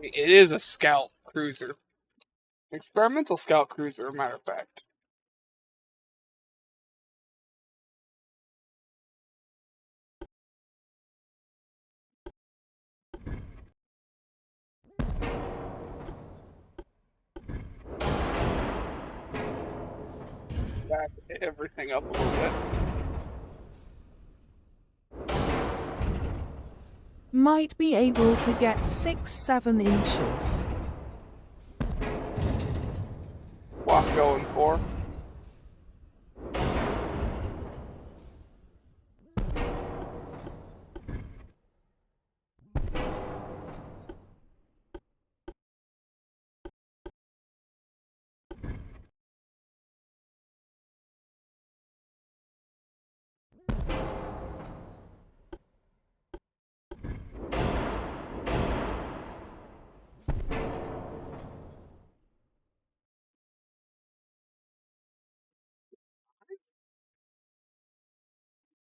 It is a scout cruiser. Experimental scout cruiser, a matter of fact. Back everything up a little bit. Might be able to get 6-7 inches. what I'm going for.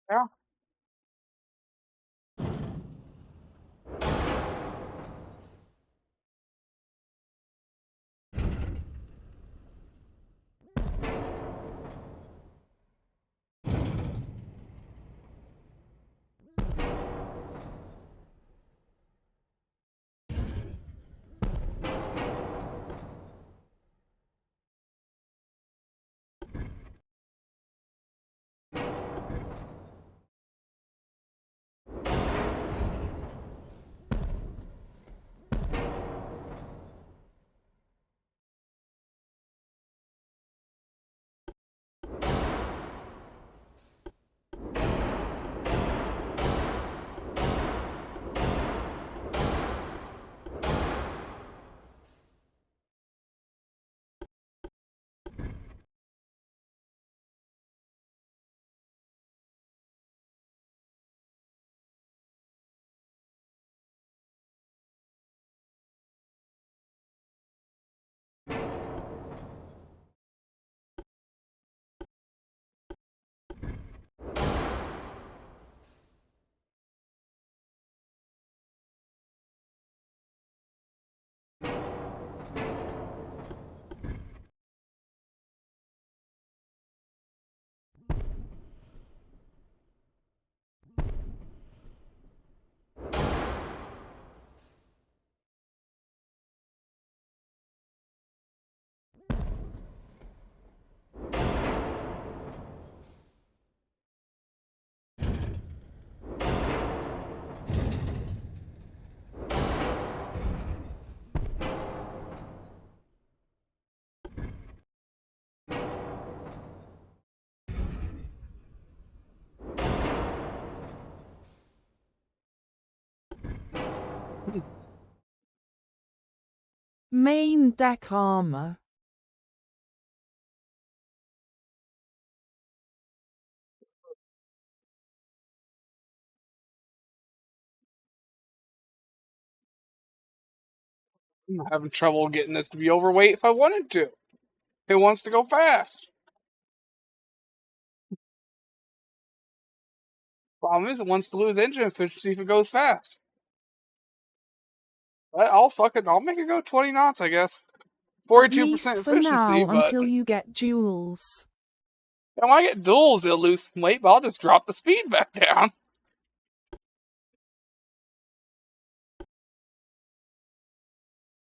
Yeah. Main deck armor. I'm having trouble getting this to be overweight if I wanted to. It wants to go fast. Problem is, it wants to lose engine efficiency if it goes fast. But I'll make it go 20 knots, I guess. At 42% least for efficiency, now, but until you get duels. when I get duels, it'll lose some weight, but I'll just drop the speed back down.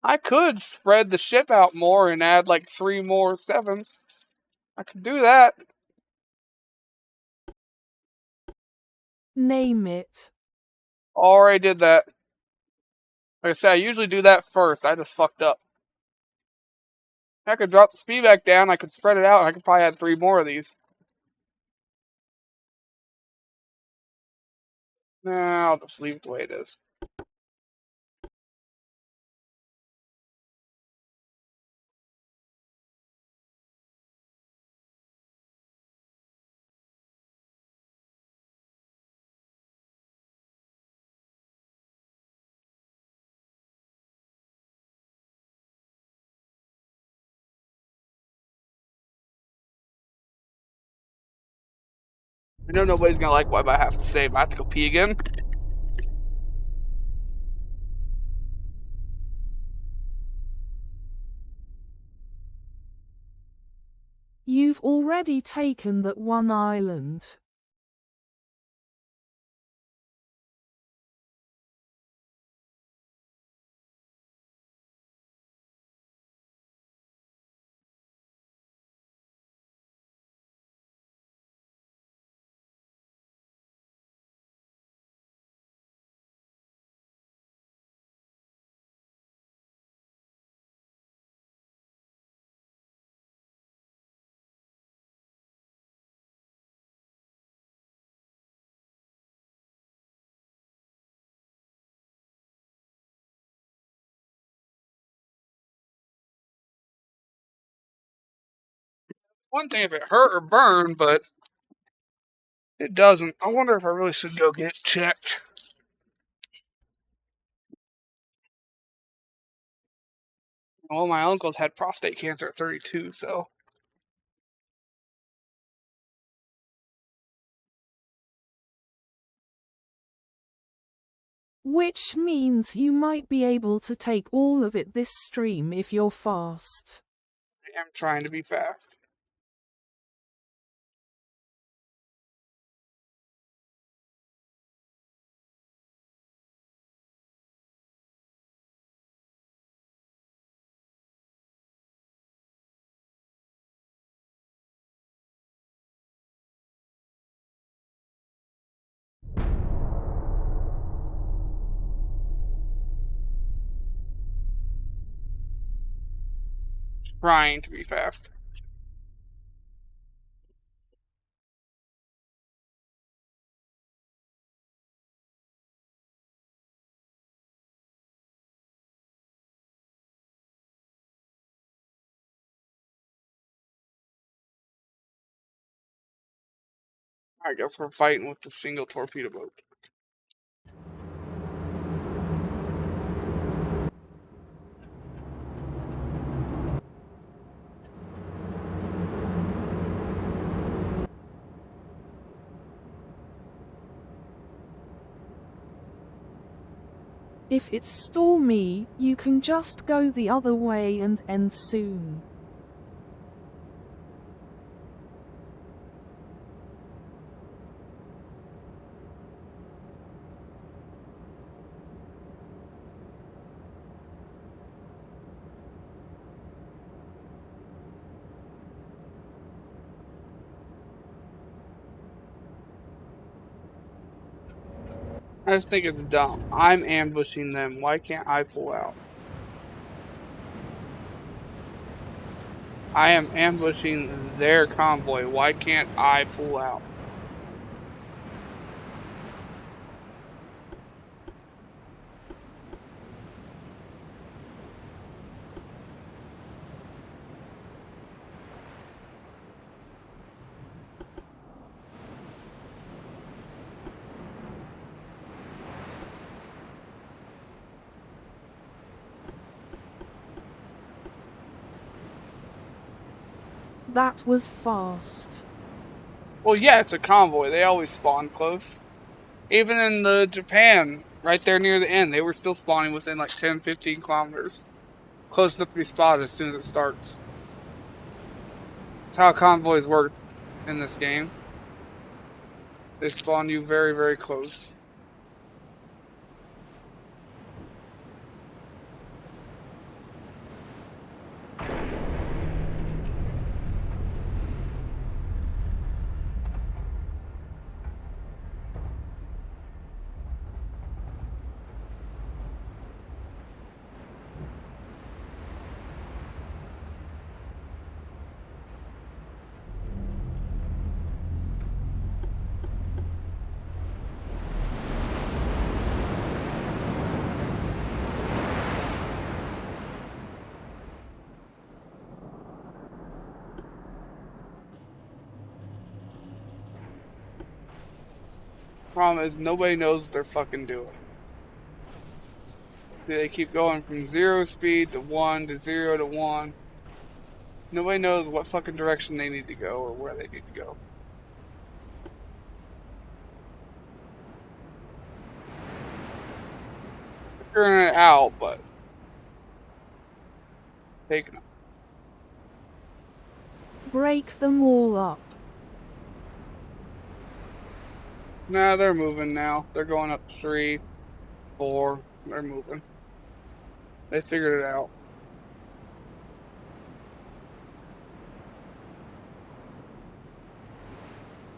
I could spread the ship out more and add like 3 more 7s. I could do that. Name it. Already did that. Like I said, I usually do that first. I just fucked up. I could drop the speed back down, I could spread it out, and I could probably add 3 more of these. Nah, I'll just leave it the way it is. I know nobody's gonna like what I have to say, but I have to go pee again. You've already taken that one island. one thing if it hurt or burned, but it doesn't. I wonder if I really should go get checked. Well, my uncle's had prostate cancer at 32, so. Which means you might be able to take all of it this stream if you're fast. I am trying to be fast. Trying to be fast. I guess we're fighting with the single torpedo boat. If it's stormy, you can just go the other way and end soon. I just think it's dumb. I'm ambushing them. Why can't I pull out? I am ambushing their convoy. Why can't I pull out? That was fast. Well, yeah, it's a convoy. They always spawn close. Even in the Japan, right there near the end, they were still spawning within like 10, 15 kilometers. Close enough to be spotted as soon as it starts. That's how convoys work in this game. They spawn you very, very close. Problem is, nobody knows what they're fucking doing. They keep going from 0 speed to 1 to 0 to 1. Nobody knows what fucking direction they need to go or where they need to go. Figuring it out, but taking them. Break them all up. Nah, they're moving now. They're going up 3, 4. They're moving. They figured it out.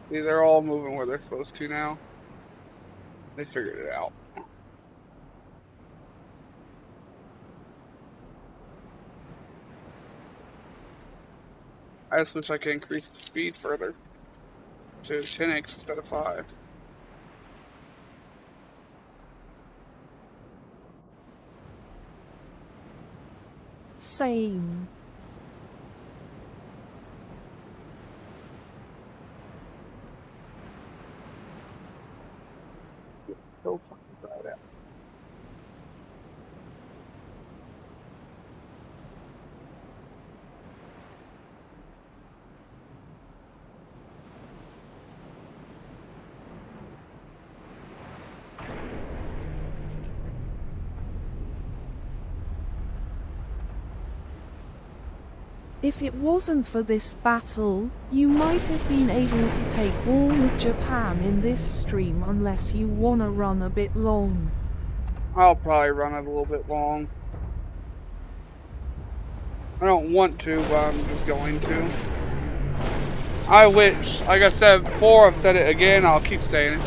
See, they're all moving where they're supposed to now. They figured it out. I just wish I could increase the speed further to 10x instead of 5. Same. If it wasn't for this battle, you might have been able to take all of Japan in this stream unless you wanna run a bit long. I'll probably run it a little bit long. I don't want to, but I'm just going to. I wish, like I said before, I've said it again, I'll keep saying it.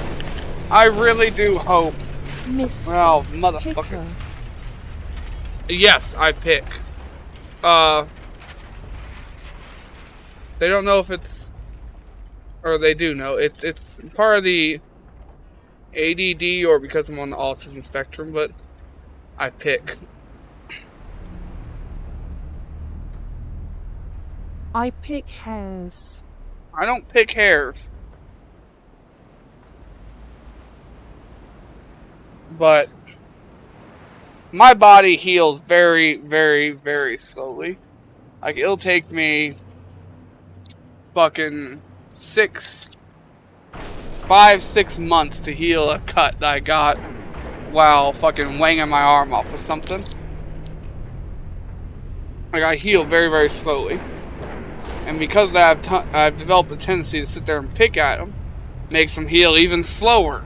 I really do hope. Mr. Oh, motherfucker. Picker. Yes, I pick. They don't know if it's, or they do know. It's part of the ADD or because I'm on the autism spectrum, but I pick. I pick hares. I don't pick hares. But my body heals very, very, very slowly. Like, it'll take me fucking 5-6 months to heal a cut that I got while fucking wanging my arm off with something. Like, I heal very, very slowly. And because I've developed a tendency to sit there and pick at them, makes them heal even slower.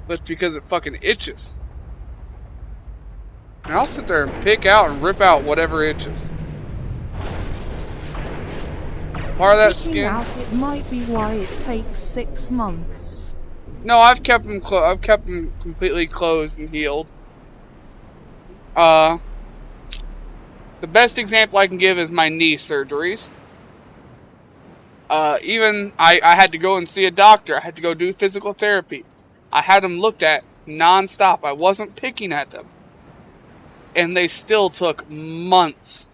But because it fucking itches. And I'll sit there and pick out and rip out whatever itches. Part of that Picking skin. out it might be why it takes 6 months. No, I've kept them. I've kept them completely closed and healed. The best example I can give is my knee surgeries. Even I had to go and see a doctor. I had to go do physical therapy. I had them looked at non-stop. I wasn't picking at them. And they still took months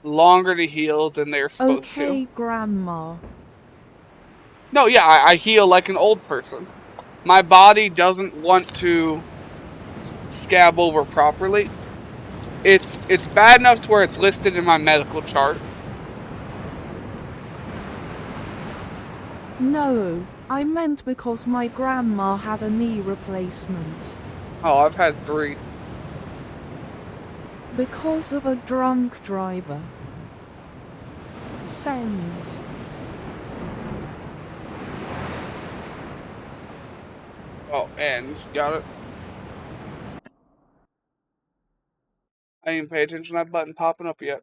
longer to heal than they're supposed to. Okay, Grandma. No, yeah, I heal like an old person. My body doesn't want to scab over properly. It's bad enough to where it's listed in my medical chart. No, I meant because my grandma had a knee replacement. Oh, I've had 3. Because of a drunk driver. Send. Oh, and got it. I didn't pay attention to that button popping up yet.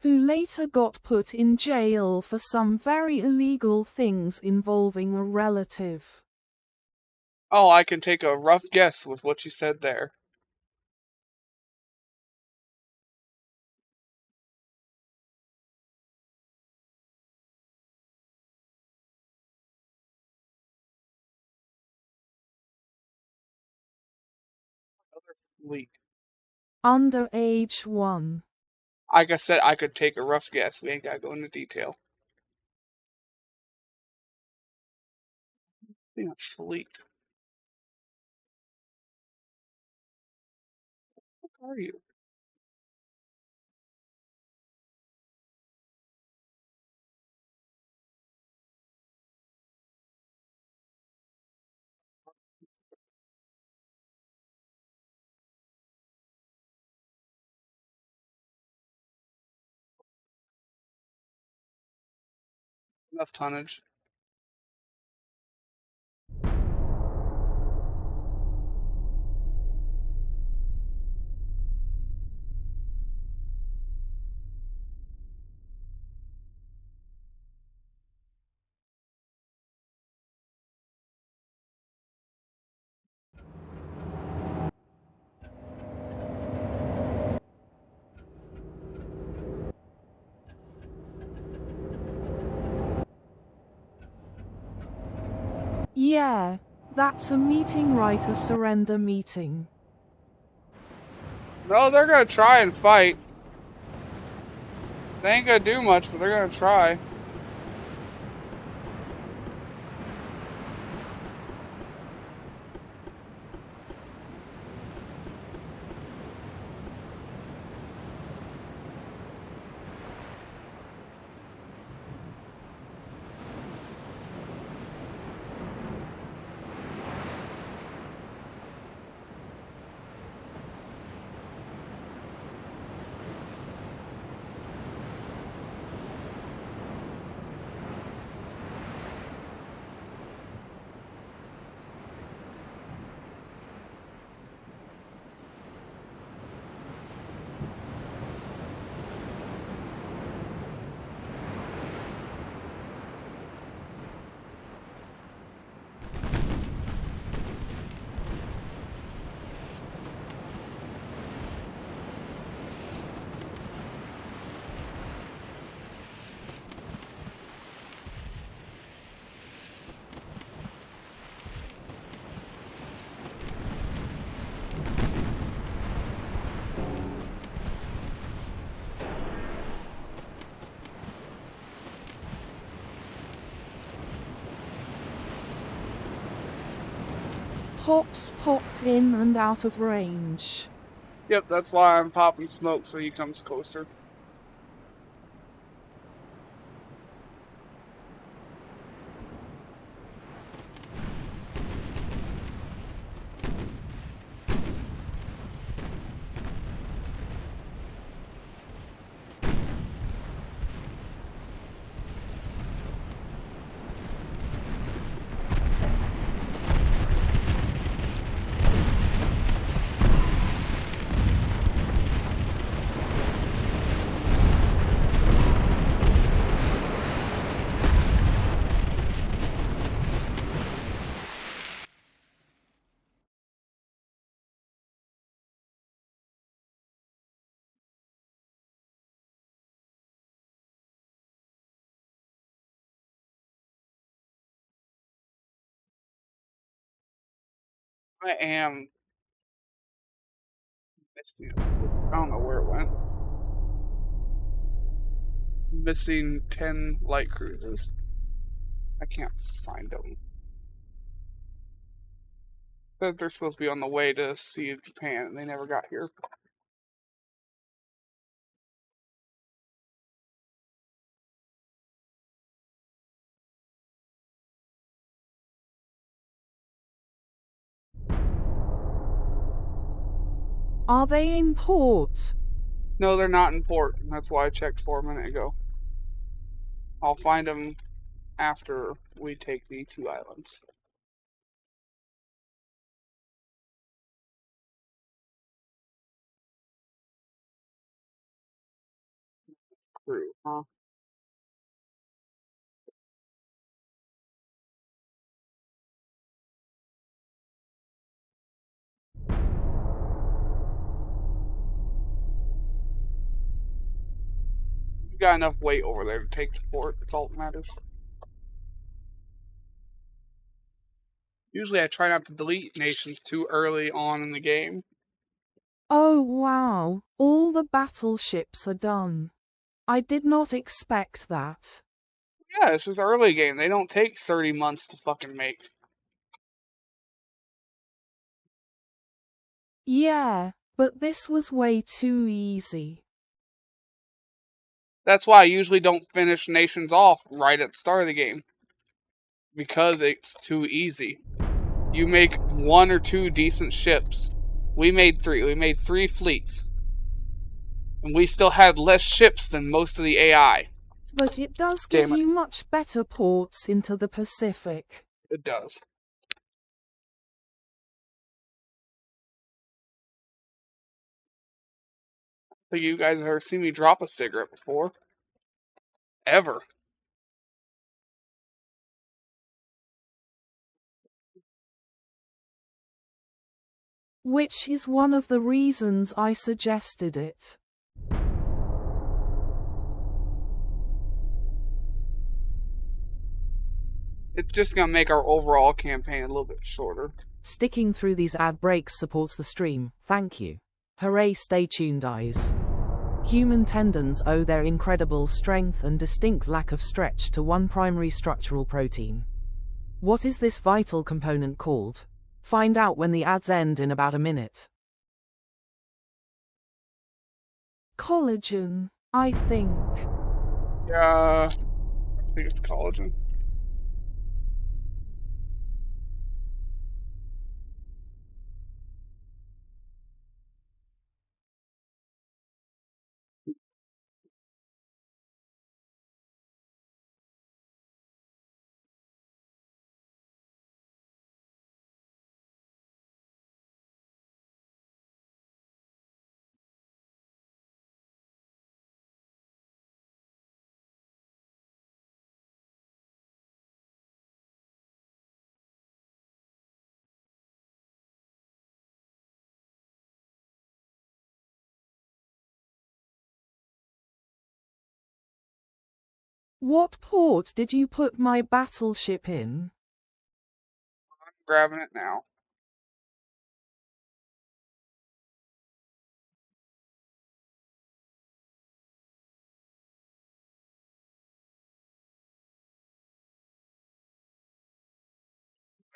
Who later got put in jail for some very illegal things involving a relative. Oh, I can take a rough guess with what you said there. Leak. Underage 1. Like I said, I could take a rough guess. We ain't gotta go into detail. I think it's leaked. What are you? Enough tonnage. Yeah, that's a meeting, right? A surrender meeting. No, they're gonna try and fight. They ain't gonna do much, but they're gonna try. Pop's popped in and out of range. Yep, that's why I'm popping smoke so he comes closer. I am missing. I don't know where it went. Missing 10 light cruisers. I can't find them. They're supposed to be on the way to Sea of Japan, and they never got here. Are they in port? No, they're not in port. That's why I checked 4 minutes ago. I'll find them after we take the 2 islands. Crew, huh? We got enough weight over there to take the port. That's all that matters. Usually I try not to delete nations too early on in the game. Oh wow, all the battleships are done. I did not expect that. Yeah, this is early game. They don't take 30 months to fucking make. Yeah, but this was way too easy. That's why I usually don't finish nations off right at the start of the game. Because it's too easy. You make 1 or 2 decent ships. We made 3. We made 3 fleets. And we still had less ships than most of the AI. But it does Damn give it. you much better ports into the Pacific. It does. I think you guys have ever seen me drop a cigarette before. Ever. Which is one of the reasons I suggested it. It's just gonna make our overall campaign a little bit shorter. Sticking through these ad breaks supports the stream, thank you. Hooray, stay tuned, eyes. Human tendons owe their incredible strength and distinct lack of stretch to one primary structural protein. What is this vital component called? Find out when the ads end in about a minute. Collagen, I think. Yeah, I think it's collagen. What port did you put my battleship in? I'm grabbing it now.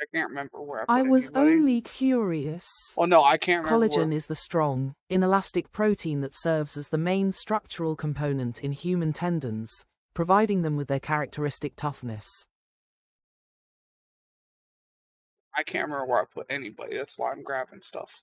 I can't remember where I put I was anybody. only curious. Oh no, I can't remember. Collagen is the strong, inelastic protein that serves as the main structural component in human tendons, providing them with their characteristic toughness. I can't remember where I put anybody. That's why I'm grabbing stuff.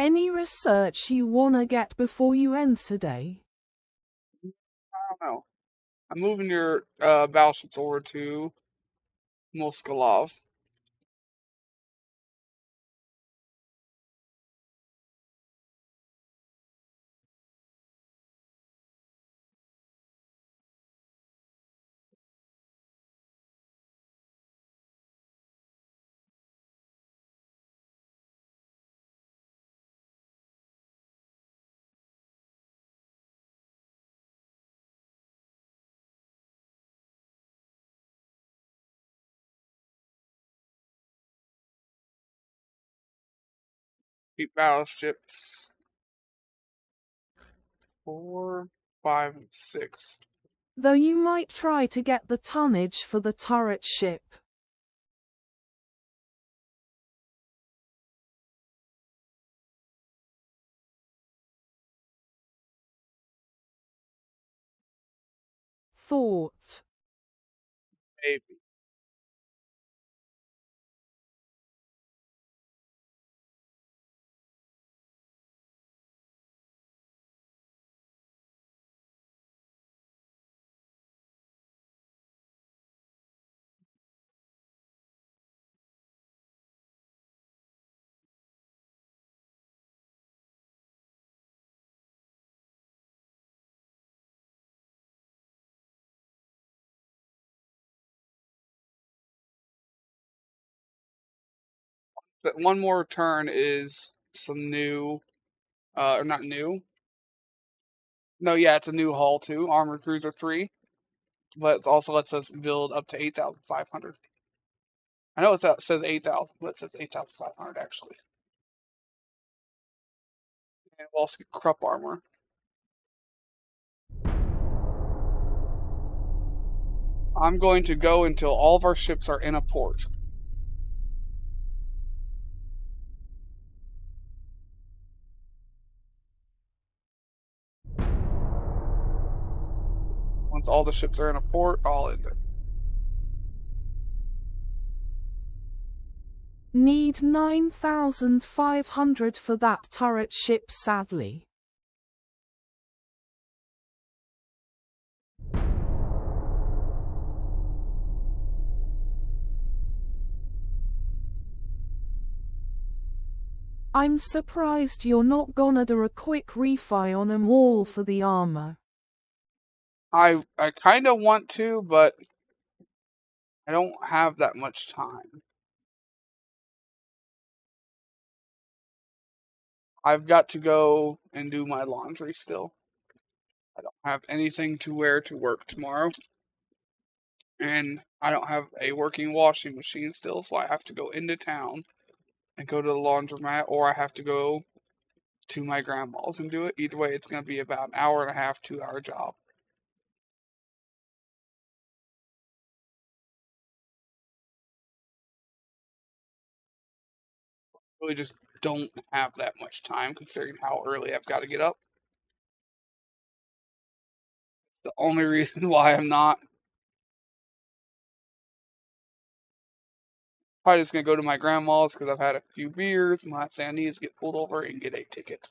Any research you wanna get before you end today? I don't know. I'm moving your battleships over to Moskalov. Eight battleships. 4, 5, and 6. Though you might try to get the tonnage for the turret ship. Thought. Maybe. But one more turn is some new, or not new. No, yeah, it's a new hull too, Armored Cruiser 3. But it also lets us build up to 8,500. I know it says 8,000, but it says 8,500 actually. And we'll also get Krupp armor. I'm going to go until all of our ships are in a port. Once all the ships are in a port, I'll end it. Need 9,500 for that turret ship, sadly. I'm surprised you're not gonna do a quick refi on 'em all for the armor. I kind of want to, but I don't have that much time. I've got to go and do my laundry still. I don't have anything to wear to work tomorrow. And I don't have a working washing machine still, so I have to go into town and go to the laundromat, or I have to go to my grandma's and do it. Either way, it's going to be about an hour and a half, 2-hour job. Really just don't have that much time considering how early I've got to get up. The only reason why I'm not. Probably just going to go to my grandma's because I've had a few beers and last thing I need is get pulled over and get a ticket.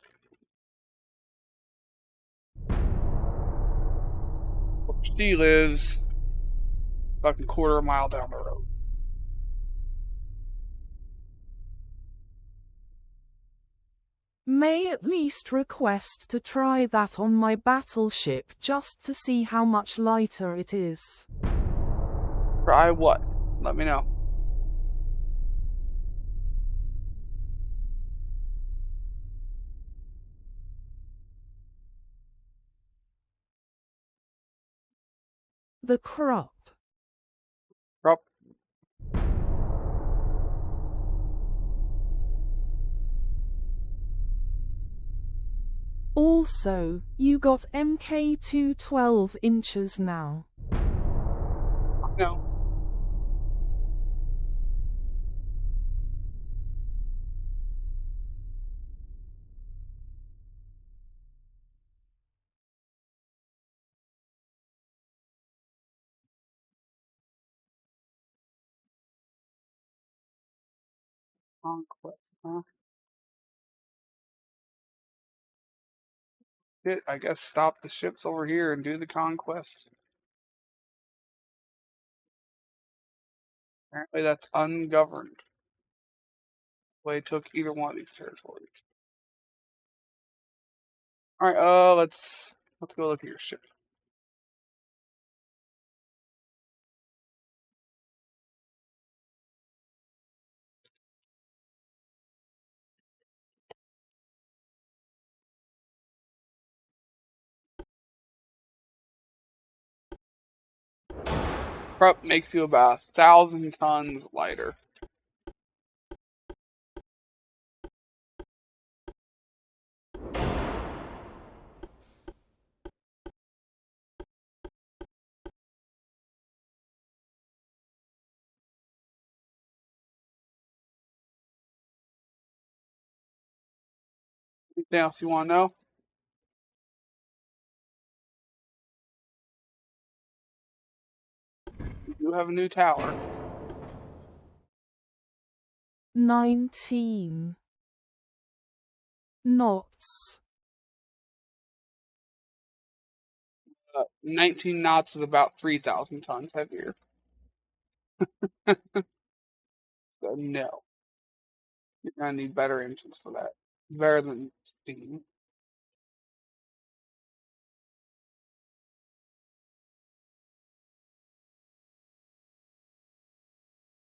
She lives about a quarter mile down the road. may at least request to try that on my battleship just to see how much lighter it is. Try what? Let me know. The crop. Drop. Also, you got MK2 12 inches now. No. Conquest, huh? Shit, I guess stop the ships over here and do the conquest. Apparently that's ungoverned. They took either one of these territories. Alright, let's go look at your ship. Prep makes you about 1,000 tons lighter. Anything else you want to know? You do have a new tower. 19 knots. 19 knots is about 3,000 tons heavier. So no. You're gonna need better engines for that. Better than steam.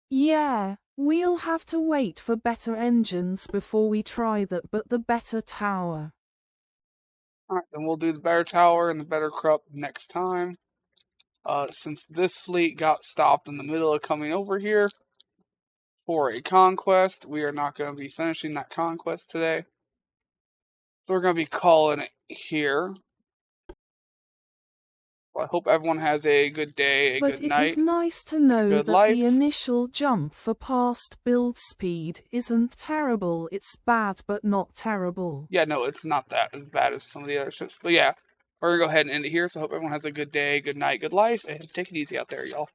Yeah, we'll have to wait for better engines before we try that, but the better tower. Alright, then we'll do the better tower and the better crop next time. Since this fleet got stopped in the middle of coming over here for a conquest, we are not going to be finishing that conquest today. So we're going to be calling it here. Well, I hope everyone has a good day, a But good it night, is nice to know good that life. the initial jump for past build speed isn't terrible. It's bad but not terrible. Yeah, no, it's not that as bad as some of the other ships. But yeah, we're going to go ahead and end it here. So I hope everyone has a good day, good night, good life, and take it easy out there, y'all.